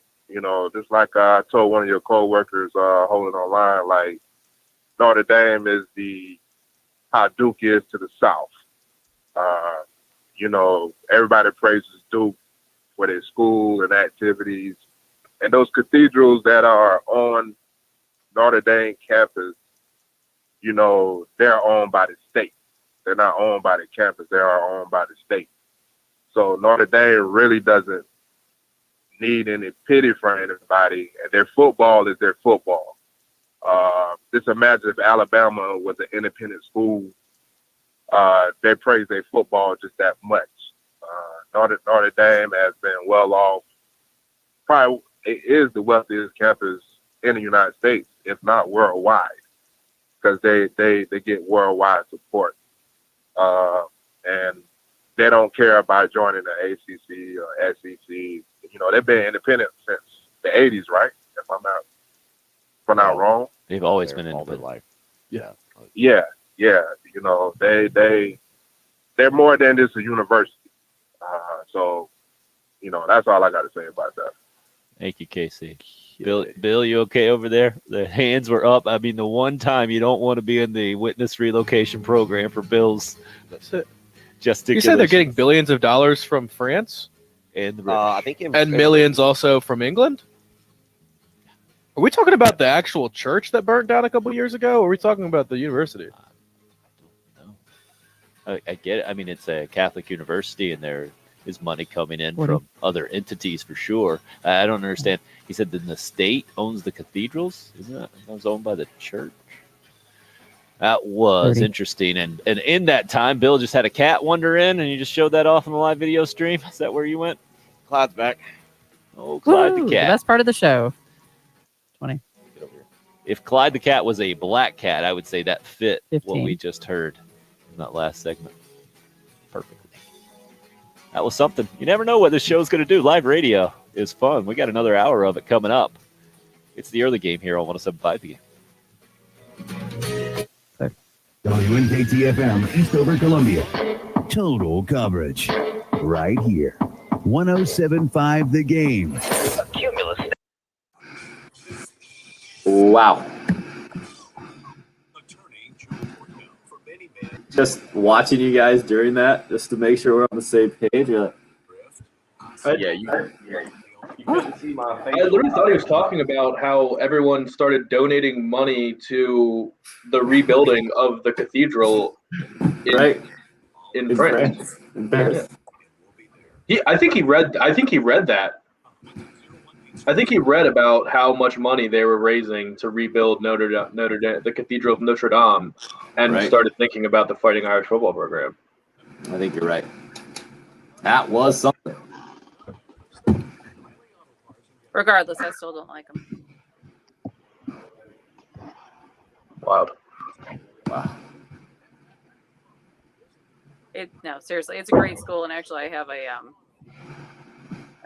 F: Just like I told one of your co-workers holding online, like Notre Dame is how Duke is to the South. Everybody praises Duke for their school and activities. And those cathedrals that are on Notre Dame campus, they're owned by the state. They're not owned by the campus. They are owned by the state. So Notre Dame really doesn't need any pity for anybody. And their football is their football. Just imagine if Alabama was an independent school. They praise their football just that much. Notre Dame has been well off. Probably it is the wealthiest campus in the United States, if not worldwide, because they get worldwide support. And they don't care about joining the ACC or SEC. You know, they've been independent since the 80s, right? If I'm not wrong.
G: They've always been
H: all their
G: independent.
H: life. Yeah.
F: Yeah. You know, they're more than just a university. So, you know, that's all I got to say about that.
G: Thank you, Casey. Bill, you okay over there? The hands were up. I mean, the one time you don't want to be in the witness relocation program for Bill's
I: That's it.
G: gesticulation.
I: You said they're getting billions of dollars from France
G: and the
H: I think it was
I: and millions also from England. Are we talking about the actual church that burnt down a couple years ago, or are we talking about the university?
G: I get it. I mean, it's a Catholic university, and there is money coming in from other entities for sure. I don't understand. He said that the state owns the cathedrals. Isn't that was owned by the church? That was interesting. And in that time, Bill just had a cat wander in, and you just showed that off on the live video stream. Is that where you went?
H: Clyde's back.
G: Oh, Clyde
J: Woo,
G: the
J: the
G: cat.
J: best part of the show. 20.
G: If Clyde the cat was a black cat, I would say that fit
J: 15.
G: what we just heard in that last segment perfectly. That was something. You never know what this show's going to do. Live radio is fun. We got another hour of it coming up. It's the early game here on 107.5 The Game.
K: WNKT-FM, Eastover, Columbia. Total coverage. Right here. 107.5 The Game.
A: Wow. Just watching you guys during that, just to make sure we're on the same page. You're like,
C: Yeah, you couldn't see my face.
D: I literally thought he was talking about how everyone started donating money to the rebuilding of the cathedral in,
A: right?
D: in France.
A: In Paris.
D: I think he read that. I think he read about how much money they were raising to rebuild Notre Dame, the Cathedral of Notre Dame, and
A: Right.
D: started thinking about the Fighting Irish football program.
A: I think you're right. That was something.
B: Regardless, I still don't like him.
D: Wild.
A: Wow.
B: No, seriously, it's a great school, and actually, I have a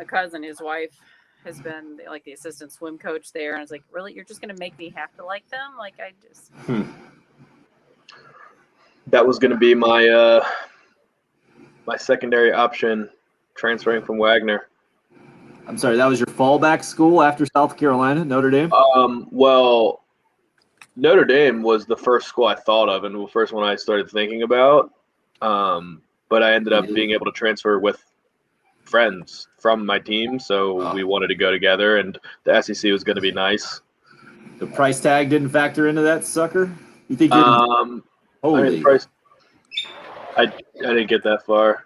B: cousin. His wife has been like the assistant swim coach there, and I was like, really, you're just gonna make me have to like them? Like, I just.
D: That was going to be my my secondary option, transferring from Wagner.
A: I'm sorry, that was your fallback school after South Carolina, Notre Dame?
D: Well, Notre Dame was the first school I thought of and the first one I started thinking about. But I ended up being able to transfer with friends from my team, so we wanted to go together, and the SEC was going to be nice.
A: The price tag didn't factor into that sucker? You think you're holy?
D: I didn't get that far.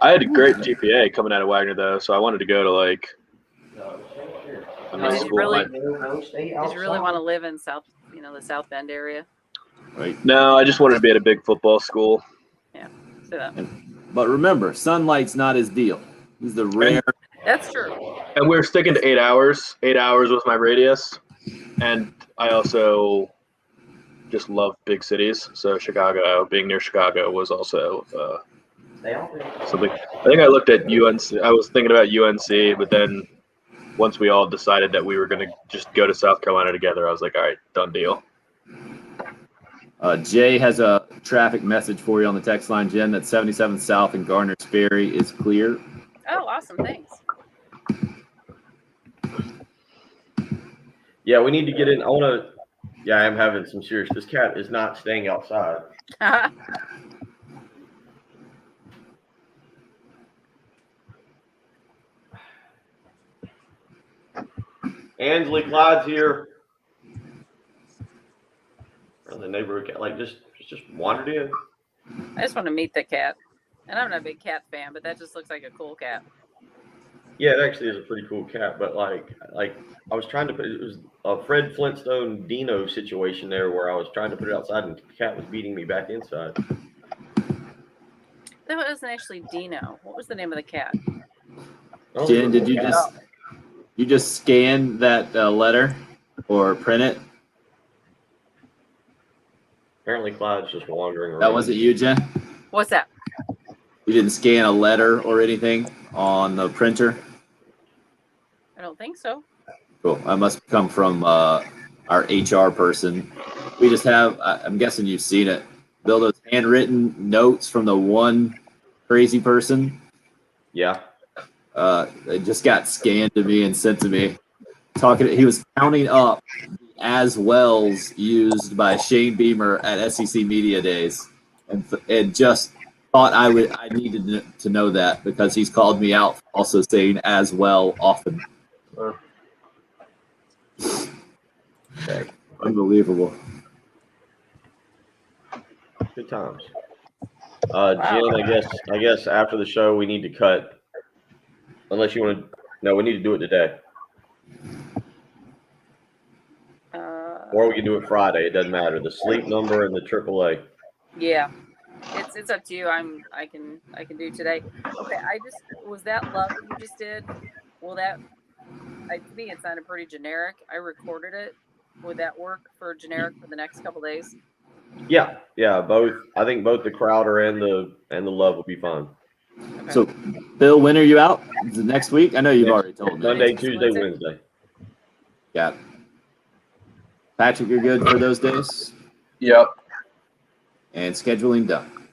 D: I had a great GPA coming out of Wagner, though, so I wanted to go to like a nice
B: Did you
D: school.
B: really want to live in the South Bend area?
A: Right.
D: No, I just wanted to be at a big football school.
B: Yeah, say that.
A: But remember, sunlight's not his deal. He's the rare.
B: That's true.
D: And we were sticking to 8 hours. 8 hours was my radius. And I also just love big cities. So Chicago, being near Chicago was also something. I think I looked at UNC. I was thinking about UNC, but then once we all decided that we were going to just go to South Carolina together, I was like, all right, done deal.
A: Jay has a traffic message for you on the text line, Jen, that 77th South and Garner Sperry is clear.
B: Oh, awesome. Thanks.
C: Yeah, we need to get in. I am having some serious. This cat is not staying outside. Ansley Clyde's here. The neighborhood cat, just wandered in.
B: I just want to meet the cat. And I'm not a big cat fan, but that just looks like a cool cat.
C: Yeah, it actually is a pretty cool cat, but like I was trying to put it was a Fred Flintstone Dino situation there where I was trying to put it outside and the cat was beating me back inside.
B: That wasn't actually Dino. What was the name of the cat?
A: Jen, did you just scan that letter or print it?
C: Apparently Clyde's just wandering around.
A: That wasn't you, Jen?
B: What's that?
A: You didn't scan a letter or anything on the printer?
B: I don't think so.
A: Cool. That must come from our HR person. We just have, I'm guessing you've seen it, Bill, those handwritten notes from the one crazy person.
C: Yeah.
A: They just got scanned to me and sent to me. He was counting up the as wells used by Shane Beamer at SEC Media Days, and just thought I needed to know that because he's called me out for also saying as well often. Okay. Unbelievable.
C: Good times. Jen, I guess after the show we need to cut. Unless you want to, no, we need to do it today, or we can do it Friday. It doesn't matter. The sleep number and the AAA.
B: Yeah, it's up to you. I can do today. Okay, was that love that you just did? Well, to me it sounded pretty generic. I recorded it. Would that work for generic for the next couple days?
C: Yeah, both. I think both the Crowder and the love will be fine.
B: Okay.
A: So, Bill, when are you out? Is it next week? I know you've already told me.
C: Monday, Tuesday, Wednesday.
A: Got it. Patrick, you're good for those days?
D: Yep.
A: And scheduling done.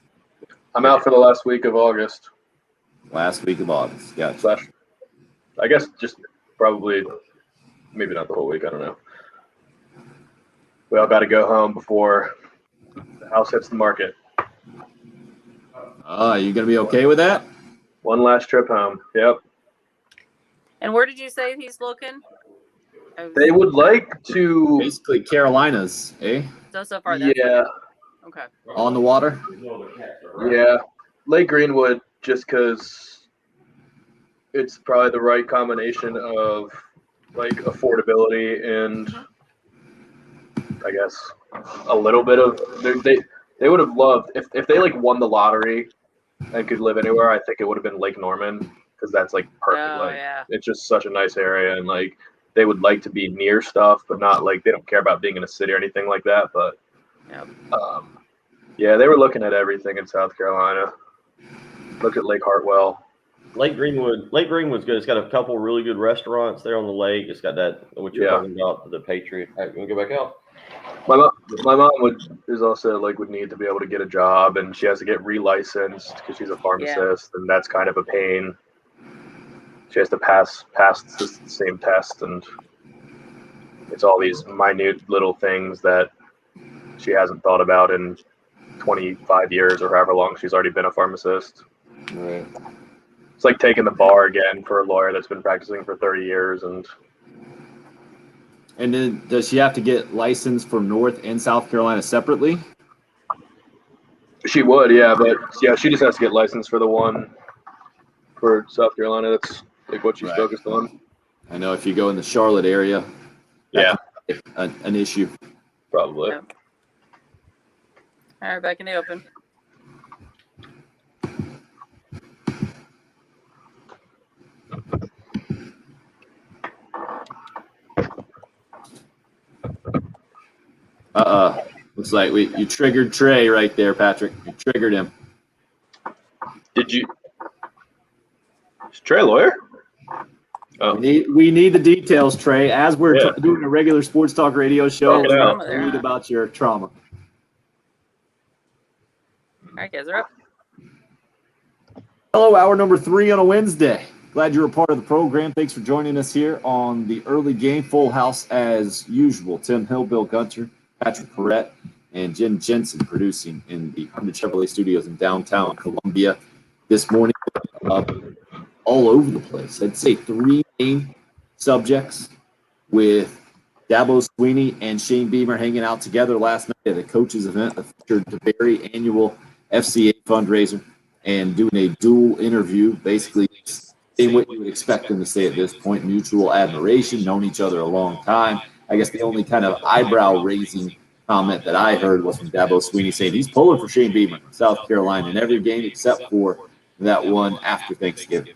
D: I'm out for the last week of August.
A: Last week of August. Gotcha.
D: I guess just probably, maybe not the whole week. I don't know. We all got to go home before the house hits the market.
A: Are you going to be okay with that?
D: One last trip home. Yep.
B: And where did you say he's looking?
D: They would like to.
A: Basically, Carolinas, eh?
B: So far, that's
D: Yeah.
B: okay.
A: On the water?
D: Yeah. Lake Greenwood, just because it's probably the right combination of like affordability and I guess a little bit of they would have loved if they like won the lottery and could live anywhere. I think it would have been Lake Norman because that's like perfect.
B: Oh,
D: like
B: yeah.
D: it's just such a nice area and like they would like to be near stuff, but not like they don't care about being in a city or anything like that. But yeah, they were looking at everything in South Carolina. Look at Lake Hartwell.
C: Lake Greenwood's good. It's got a couple really good restaurants there on the lake. It's got that what you're talking about, the Patriot. All right, you want to go back out?
D: My mom would need to be able to get a job, and she has to get relicensed because she's a pharmacist, and that's kind of a pain. She has to pass the same test, and it's all these minute little things that she hasn't thought about in 25 years or however long she's already been a pharmacist.
A: Right.
D: It's like taking the bar again for a lawyer that's been practicing for 30 years. And
A: then does she have to get licensed for North and South Carolina separately?
D: She would, yeah, but yeah, she just has to get licensed for the one for South Carolina. That's like what she's focused on.
A: I know if you go in the Charlotte area, an issue.
D: Probably.
B: Yeah. All right, back in the open.
A: Looks like you triggered Trey right there, Patrick. You triggered him.
D: Did you? Is Trey a lawyer? Oh.
A: We need the details, Trey. As we're doing a regular sports talk radio show, we read about your trauma.
B: All right, guys, are up.
A: Hello, hour number 3 on a Wednesday. Glad you're a part of the program. Thanks for joining us here on the early game. Full house as usual. Tim Hill, Bill Gunter, Patrick Perrette, and Jen Jensen producing in the Hyundai Chevrolet Studios in downtown Columbia this morning. All over the place. I'd say 3 main subjects with Dabo Swinney and Shane Beamer hanging out together last night at a coaches event that featured the very annual FCA fundraiser and doing a dual interview, basically saying what you would expect them to say at this point, mutual admiration, known each other a long time. I guess the only kind of eyebrow-raising comment that I heard was from Dabo Swinney saying he's pulling for Shane Beamer in South Carolina in every game except for that one after Thanksgiving.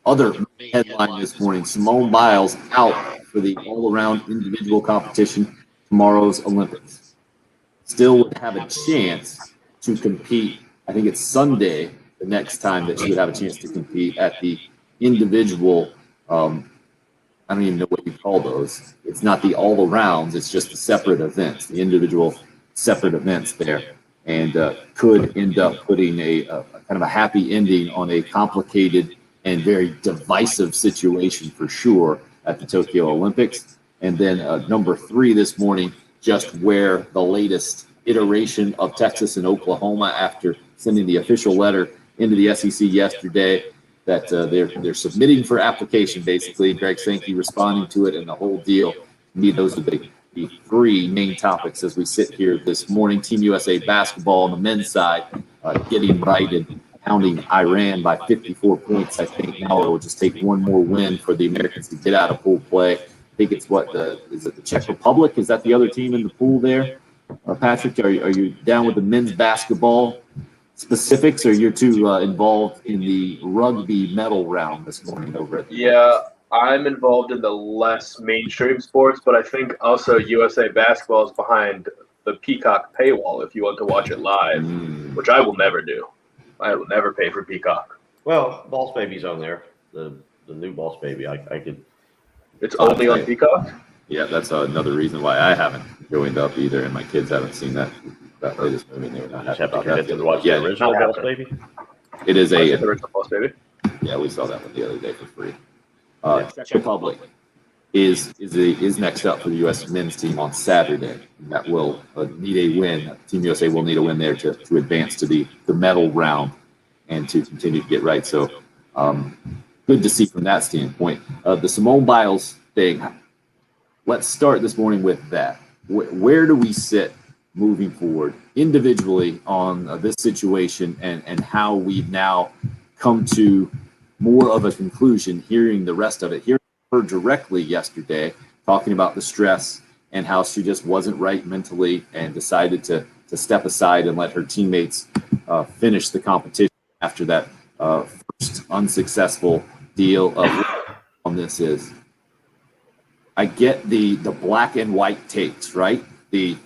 A: Other headline this morning, Simone Biles out for the all-around individual competition tomorrow's Olympics. Still would have a chance to compete I think it's Sunday the next time that she would have a chance to compete at the individual. I don't even know what you call those. It's not the all arounds. It's just the separate events, the individual separate events there, and could end up putting a kind of a happy ending on a complicated and very divisive situation for sure at the Tokyo Olympics. And then number 3 this morning, just where the latest iteration of Texas and Oklahoma, after sending the official letter into the SEC yesterday, that they're submitting for application, basically. Greg Sankey responding to it and the whole deal. Those are the 3 main topics as we sit here this morning. Team USA basketball on the men's side getting right and pounding Iran by 54 points. I think now it will just take one more win for the Americans to get out of pool play. I think it's is it the Czech Republic? Is that the other team in the pool there? Patrick, are you down with the men's basketball specifics, or you're too involved in the rugby medal round this morning over at the
D: Yeah, I'm involved in the less mainstream sports, but I think also USA Basketball is behind the Peacock paywall if you want to watch it live, which I will never do. I will never pay for Peacock.
C: Well, Boss Baby's on there. The new Boss Baby. I could.
D: It's only on Peacock?
A: Yeah, that's another reason why I haven't joined up either, and my kids haven't seen that latest movie. They were not
C: Just
A: happy
C: have to
A: about
C: commit
A: that.
C: to watch the original Boss Baby.
A: It is
D: The
A: a
D: original Boss Baby?
A: yeah. We saw that one the other day for free. Czech Republic is next up for the U.S. men's team on Saturday. That will need a win. Team USA will need a win there to advance to the medal round and to continue to get right. So good to see from that standpoint. The Simone Biles thing. Let's start this morning with that. Where do we sit moving forward individually on this situation and how we've now come to more of a conclusion, hearing the rest of it, hearing her directly yesterday, talking about the stress and how she just wasn't right mentally and decided to step aside and let her teammates finish the competition after that first unsuccessful deal of on this is. I get the black and white takes, right? The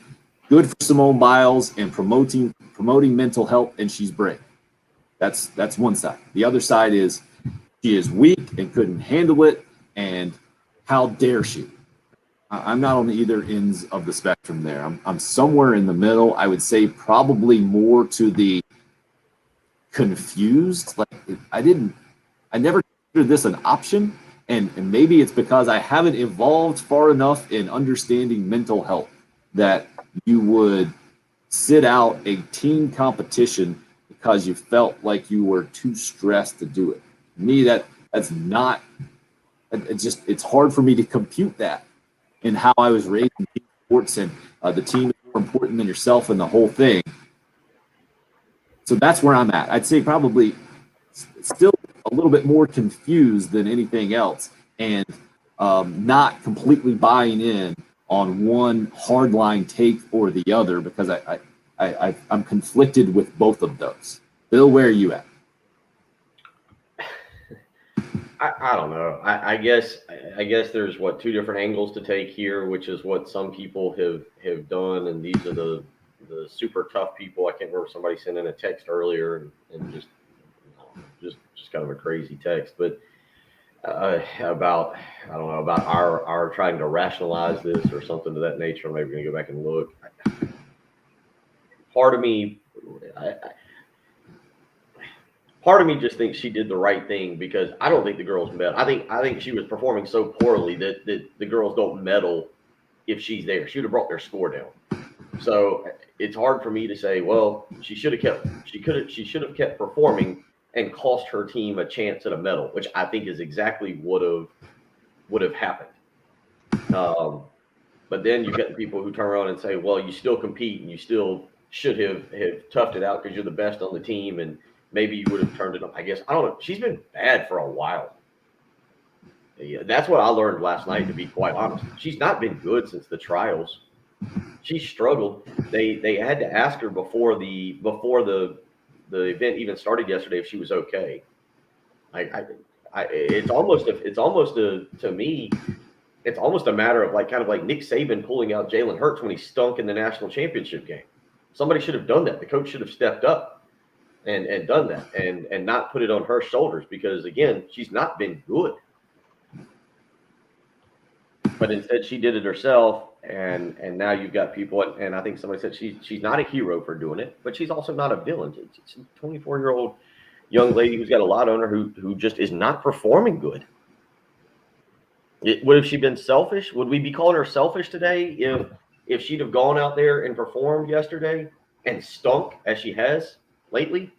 A: good for Simone Biles and promoting mental health, and she's brave. That's one side. The other side is she is weak and couldn't handle it, and how dare she? I'm not on either ends of the spectrum there. I'm somewhere in the middle. I would say probably more to the confused. Like I never considered this an option. And maybe it's because I haven't evolved far enough in understanding mental health that you would sit out a team competition because you felt like you were too stressed to do it. To me, that's not. It's hard for me to compute that in how I was raised in team sports, and the team is more important than yourself and the whole thing. So that's where I'm at. I'd say probably still a little bit more confused than anything else, and not completely buying in on one hardline take or the other, because I'm conflicted with both of those. Bill, where are you at?
C: I don't know. I guess there's 2 different angles to take here, which is what some people have done, and these are the super tough people. I can't remember, somebody sent in a text earlier and just kind of a crazy text, but about our trying to rationalize this or something to that nature. I'm maybe going to go back and look. Part of me just thinks she did the right thing, because I don't think the girls medal. I think she was performing so poorly that the girls don't medal if she's there. She would have brought their score down. So it's hard for me to say, well, she should have kept performing and cost her team a chance at a medal, which I think is exactly would have happened. But then you've got the people who turn around and say, well, you still compete and you still should have toughed it out because you're the best on the team, and maybe you would have turned it up. I guess, I don't know. She's been bad for a while. Yeah, that's what I learned last night, to be quite honest. She's not been good since the trials. She struggled. They had to ask her before the event even started yesterday if she was okay. It's almost to me, it's almost a matter of kind of like Nick Saban pulling out Jalen Hurts when he stunk in the national championship game. Somebody should have done that. The coach should have stepped up. and done that and not put it on her shoulders, because again, she's not been good. But instead she did it herself, and now you've got people, and I think somebody said she's not a hero for doing it, but she's also not a villain. She's a 24-year-old young lady who's got a lot on her who just is not performing good. Would have she been selfish? Would we be calling her selfish today if she'd have gone out there and performed yesterday and stunk as she has lately?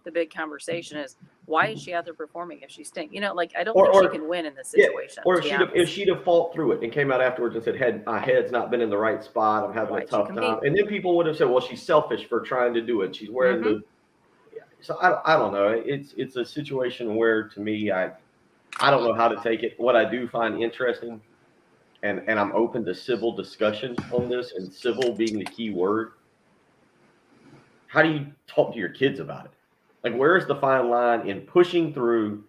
B: The big conversation is, why is she out there performing if she stinks? You know, like, I don't think she can win in this situation.
C: Or if she'd have fought through it and came out afterwards and said, my head's not been in the right spot, I'm having a tough time. And then people would have said, well, she's selfish for trying to do it. She's wearing the. So I don't know. It's a situation where, to me, I don't know how to take it. What I do find interesting, and I'm open to civil discussion on this, and civil being the key word. How do you talk to your kids about it? Like, where is the fine line in pushing through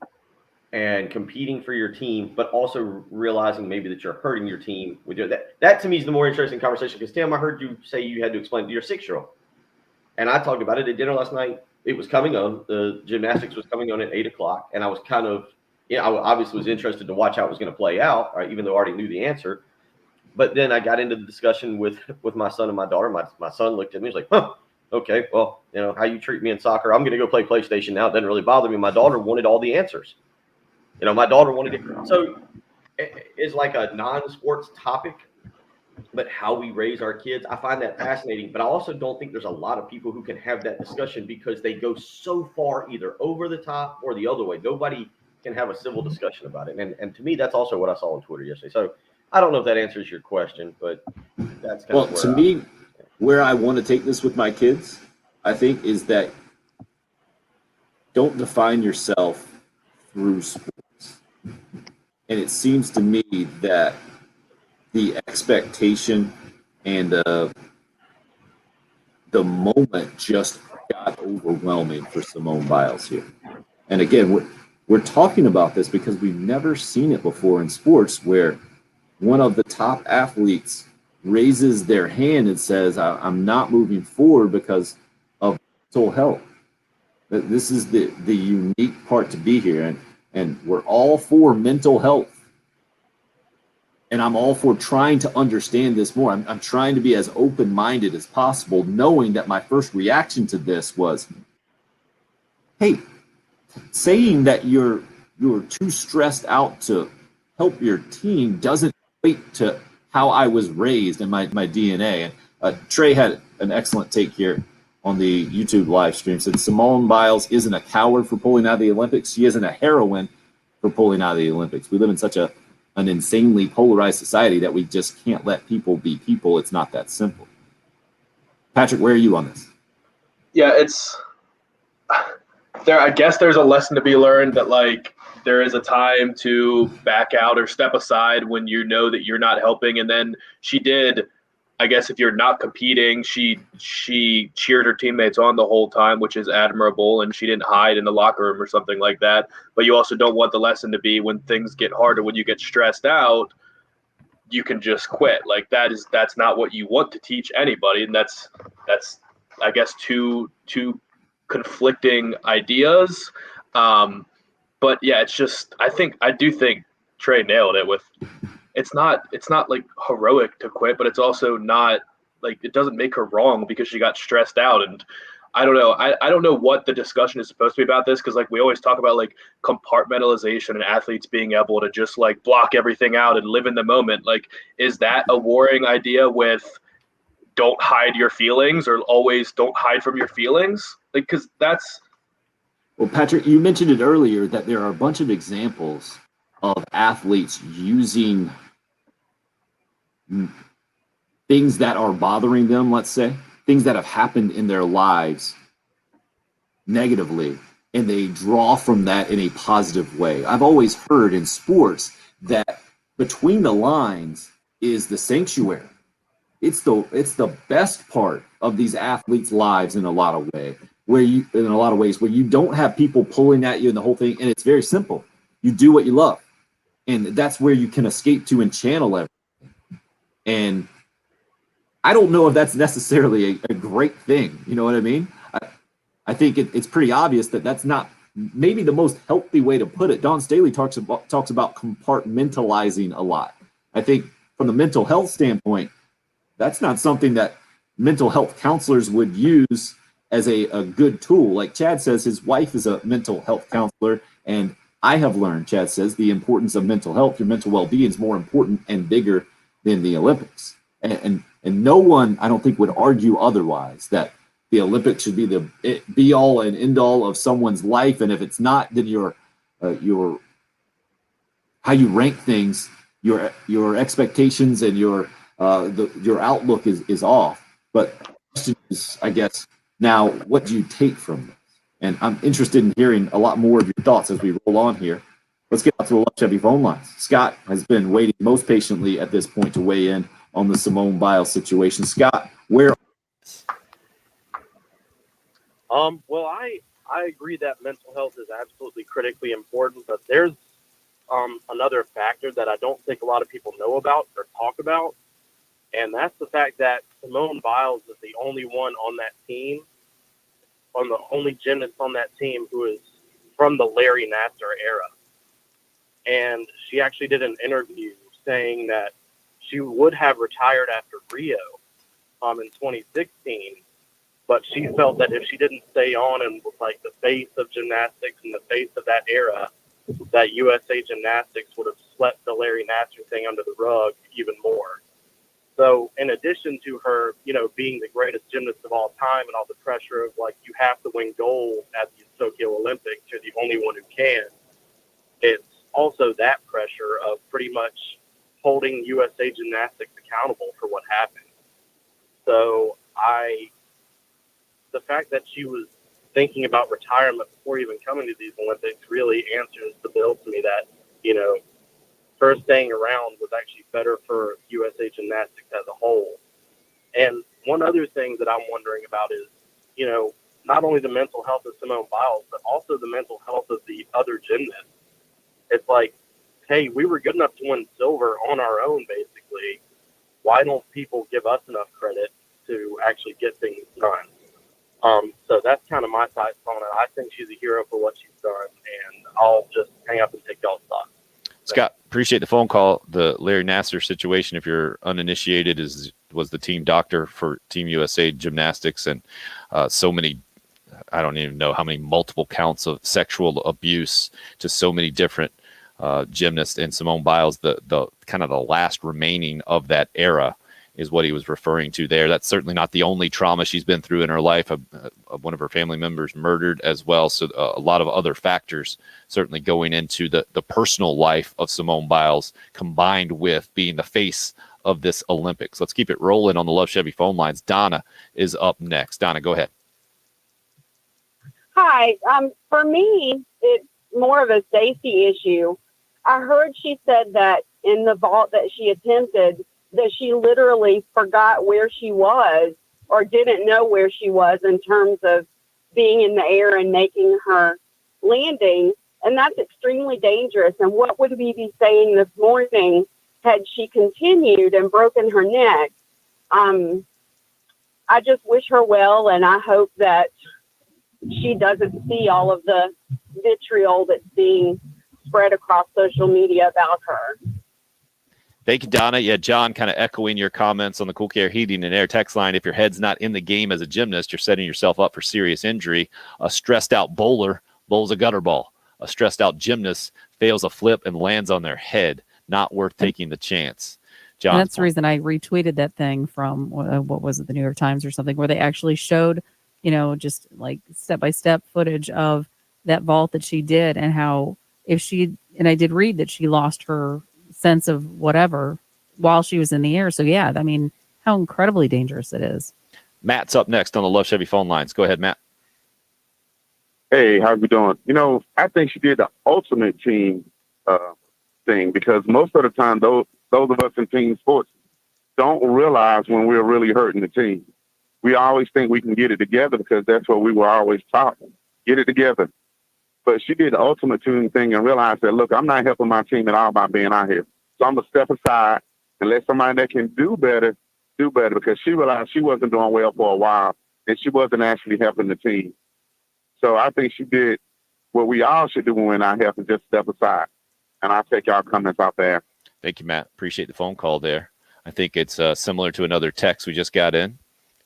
C: and competing for your team, but also realizing maybe that you're hurting your team with your that to me is the more interesting conversation. Because Tim, I heard you say you had to explain to your 6-year-old, and I talked about it at dinner last night. It was coming on. The gymnastics was coming on at 8:00, and I was kind of, I obviously was interested to watch how it was going to play out, right, even though I already knew the answer. But then I got into the discussion with my son and my daughter. My son looked at me, he was like, huh. Okay, well, how you treat me in soccer, I'm going to go play PlayStation now. It doesn't really bother me. My daughter wanted all the answers. My daughter wanted it. So it's like a non-sports topic, but how we raise our kids, I find that fascinating. But I also don't think there's a lot of people who can have that discussion, because they go so far either over the top or the other way. Nobody can have a civil discussion about it. And to me, that's also what I saw on Twitter yesterday. So I don't know if that answers your question, but that's kind of where
A: to me, where I want to take this with my kids, I think, is that don't define yourself through sports. And it seems to me that the expectation and the moment just got overwhelming for Simone Biles here. And again, we're talking about this because we've never seen it before in sports, where one of the top athletes raises their hand and says, I'm not moving forward because of mental health. This is the unique part to be here. And we're all for mental health. And I'm all for trying to understand this more. I'm trying to be as open-minded as possible, knowing that my first reaction to this was, hey, saying that you're too stressed out to help your team doesn't equate to how I was raised and my DNA. And Trey had an excellent take here on the YouTube live stream. Said Simone Biles isn't a coward for pulling out of the Olympics. She isn't a heroine for pulling out of the Olympics. We live in such an insanely polarized society that we just can't let people be people. It's not that simple. Patrick, where are you on this?
D: Yeah, it's there. I guess there's a lesson to be learned that, like, there is a time to back out or step aside when you know that you're not helping. And then she did, I guess, if you're not competing, she cheered her teammates on the whole time, which is admirable. And she didn't hide in the locker room or something like that. But you also don't want the lesson to be, when things get harder, when you get stressed out, you can just quit. Like, that's not what you want to teach anybody. And that's I guess two conflicting ideas. But yeah, it's just, I do think Trey nailed it with, it's not like heroic to quit, but it's also not like, it doesn't make her wrong because she got stressed out. And I don't know. I don't know what the discussion is supposed to be about this. Cause like we always talk about like compartmentalization and athletes being able to just like block everything out and live in the moment. Like, is that a warring idea with don't hide your feelings, or always don't hide from your feelings? Like, cause that's,
A: well, Patrick, you mentioned it earlier that there are a bunch of examples of athletes using things that are bothering them, let's say, things that have happened in their lives negatively, and they draw from that in a positive way. I've always heard in sports that between the lines is the sanctuary. It's the best part of these athletes' lives in a lot of ways. Where you don't have people pulling at you and the whole thing, and it's very simple. You do what you love, and that's where you can escape to and channel everything. And I don't know if that's necessarily a great thing. You know what I mean? I think it's pretty obvious that that's not maybe the most healthy way to put it. Dawn Staley talks about compartmentalizing a lot. I think from the mental health standpoint, that's not something that mental health counselors would use as a good tool. Like Chad says, his wife is a mental health counselor, and I have learned, Chad says, the importance of mental health. Your mental well-being is more important and bigger than the Olympics. And no one, I don't think, would argue otherwise, that the Olympics should be the be all and end all of someone's life. And if it's not, then your how you rank things, your expectations and your outlook is off. But the question is, I guess, now, what do you take from this? And I'm interested in hearing a lot more of your thoughts as we roll on here. Let's get out to the Love Chevy phone lines. Scott has been waiting most patiently at this point to weigh in on the Simone Biles situation. Scott, where?
H: Well, I agree that mental health is absolutely critically important, but there's another factor that I don't think a lot of people know about or talk about, and that's the fact that Simone Biles is the only one on that team, the only gymnast on that team who is from the Larry Nassar era. And she actually did an interview saying that she would have retired after Rio in 2016, but she felt that if she didn't stay on and was like the face of gymnastics and the face of that era, that USA Gymnastics would have swept the Larry Nassar thing under the rug even more. So in addition to her, being the greatest gymnast of all time and all the pressure of like, you have to win gold at the Tokyo Olympics, you're the only one who can. It's also that pressure of pretty much holding USA Gymnastics accountable for what happened. So the fact that she was thinking about retirement before even coming to these Olympics really answers the bill to me that, her staying around was actually better for USA Gymnastics as a whole. And one other thing that I'm wondering about is, not only the mental health of Simone Biles, but also the mental health of the other gymnasts. It's like, hey, we were good enough to win silver on our own, basically. Why don't people give us enough credit to actually get things done? So that's kind of my thoughts on it. I think she's a hero for what she's done, and I'll just hang up and take y'all's thoughts.
G: Scott, appreciate the phone call. The Larry Nassar situation, if you're uninitiated, was the team doctor for Team USA Gymnastics, and so many, I don't even know how many multiple counts of sexual abuse to so many different gymnasts. And Simone Biles, the kind of the last remaining of that era, is what he was referring to there. That's certainly not the only trauma she's been through in her life. One of her family members murdered as well. So a lot of other factors certainly going into the personal life of Simone Biles, combined with being the face of this Olympics. Let's keep it rolling on the Love Chevy phone lines. Donna is up next. Donna, go ahead.
L: Hi. For me, it's more of a safety issue. I heard she said that in the vault that she attempted, that she literally forgot where she was or didn't know where she was in terms of being in the air and making her landing. And that's extremely dangerous. And what would we be saying this morning had she continued and broken her neck? I just wish her well, and I hope that she doesn't see all of the vitriol that's being spread across social media about her.
G: Thank you, Donna. Yeah, John, kind of echoing your comments on the Cool Care Heating and Air text line. If your head's not in the game as a gymnast, you're setting yourself up for serious injury. A stressed out bowler bowls a gutter ball. A stressed out gymnast fails a flip and lands on their head. Not worth taking the chance. John,
J: and that's the reason I retweeted that thing from what was it, the New York Times or something, where they actually showed, just like step-by-step footage of that vault that she did, and how and I did read that she lost her sense of whatever while she was in the air. So yeah, I mean, how incredibly dangerous it is.
G: Matt's up next on the Love Chevy phone lines. Go ahead, Matt.
M: Hey, how you doing? I think she did the ultimate team thing, because most of the time, those of us in team sports don't realize when we're really hurting the team. We always think we can get it together because that's what we were always taught. Get it together. But she did the ultimate team thing and realized that, look, I'm not helping my team at all by being out here. So I'm going to step aside and let somebody that can do better do better because she realized she wasn't doing well for a while and she wasn't actually helping the team. So I think she did what we all should do when we're not helping, just step aside. And I'll take y'all comments out there.
G: Thank you, Matt. Appreciate the phone call there. I think it's similar to another text we just got in.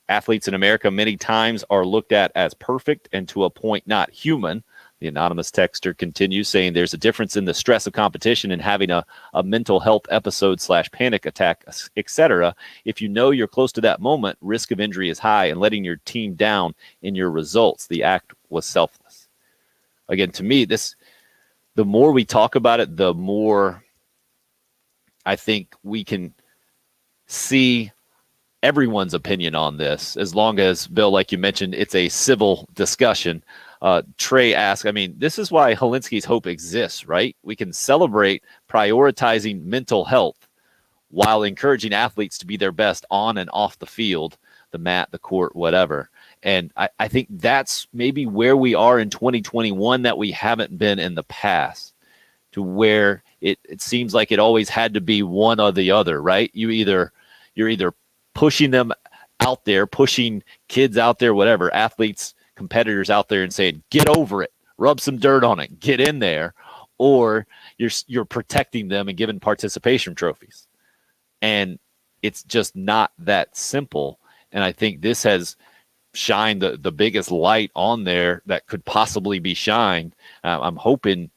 G: Athletes in America many times are looked at as perfect and to a point not human. The anonymous texter continues saying there's a difference in the stress of competition and having a mental health episode / panic attack, etc. If you know you're close to that moment, risk of injury is high and letting your team down in your results. The act was selfless. Again, to me, the more we talk about it, the more I think we can see everyone's opinion on this, as long as, Bill, like you mentioned, it's a civil discussion. Trey asked, I mean, this is why Hilinski's Hope exists, right? We can celebrate prioritizing mental health while encouraging athletes to be their best on and off the field, the mat, the court, whatever. And I think that's maybe where we are in 2021 that we haven't been in the past, to where it seems like it always had to be one or the other, right? You're either pushing them out there, pushing kids out there, whatever, athletes, competitors out there and saying, get over it, rub some dirt on it, get in there, or you're protecting them and giving participation trophies. And it's just not that simple. And I think this has shined the biggest light on there that could possibly be shined. I'm hoping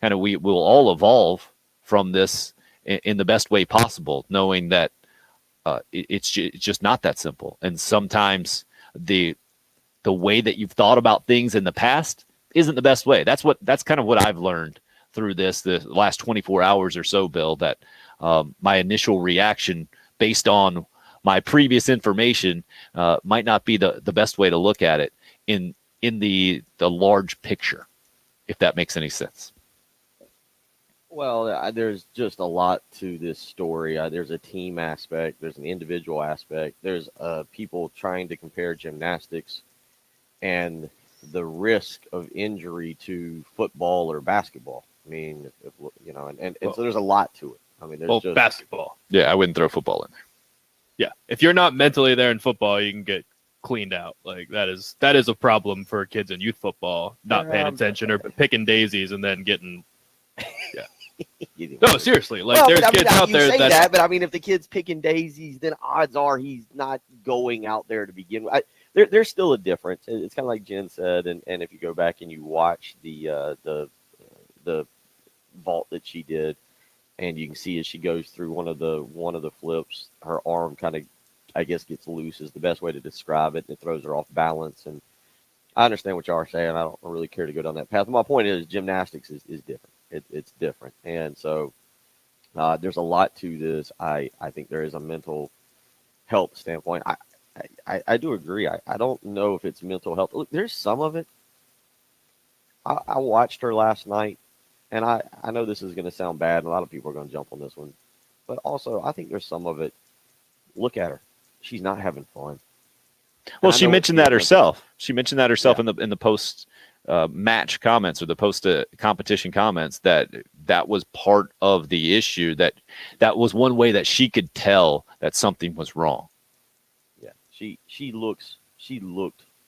G: kind of we will all evolve from this in the best way possible, knowing that it's just not that simple. And sometimes the way that you've thought about things in the past isn't the best way. That's kind of what I've learned through the last 24 hours or so, Bill, that my initial reaction based on my previous information might not be the best way to look at it in the large picture, if that makes any sense.
C: Well, there's just a lot to this story. There's a team aspect. There's an individual aspect. There's people trying to compare gymnastics and the risk of injury to football or basketball. I mean, so there's a lot to it. I mean, there's just
I: basketball.
G: Yeah, I wouldn't throw football in there.
I: Yeah, if you're not mentally there in football, you can get cleaned out. Like that is a problem for kids in youth football, not paying attention or picking daisies and then getting. Yeah. No, seriously. Like there's kids out there
C: that. But I mean, if the kid's picking daisies, then odds are he's not going out there to begin with. There's still a difference. It's kind of like Jen said, and if you go back and you watch the vault that she did, and you can see as she goes through one of the flips, her arm kind of, I guess, gets loose is the best way to describe it, and it throws her off balance. And I understand what y'all are saying. I don't really care to go down that path. My point is gymnastics is different. It's different. And so there's a lot to this. I think there is a mental health standpoint. I do agree. I don't know if it's mental health. Look, there's some of it. I watched her last night, and I know this is going to sound bad, and a lot of people are going to jump on this one. But also, I think there's some of it. Look at her. She's not having fun.
G: Well, she mentioned that herself. She mentioned that herself in the post match comments or the post competition comments that was part of the issue. That was one way that she could tell that something was wrong.
C: Yeah, she looked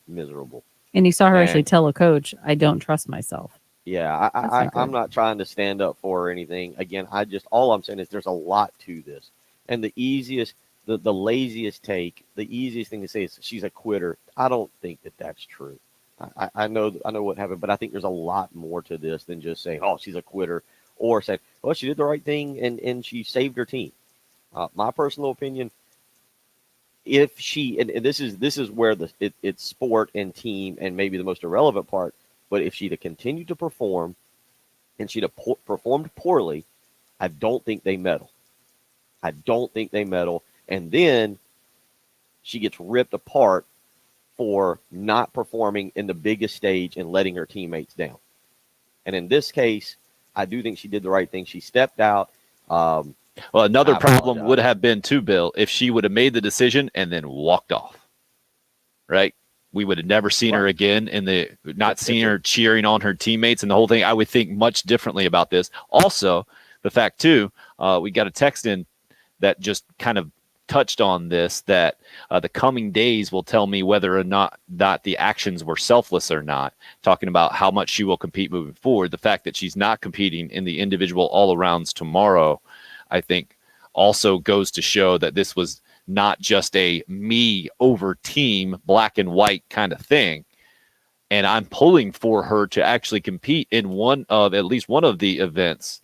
C: miserable.
J: And you saw her actually tell a coach, "I don't trust myself."
C: Yeah, I'm not trying to stand up for her or anything. Again, all I'm saying is there's a lot to this, and the easiest. The laziest take, the easiest thing to say is she's a quitter. I don't think that that's true. I know what happened, but I think there's a lot more to this than just saying, oh, she's a quitter, or saying, well, she did the right thing and she saved her team. My personal opinion, if she, and this is where it's sport and team and maybe the most irrelevant part, but if she'd have continued to perform and she'd have performed poorly, I don't think they medal. And then she gets ripped apart for not performing in the biggest stage and letting her teammates down. And in this case, I do think she did the right thing. She stepped out.
G: Well, another problem would have been too, Bill, if she would have made the decision and then walked off. Right? We would have never seen her again not seen her cheering on her teammates and the whole thing. I would think much differently about this. Also, the fact too, we got a text in that just kind of touched on this, that the coming days will tell me whether or not the actions were selfless or not, talking about how much she will compete moving forward. The fact that she's not competing in the individual all-arounds tomorrow, I think, also goes to show that this was not just a me over team, black and white kind of thing. And I'm pulling for her to actually compete in at least one of the events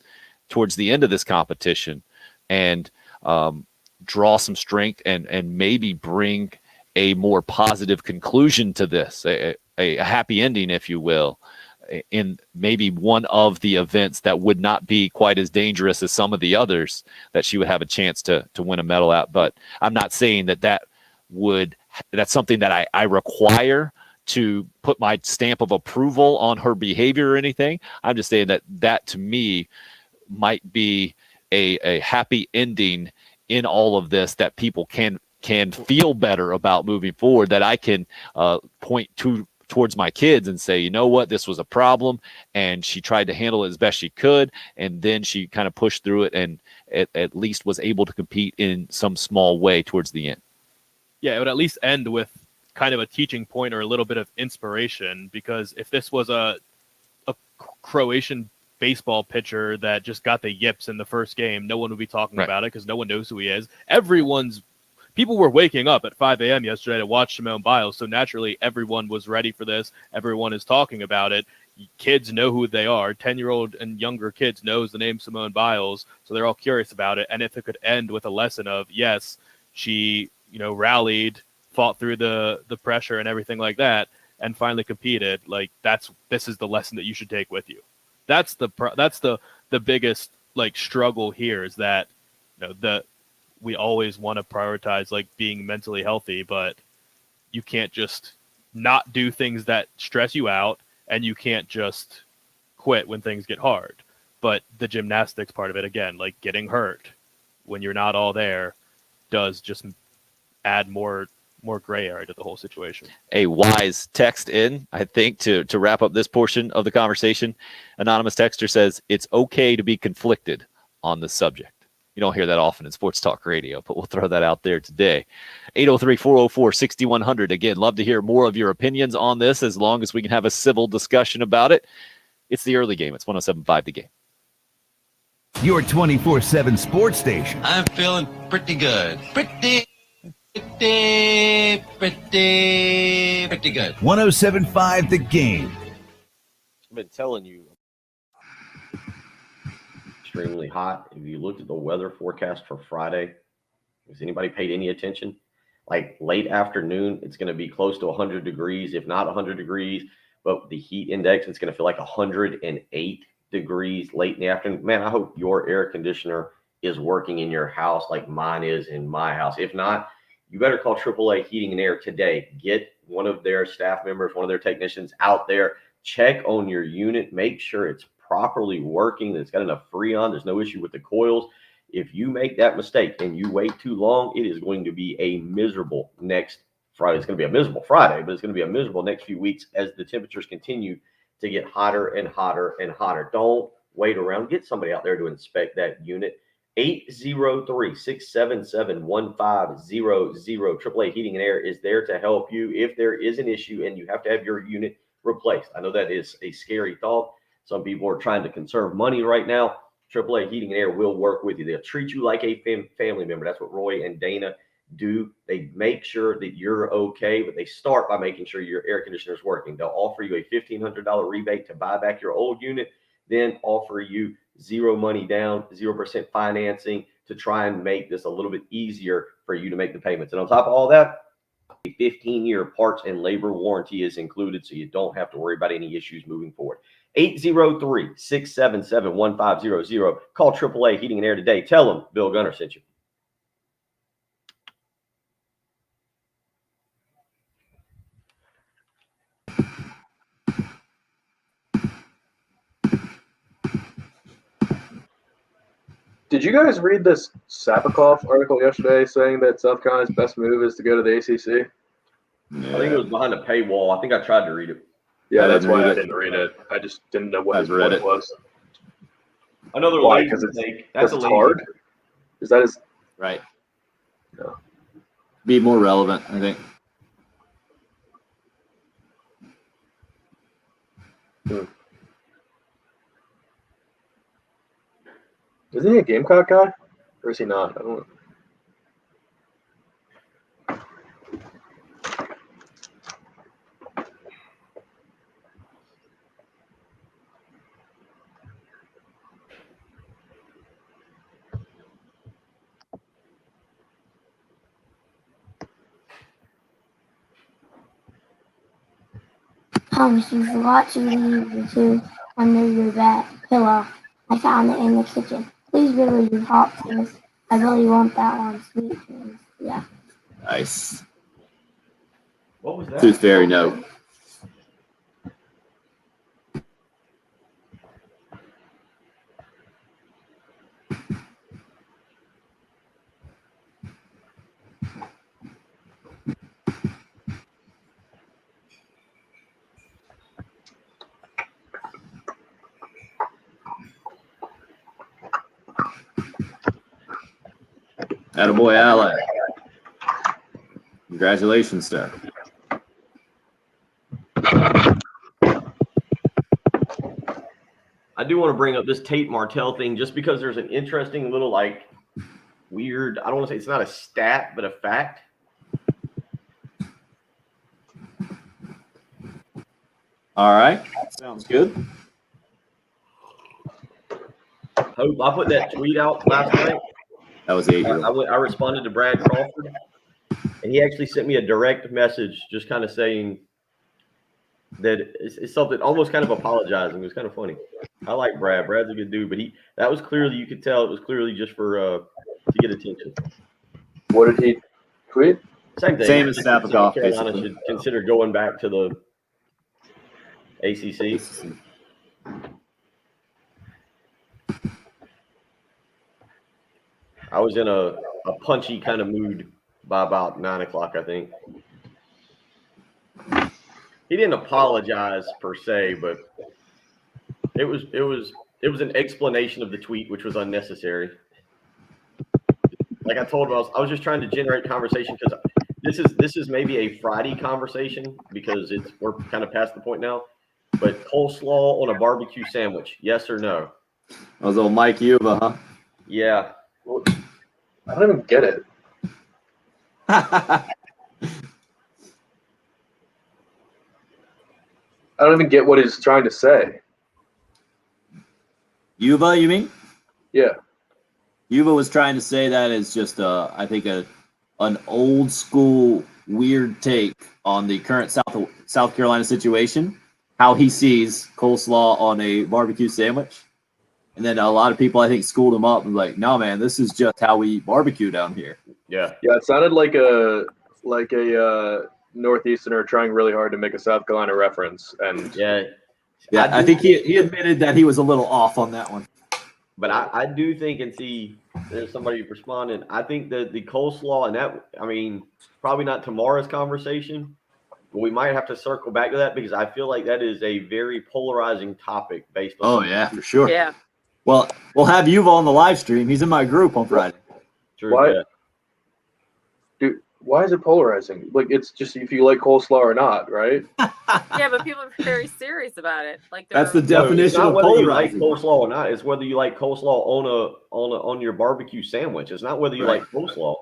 G: towards the end of this competition, and draw some strength and maybe bring a more positive conclusion to this, a happy ending, if you will, in maybe one of the events that would not be quite as dangerous as some of the others that she would have a chance to win a medal at. But I'm not saying that's something that I require to put my stamp of approval on her behavior or anything. I'm just saying that to me might be a happy ending in all of this, that people can feel better about moving forward, that I can point towards my kids and say, you know what, this was a problem, and she tried to handle it as best she could, and then she kind of pushed through it, and at least was able to compete in some small way towards the end.
I: Yeah, it would at least end with kind of a teaching point or a little bit of inspiration, because if this was a Croatian baseball pitcher that just got the yips in the first game, no one would be talking about it because no one knows who he is. People were waking up at 5 a.m. yesterday to watch Simone Biles, so naturally everyone was ready for this. Everyone is talking about it. Kids know who they are. 10-year-old and younger kids knows the name Simone Biles, so they're all curious about it. And if it could end with a lesson of, yes, she, rallied, fought through the pressure and everything like that, and finally competed, this is the lesson that you should take with you. That's the biggest struggle here, is that we always want to prioritize being mentally healthy, but you can't just not do things that stress you out, and you can't just quit when things get hard. But the gymnastics part of it, again, getting hurt when you're not all there, does just add more gray area to the whole situation.
G: A wise text in, I think, to wrap up this portion of the conversation. Anonymous texter says, it's okay to be conflicted on the subject. You don't hear that often in sports talk radio, but we'll throw that out there today. 803-404-6100. Again, love to hear more of your opinions on this, as long as we can have a civil discussion about it. It's the early game. It's 107.5 The Game.
K: Your 24/7 sports station.
N: I'm feeling pretty good. Pretty good.
K: 107.5 The Game.
C: I've been telling you, extremely hot. If you looked at the weather forecast for Friday, has anybody paid any attention? Late afternoon, it's going to be close to 100 degrees, if not 100 degrees. But the heat index, it's going to feel like 108 degrees late in the afternoon. Man, I hope your air conditioner is working in your house like mine is in my house. If not, you better call AAA Heating and Air today. Get one of their staff members, one of their technicians out there. Check on your unit. Make sure it's properly working, that it's got enough Freon. There's no issue with the coils. If you make that mistake and you wait too long, it is going to be a miserable next Friday. It's going to be a miserable Friday, but it's going to be a miserable next few weeks as the temperatures continue to get hotter and hotter and hotter. Don't wait around. Get somebody out there to inspect that unit. 803-677-1500. AAA Heating and Air is there to help you if there is an issue and you have to have your unit replaced. I know that is a scary thought. Some people are trying to conserve money right now. AAA Heating and Air will work with you. They'll treat you like a family member. That's what Roy and Dana do. They make sure that you're okay, but they start by making sure your air conditioner is working. They'll offer you a $1,500 rebate to buy back your old unit, then offer you zero money down, 0% financing to try and make this a little bit easier for you to make the payments. And on top of all that, a 15-year parts and labor warranty is included, so you don't have to worry about any issues moving forward. 803-677-1500. Call AAA Heating and Air today. Tell them Bill Gunner sent you.
D: Did you guys read this Sapikov article yesterday saying that South Carolina's best move is to go to the ACC?
C: I think it was behind a paywall. I think I tried to read it.
D: Yeah, that's why I didn't read it. I just didn't know what his point was.
C: Another
D: Why?
C: lazy
D: Because
C: take.
D: it's hard? Is that his?
A: Right. Be more relevant, I think.
D: Isn't he a Gamecock guy? Or is he not? I don't.
O: Thomas, you forgot to leave the two under your bed pillow. I found it in the kitchen. Please really do hot this. I really want that one. Sweet dreams. Yeah.
A: Nice.
C: What was that?
A: Tooth Fairy note. Attaboy, Alec. Congratulations, sir.
C: I do want to bring up this Tate Martell thing just because there's an interesting little weird, I don't want to say it's not a stat, but a fact.
A: All right. Sounds good.
C: Hope, I put that tweet out last night.
A: That was 8 years.
C: I responded to Brad Crawford, and he actually sent me a direct message just kind of saying that it's something, almost kind of apologizing. It was kind of funny. I like Brad. Brad's a good dude, but that was clearly, you could tell it was clearly just for to get attention.
D: What did he tweet?
C: Same thing.
A: Same as Sapikoff,
C: Carolina
A: basically.
C: should consider going back to the ACC. I was in a punchy kind of mood by about 9 o'clock, I think. He didn't apologize per se, but it was an explanation of the tweet, which was unnecessary. Like I told him, I was just trying to generate conversation because this is maybe a Friday conversation because we're kind of past the point now. But coleslaw on a barbecue sandwich, yes or no?
A: That was old Mike Yuba, huh?
C: Yeah.
D: Well, I don't even get it. I don't even get what he's trying to say.
A: Yuba, you mean?
D: Yeah.
A: Yuba was trying to say that it's just, I think, an old school weird take on the current South Carolina situation, how he sees coleslaw on a barbecue sandwich. And then a lot of people, I think, schooled him up and like, no, man, this is just how we barbecue down here.
C: Yeah.
D: Yeah, it sounded like a Northeasterner trying really hard to make a South Carolina reference. And
A: yeah, I think he admitted that he was a little off on that one.
C: But I do think, and see, there's somebody responding. I think that the coleslaw, and that, I mean, probably not tomorrow's conversation, but we might have to circle back to that because I feel like that is a very polarizing topic based on.
A: Oh, yeah, for sure.
B: Yeah.
A: Well, we'll have Yuval on the live stream. He's in my group on Friday.
C: True.
D: Why?
C: Yeah.
D: Dude, why is it polarizing? Like, it's just if you like coleslaw or not, right?
B: Yeah, but people are very serious about it. Like
A: That's the
C: No, it's
A: definition
C: not
A: of
C: whether you like
A: polarizing.
C: coleslaw or not. It's whether you like coleslaw on your barbecue sandwich. It's not whether you
A: Right.
C: like coleslaw.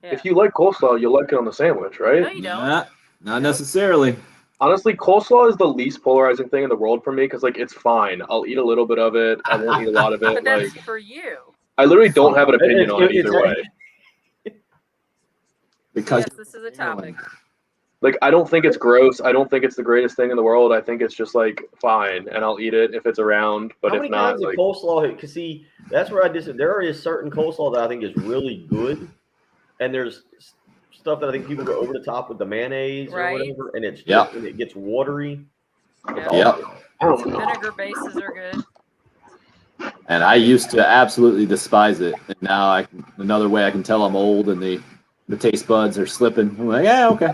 B: Yeah.
D: If you like coleslaw, you like it on the sandwich, right?
B: No, you don't.
A: Not necessarily.
D: Honestly, coleslaw is the least polarizing thing in the world for me because, like, it's fine. I'll eat a little bit of it. I won't eat a lot of it.
B: But that's
D: Like,
B: for you.
D: I literally don't have an opinion on it either way.
A: Because
B: Yes, this is a topic.
D: Like, I don't think it's gross. I don't think it's the greatest thing in the world. I think it's just, like, fine, and I'll eat it if it's around. But
C: How
D: if
C: many
D: not,
C: kinds
D: like,
C: of coleslaw? Because see, that's where I disagree. There is certain coleslaw that I think is really good, and there's stuff that I think people go over the top with the mayonnaise
B: Right.
C: or whatever, and it's just,
A: Yep.
C: and it gets watery.
A: Yep.
D: I don't know.
B: Vinegar bases are good.
A: And I used to absolutely despise it. And now another way I can tell I'm old and the taste buds are slipping. I'm like, yeah, okay.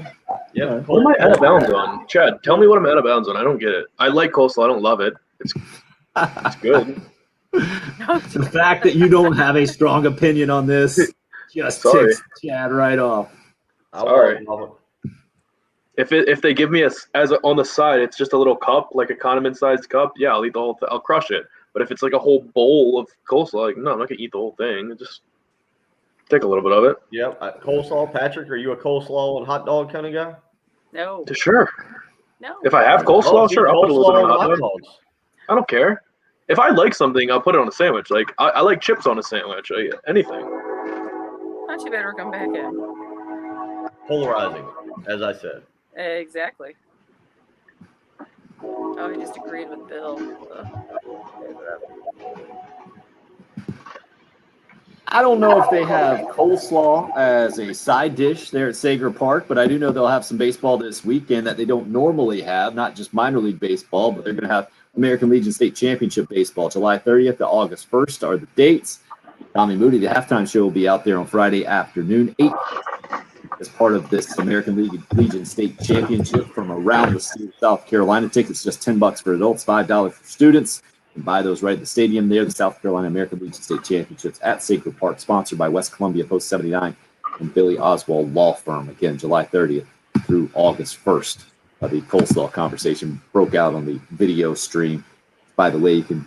C: Yeah.
D: What am I out of bounds on? Chad, tell me what I'm out of bounds on. I don't get it. I like coleslaw. I don't love it. It's good.
A: The fact that you don't have a strong opinion on this Just
D: Sorry.
A: ticks Chad right off.
D: Sorry. If they give me on the side, it's just a little cup, like a condiment-sized cup. Yeah, I'll eat the whole thing. I'll crush it. But if it's like a whole bowl of coleslaw, like no, I'm not gonna eat the whole thing. Just take a little bit of it.
C: Yep. Coleslaw, Patrick. Are you a coleslaw and hot dog kind of guy?
B: No.
D: Sure.
B: No.
D: If I have coleslaw, sure, I'll put a little bit on
C: Coleslaw
D: hot
C: and
D: dog. I don't care. If I like something, I'll put it on a sandwich. Like I like chips on a sandwich. Anything.
B: Not you better come back in.
C: Polarizing, as I said.
B: Exactly. Oh, I just agreed with Bill.
A: I don't know if they have coleslaw as a side dish there at Sager Park, but I do know they'll have some baseball this weekend that they don't normally have, not just minor league baseball, but they're going to have American Legion State Championship baseball. July 30th to August 1st are the dates. Tommy Moody, the halftime show, will be out there on Friday afternoon, 8 as part of this American Legion State Championship from around the state of South Carolina. Tickets just $10 for adults, $5 for students. You can buy those right at the stadium there, the South Carolina American Legion State Championships at Sacred Park, sponsored by West Columbia Post 79 and Billy Oswald Law Firm. Again, July 30th through August 1st. The coleslaw conversation broke out on the video stream. By the way, you can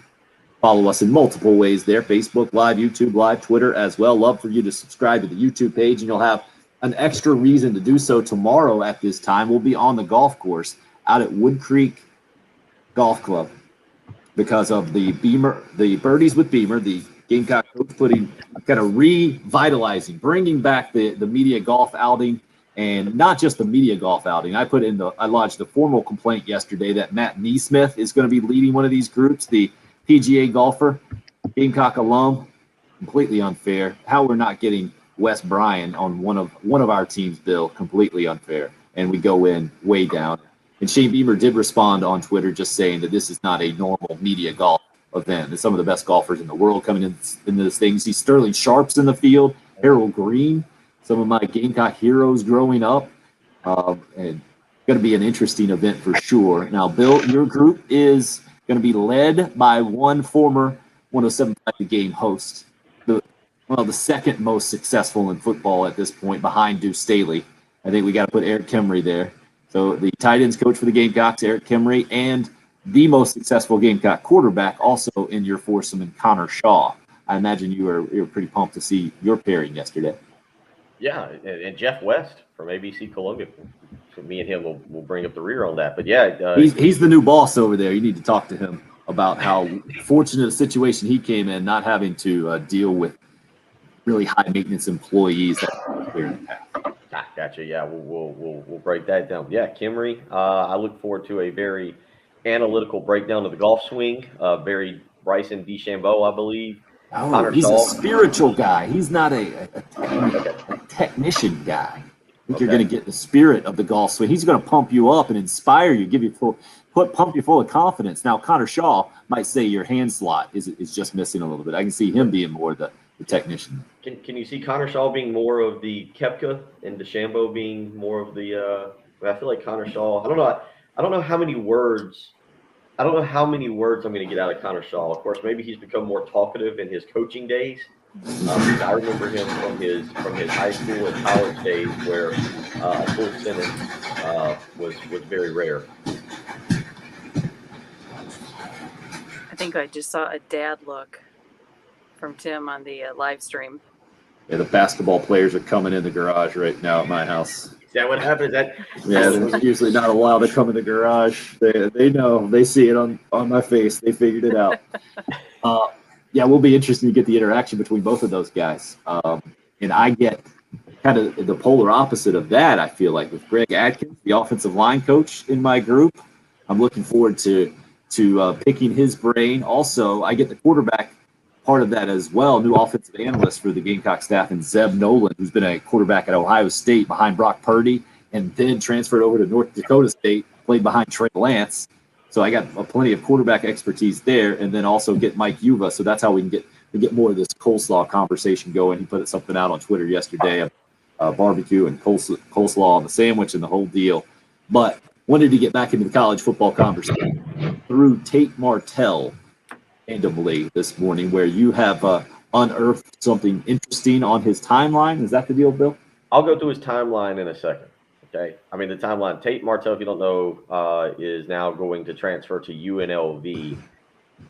A: follow us in multiple ways there: Facebook Live, YouTube Live, Twitter as well. Love for you to subscribe to the YouTube page, and you'll have an extra reason to do so tomorrow at this time. We'll be on the golf course out at Wood Creek Golf Club because of the Birdies with Beamer, the Gamecock coach putting kind of revitalizing, bringing back the media golf outing. And not just the media golf outing. I lodged a formal complaint yesterday that Matt Neesmith is going to be leading one of these groups, the PGA golfer, Gamecock alum. Completely unfair. How we're not getting Wes Bryan on one of our teams, Bill, completely unfair. And we go in way down. And Shane Beamer did respond on Twitter just saying that this is not a normal media golf event. There's some of the best golfers in the world coming into this thing. See Sterling Sharp's in the field, Harold Green, some of my Gamecock heroes growing up. And going to be an interesting event for sure. Now, Bill, your group is going to be led by one former 107.5 The Game host, the second most successful in football at this point, behind Deuce Staley. I think we got to put Eric Kimry there. So the tight ends coach for the Gamecocks, Eric Kimry, and the most successful Gamecock quarterback also in your foursome, in Connor Shaw. I imagine you were pretty pumped to see your pairing yesterday.
C: Yeah, and Jeff West from ABC Columbia. So me and him will bring up the rear on that. But yeah,
A: he's the new boss over there. You need to talk to him about how fortunate a situation he came in, not having to deal with really high maintenance employees.
C: Gotcha. Yeah, we'll break that down. Yeah, Kimry. I look forward to a very analytical breakdown of the golf swing. Very Bryson DeChambeau, I believe.
A: Oh, he's a spiritual guy. He's not a technician guy. I think you're going to get the spirit of the golf swing. He's going to pump you up and inspire you, pump you full of confidence. Now, Connor Shaw might say your hand slot is just missing a little bit. I can see him being more the technician.
C: Can you see Connor Shaw being more of the Koepka and DeChambeau being more of the? I feel like Connor Shaw. I don't know how many words. I don't know how many words I'm going to get out of Connor Shaw. Of course, maybe he's become more talkative in his coaching days. I remember him from his high school and college days where a full sentence was very rare.
B: I think I just saw a dad look from Tim on the live stream.
A: Yeah, the basketball players are coming in the garage right now at my house.
C: Is that what happened?
A: Yeah, they're usually not allowed to come in the garage. They know. They see it on my face. They figured it out. Yeah, it will be interesting to get the interaction between both of those guys. And I get kind of the polar opposite of that, I feel like, with Greg Adkins, the offensive line coach in my group. I'm looking forward to picking his brain. Also, I get the quarterback part of that as well, new offensive analyst for the Gamecock staff, and Zeb Nolan, who's been a quarterback at Ohio State behind Brock Purdy and then transferred over to North Dakota State, played behind Trey Lance. So I got plenty of quarterback expertise there, and then also get Mike Yuva. So that's how we can get more of this coleslaw conversation going. He put something out on Twitter yesterday of barbecue and coleslaw on the sandwich and the whole deal. But wanted to get back into the college football conversation through Tate Martell randomly this morning, where you have unearthed something interesting on his timeline? Is that the deal, Bill?
C: I'll go through his timeline in a second. Okay. I mean, the timeline, Tate Martell, if you don't know, is now going to transfer to UNLV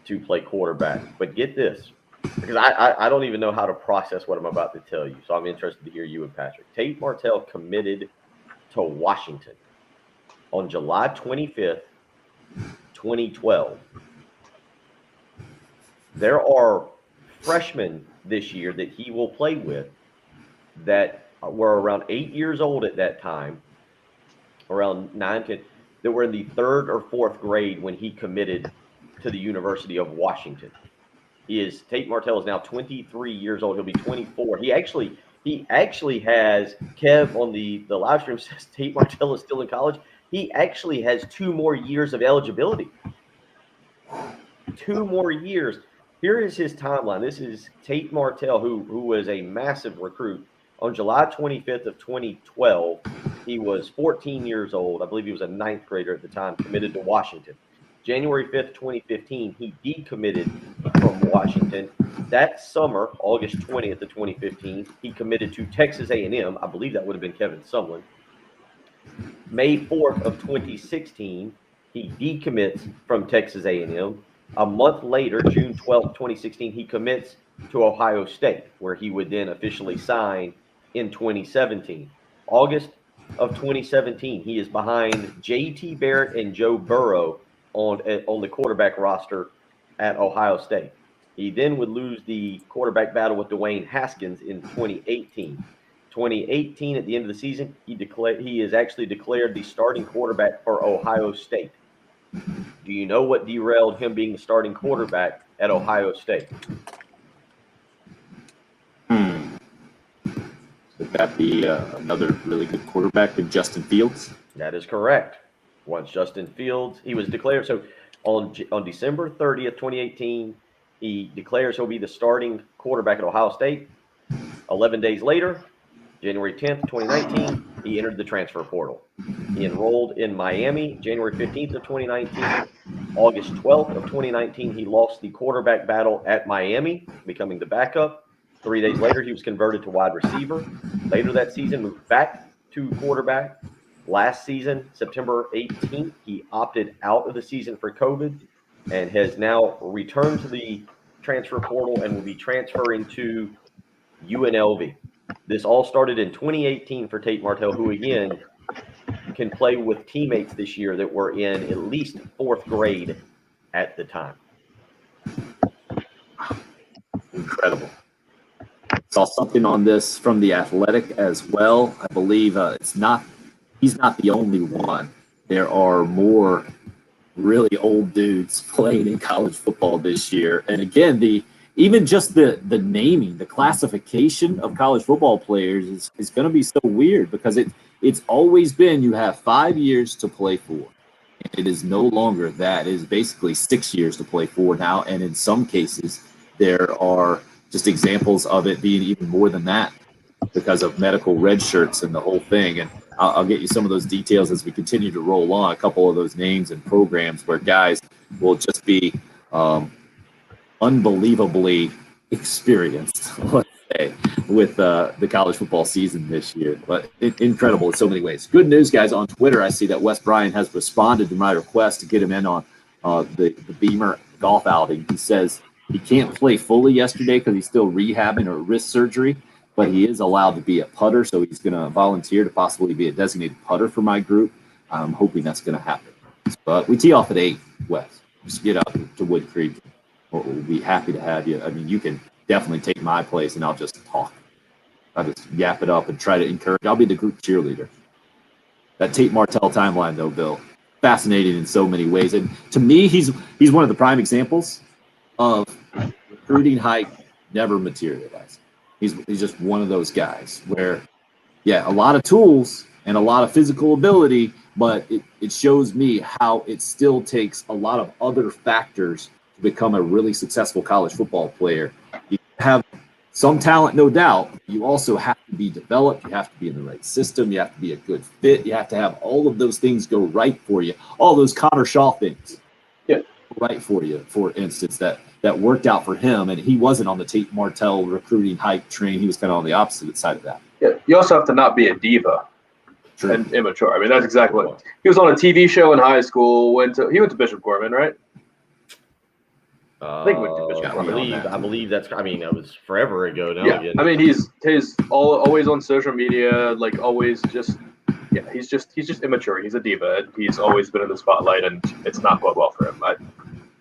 C: to play quarterback. But get this, because I don't even know how to process what I'm about to tell you. So I'm interested to hear you and Patrick. Tate Martell committed to Washington on July 25th, 2012. There are freshmen this year that he will play with that were around 8 years old at that time, around 9, 10, that were in the 3rd or 4th grade when he committed to the University of Washington. Tate Martell is now 23 years old. He'll be 24. He actually has, Kev on the live stream says Tate Martell is still in college. He actually has 2 more years of eligibility. 2 more years. Here is his timeline. This is Tate Martell, who was a massive recruit. On July 25th of 2012, he was 14 years old. I believe he was a 9th grader at the time, committed to Washington. January 5th, 2015, he decommitted from Washington. That summer, August 20th of 2015, he committed to Texas A&M. I believe that would have been Kevin Sumlin. May 4th of 2016, he decommits from Texas A&M. A month later, June 12th, 2016, he commits to Ohio State, where he would then officially sign in 2017. August of 2017, he is behind J.T. Barrett and Joe Burrow on the quarterback roster at Ohio State. He then would lose the quarterback battle with Dwayne Haskins in 2018. 2018, at the end of the season, he is actually declared the starting quarterback for Ohio State. Do you know what derailed him being the starting quarterback at Ohio State?
A: Would that be another really good quarterback in Justin Fields?
C: That is correct. Once Justin Fields, he was declared. So on December 30th, 2018, he declares he'll be the starting quarterback at Ohio State. 11 days later, January 10th, 2019, he entered the transfer portal. He enrolled in Miami January 15th of 2019. August 12th of 2019, he lost the quarterback battle at Miami, becoming the backup. 3 days later, he was converted to wide receiver. Later that season, moved back to quarterback. Last season, September 18th, he opted out of the season for COVID and has now returned to the transfer portal and will be transferring to UNLV. This all started in 2018 for Tate Martell, who again can play with teammates this year that were in at least 4th grade at the time.
A: Incredible. Saw something on this from The Athletic as well. I believe he's not the only one. There are more really old dudes playing in college football this year. And again, even just the naming, the classification of college football players is going to be so weird because it's always been you have 5 years to play for. It is no longer that. It is basically 6 years to play for now. And in some cases, there are just examples of it being even more than that because of medical red shirts and the whole thing. And I'll get you some of those details as we continue to roll on, a couple of those names and programs where guys will just be unbelievably experienced, let's say, with the college football season this year. But incredible in so many ways. Good news, guys. On Twitter, I see that Wes Bryan has responded to my request to get him in on the Beamer golf outing. He says he can't play fully yesterday because he's still rehabbing a wrist surgery, but he is allowed to be a putter, so he's going to volunteer to possibly be a designated putter for my group. I'm hoping that's going to happen. But we tee off at 8, Wes. Just get up to Wood Creek. We'll be happy to have you. I mean, you can definitely take my place, and I'll just talk. I'll just yap it up and try to encourage. I'll be the group cheerleader. That Tate Martell timeline, though, Bill, fascinating in so many ways. And to me, he's one of the prime examples of recruiting hype never materialized. He's just one of those guys where, yeah, a lot of tools and a lot of physical ability, but it shows me how it still takes a lot of other factors to become a really successful college football player. You have some talent, no doubt. You also have to be developed. You have to be in the right system. You have to be a good fit. You have to have all of those things go right for you. All those Connor Shaw things.
D: Yeah.
A: Right for you, for instance, that that worked out for him, and he wasn't on the Tate Martell recruiting hype train. He was kind of on the opposite side of that.
D: Yeah, you also have to not be a diva
A: True.
D: and immature. I mean, that's exactly what he was on a TV show in high school. He went to Bishop Gorman, right?
C: I
D: think we did Bishop
C: I
D: Gorman on
C: believe
D: that.
C: I believe that's. I mean, that was forever ago now.
D: Yeah,
C: Again.
D: I mean, he's always on social media, like always just. Yeah, he's just immature. He's a diva. He's always been in the spotlight, and it's not going well for him.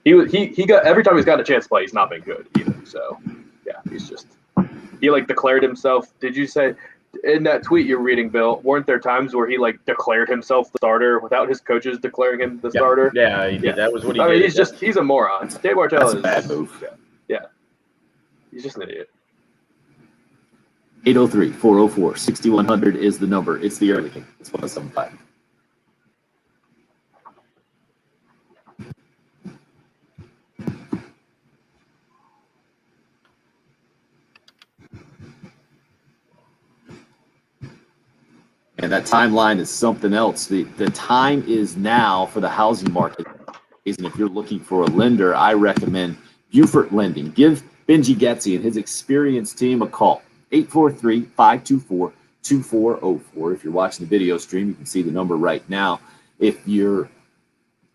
D: He got every time he's gotten a chance to play, he's not been good either. So, yeah, he like declared himself. Did you say in that tweet you're reading, Bill? Weren't there times where he like declared himself the starter without his coaches declaring him the starter?
C: Yeah, he did. That was what he
D: I
C: did.
D: mean, he's a moron. Dave Martell
A: That's
D: is
A: a bad move.
D: Yeah, he's just an idiot.
A: 803-404-6100 is the number. It's the early game. It's 107.5. And that timeline is something else. The time is now for the housing market. And if you're looking for a lender, I recommend Beaufort Lending. Give Benji Getzy and his experienced team a call. 843-524-2404. If you're watching the video stream, you can see the number right now. If you're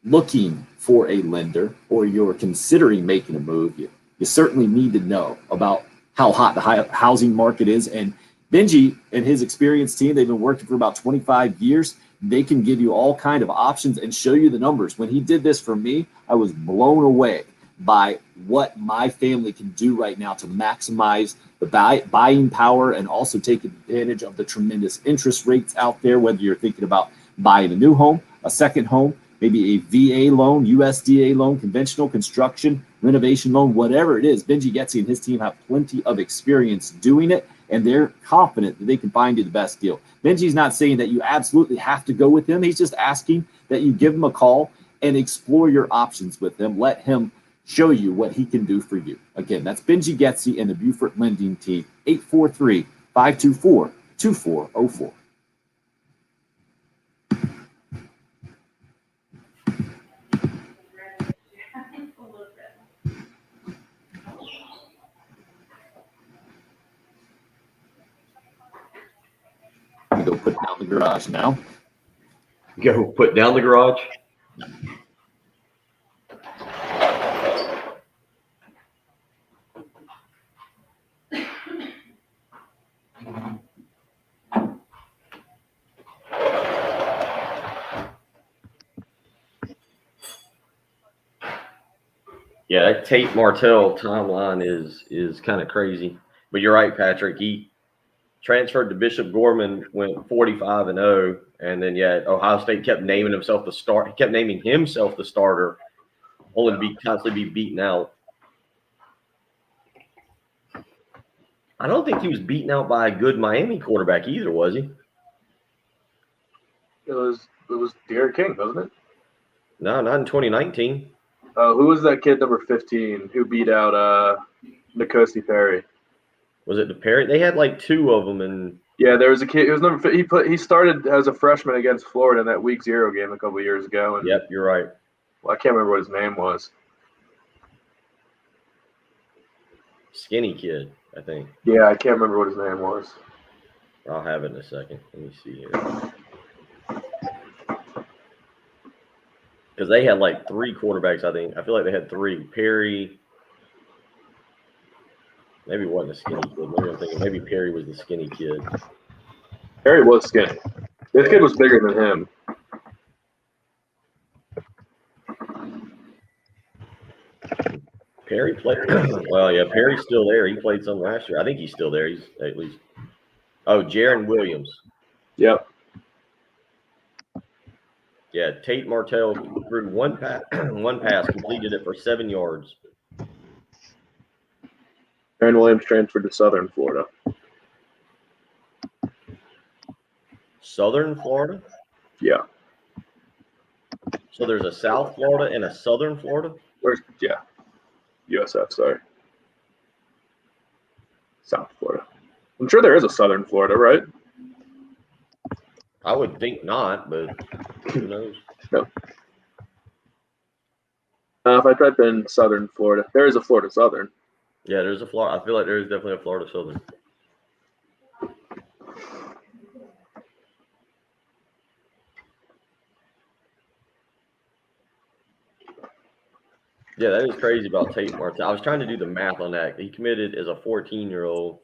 A: looking for a lender or you're considering making a move, you certainly need to know about how hot the housing market is. And Benji and his experienced team, they've been working for about 25 years. They can give you all kind of options and show you the numbers. When he did this for me, I was blown away by what my family can do right now to maximize the buying power and also take advantage of the tremendous interest rates out there, whether you're thinking about buying a new home, a second home, maybe a VA loan, USDA loan, conventional construction, renovation loan, whatever it is. Benji Getzy and his team have plenty of experience doing it, and they're confident that they can find you the best deal. Benji's not saying that you absolutely have to go with him. He's just asking that you give him a call and explore your options with him. Let him show you what he can do for you. Again, that's Benji Getzy and the Beaufort Lending Team, 843-524-2404. Go put down the garage now.
C: Go put down the garage. Yeah, that Tate Martell timeline is kind of crazy. But you're right, Patrick. He transferred to Bishop Gorman, went 45-0, and then Ohio State kept naming himself the start. He kept naming himself the starter, only to be constantly be beaten out. I don't think he was beaten out by a good Miami quarterback either, was he?
D: It was Derek King, wasn't it?
C: No, not in 2019.
D: Who was that kid number 15 who beat out N'Kosi Perry?
C: Was it the Perry? They had like two of them, and
D: yeah, there was a kid. It was number. He started as a freshman against Florida in that Week 0 game a couple of years ago. And,
C: yep, you're right.
D: Well, I can't remember what his name was.
C: Skinny kid, I think.
D: Yeah, I can't remember what his name was.
C: I'll have it in a second. Let me see here. Because they had like three quarterbacks, I think. I feel like they had three. Perry. Maybe it wasn't a skinny kid. Maybe I'm thinking maybe Perry was the skinny kid.
D: Perry was skinny. This kid was bigger than him.
C: Perry played. Well, yeah, Perry's still there. He played some last year. I think he's still there. He's at least. Oh, Jaron Williams.
D: Yep.
C: Yeah, Tate Martell threw one pass, completed it for 7 yards.
D: Aaron Williams transferred to Southern Florida.
C: Southern Florida?
D: Yeah.
C: So there's a South Florida and a Southern Florida?
D: Yeah. USF, sorry. South Florida. I'm sure there is a Southern Florida, right?
C: I would think not, but who knows?
D: No. If I type in Southern Florida, there is a Florida Southern.
C: Yeah, there's a Florida. I feel like there is definitely a Florida Southern. Yeah, that is crazy about Tate Martell. I was trying to do the math on that. He committed as a 14-year-old,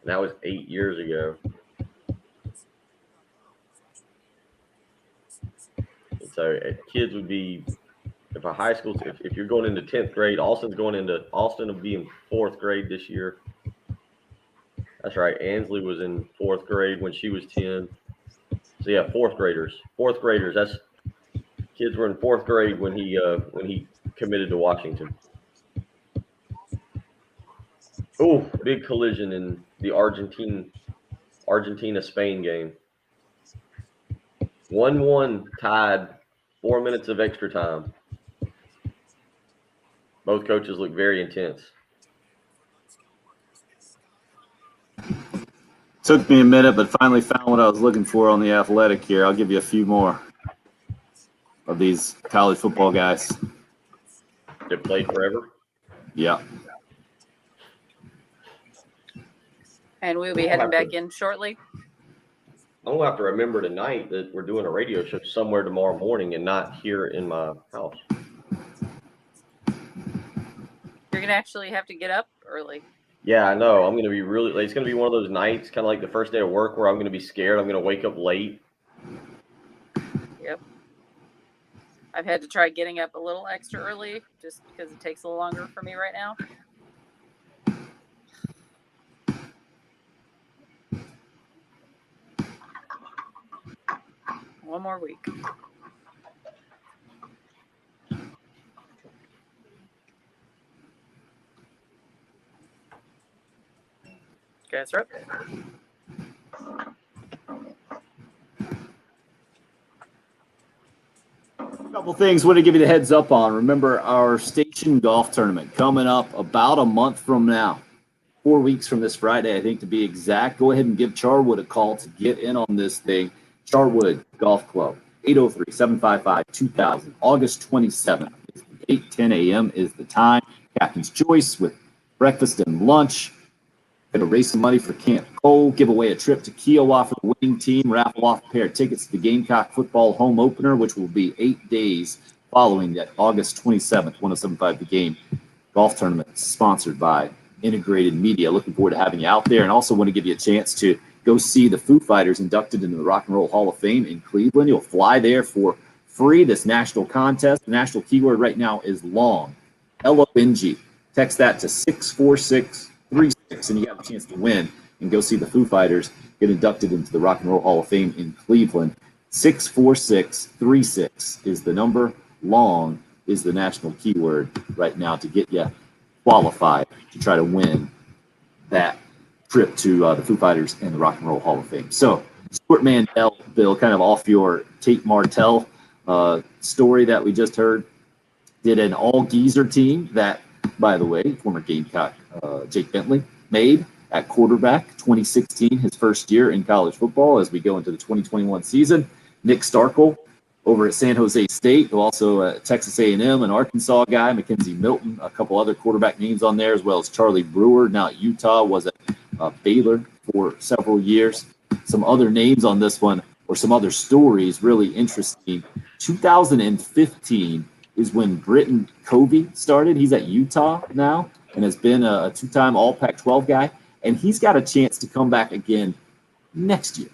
C: and that was 8 years ago. And so kids would be, if a high school, if you're going into 10th grade, Austin will be in 4th grade this year. That's right. Ansley was in 4th grade when she was 10. So yeah, 4th graders. That's kids were in 4th grade when he committed to Washington. Oh, big collision in the Argentina-Spain game. 1-1 tied, 4 minutes of extra time. Both coaches look very intense.
A: Took me a minute, but finally found what I was looking for on The Athletic here. I'll give you a few more of these college football guys.
C: They played forever?
A: Yeah.
B: And we'll be heading back in shortly.
C: I'm going to have to remember tonight that we're doing a radio show somewhere tomorrow morning and not here in my house.
B: You're going to actually have to get up early.
C: Yeah, I know. I'm going to be really late. It's going to be one of those nights, kind of like the first day of work, where I'm going to be scared. I'm going to wake up late.
B: Yep. I've had to try getting up a little extra early just because it takes a little longer for me right now. One more week. Guys are up.
A: A couple things want to give you the heads up on. Remember our station golf tournament coming up about a month from now. 4 weeks from this Friday, I think, to be exact. Go ahead and give Charwood a call to get in on this thing. Charwood Golf Club, 803-755-2000. August 27th. 8:10 a.m. is the time. Captain's Choice with breakfast and lunch. Going to raise some money for Camp Cole, give away a trip to Kiowa for the winning team, raffle off a pair of tickets to the Gamecock football home opener, which will be 8 days following that August 27th, 107.5 The Game golf tournament, sponsored by Integrated Media. Looking forward to having you out there, and also want to give you a chance to go see the Foo Fighters inducted into the Rock and Roll Hall of Fame in Cleveland. You'll fly there for free, this national contest. The national keyword right now is long, L-O-N-G. Text that to 64636, and you have a chance to win and go see the Foo Fighters get inducted into the Rock and Roll Hall of Fame in Cleveland. 64636 is the number. Long is the national keyword right now to get you qualified to try to win that trip to the Foo Fighters and the Rock and Roll Hall of Fame. So, Stuart Mandel, Bill, kind of off your Tate Martell story that we just heard, did an all-geezer team that, by the way, former Gamecock Jake Bentley made at quarterback, 2016, his first year in college football as we go into the 2021 season. Nick Starkel over at San Jose State, who also a Texas A&M, an Arkansas guy, Mackenzie Milton, a couple other quarterback names on there, as well as Charlie Brewer, now at Utah, was at Baylor for several years. Some other names on this one, or some other stories, really interesting. 2015 is when Britton Covey started. He's at Utah now and has been a two-time All Pac-12 guy, and he's got a chance to come back again next year.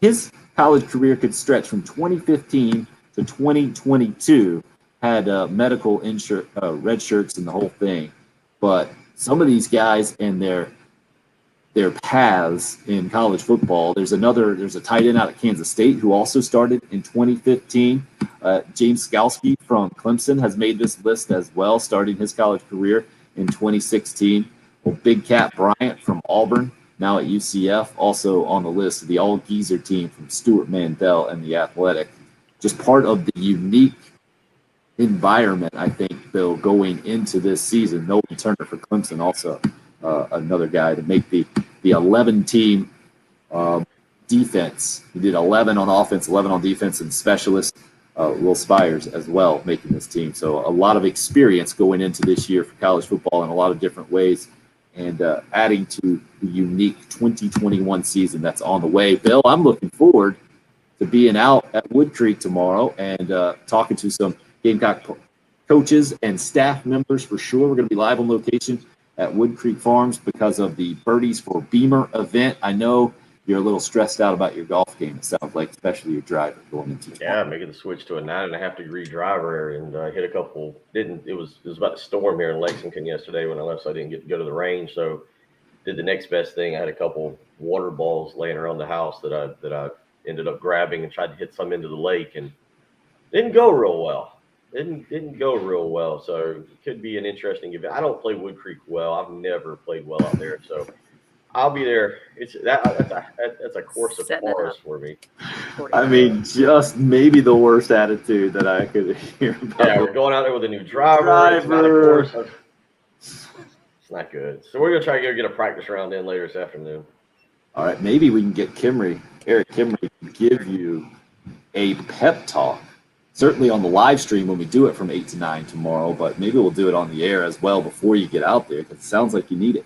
A: His college career could stretch from 2015 to 2022, had medical red shirts and the whole thing. But some of these guys and their paths in college football, there's a tight end out of Kansas State who also started in 2015. James Skalski from Clemson has made this list as well, starting his college career in 2016. Well, Big Cat Bryant from Auburn, now at UCF, also on the list of the all-geezer team from Stuart Mandel and the Athletic. Just part of the unique environment, I think, Bill, going into this season. Nolan Turner for Clemson, also another guy to make the 11-team defense. He did 11 on offense, 11 on defense, and specialist. Will Spires as well making this team. So a lot of experience going into this year for college football in a lot of different ways, and adding to the unique 2021 season that's on the way. Bill, I'm looking forward to being out at Wood Creek tomorrow and talking to some Gamecock coaches and staff members for sure. We're going to be live on location at Wood Creek Farms because of the Birdies for Beamer event. I know you're a little stressed out about your golf game, it sounds like, especially your driver going into tomorrow.
C: Yeah, making the switch to a 9.5-degree driver and hit a couple. It was about to storm here in Lexington yesterday when I left, so I didn't get to go to the range. So did the next best thing. I had a couple water balls laying around the house that I ended up grabbing and tried to hit some into the lake, and didn't go real well. Didn't go real well. So it could be an interesting event. I don't play Wood Creek well. I've never played well out there, so I'll be there. That's a course of horrors for me.
A: I mean, just maybe the worst attitude that I could hear about.
C: Yeah, we're going out there with a new driver. It's not a course. It's not good. So we're gonna try to go get a practice round in later this afternoon.
A: All right, maybe we can get Eric Kimry, to give you a pep talk. Certainly on the live stream when we do it from 8 to 9 tomorrow, but maybe we'll do it on the air as well before you get out there, because it sounds like you need it.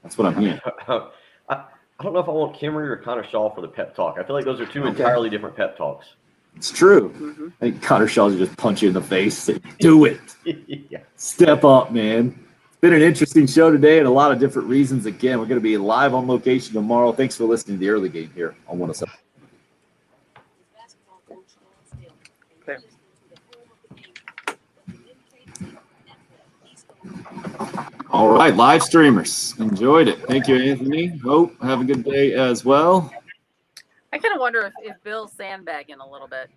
A: That's what I'm hearing.
C: I don't know if I want Kimry or Connor Shaw for the pep talk. I feel like those are two entirely different pep talks.
A: It's true. I think Connor Shaw should just punch you in the face, say, do it.
C: Yeah.
A: Step up, man. It's been an interesting show today and a lot of different reasons. Again, we're going to be live on location tomorrow. Thanks for listening to the early game here on 107. All right, live streamers, enjoyed it. Thank you, Anthony. Hope have a good day as well.
B: I kind of wonder if Bill's sandbagging a little bit.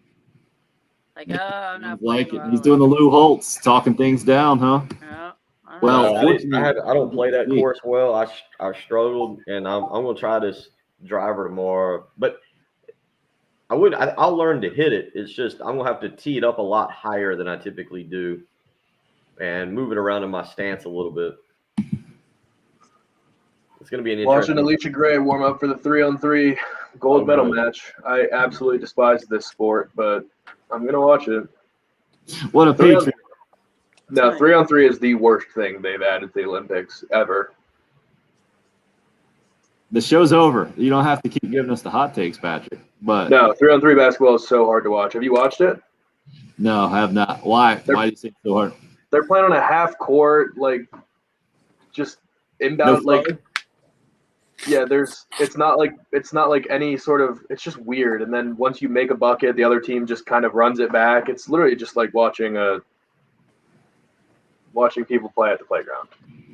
B: Like, I'm not
A: Like
B: playing
A: it. He's
B: well.
A: doing the Lou Holtz, talking things down, huh?
B: Yeah.
A: Well,
C: I don't play that course well. I struggled, and I'm going to try this driver tomorrow. But I'll learn to hit it. It's just I'm going to have to tee it up a lot higher than I typically do and move it around in my stance a little bit. It's going to be an interesting.
D: Watching Alicia Gray warm up for the 3-on-3 gold medal match. I absolutely despise this sport, but I'm going to watch it.
A: What a patriot.
D: No, 3-on-3 is the worst thing they've added to the Olympics ever.
A: The show's over. You don't have to keep giving us the hot takes, Patrick. But
D: No, 3-on-3 basketball is so hard to watch. Have you watched it?
A: no, I have not. Why? Why do you say it's so hard?
D: They're playing on a half court, like just inbound,
A: No
D: like yeah. It's not like any sort of. It's just weird. And then once you make a bucket, the other team just kind of runs it back. It's literally just like watching people play at the playground.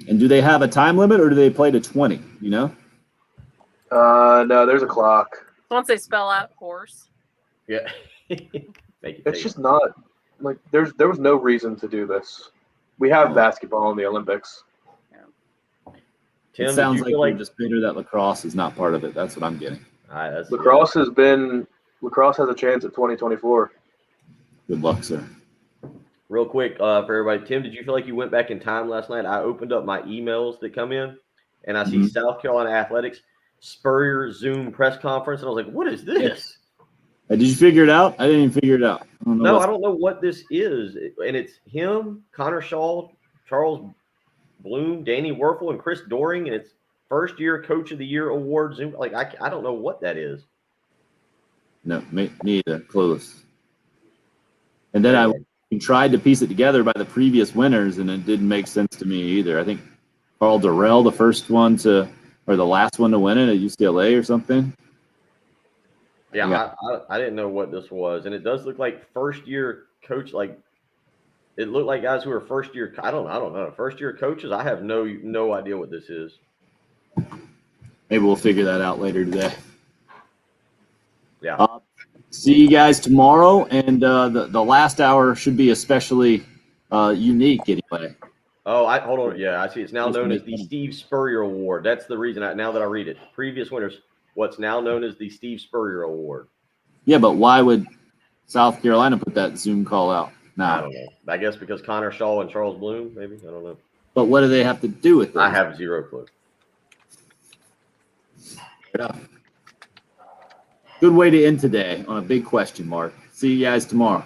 A: And do they have a time limit or do they play to 20? You know?
D: No, there's a clock.
B: Once they spell out horse.
C: Yeah.
D: It's just not like there was no reason to do this. We have basketball in the Olympics.
C: Tim,
A: It sounds
C: did
A: like
C: you
A: you're
C: feel
A: just bitter that lacrosse is not part of it. That's what I'm getting.
D: Lacrosse has a chance at 2024.
A: Good luck, sir.
C: Real quick for everybody, Tim, did you feel like you went back in time last night? I opened up my emails that come in, and I see South Carolina Athletics Spurrier Zoom press conference, and I was like, "What is this?"
A: Did you figure it out? I didn't even figure it out. I
C: don't know what this is, and it's him, Connor Shaw, Charles Bloom, Danny Werfel, and Chris Doring, and it's first year Coach of the Year award. Zoom, like I don't know what that is.
A: No, me either. Clueless. And then I tried to piece it together by the previous winners, and it didn't make sense to me either. I think Carl Durrell, the first one to, or the last one to win it at UCLA or something.
C: Yeah, I didn't know what this was, and it does look like first year coach. Like it looked like guys who are first year. I don't know. First year coaches. I have no idea what this is.
A: Maybe we'll figure that out later today.
C: Yeah.
A: See you guys tomorrow, and the last hour should be especially unique anyway.
C: Oh, hold on. Yeah, I see. It's now known as the Steve Spurrier Award. That's the reason. Now that I read it, previous winners. What's now known as the Steve Spurrier Award.
A: Yeah, but why would South Carolina put that Zoom call out now?
C: I don't know. I guess because Connor Shaw and Charles Bloom, maybe. I don't know.
A: But what do they have to do with it?
C: I have zero clue.
A: Good way to end today on a big question mark. See you guys tomorrow.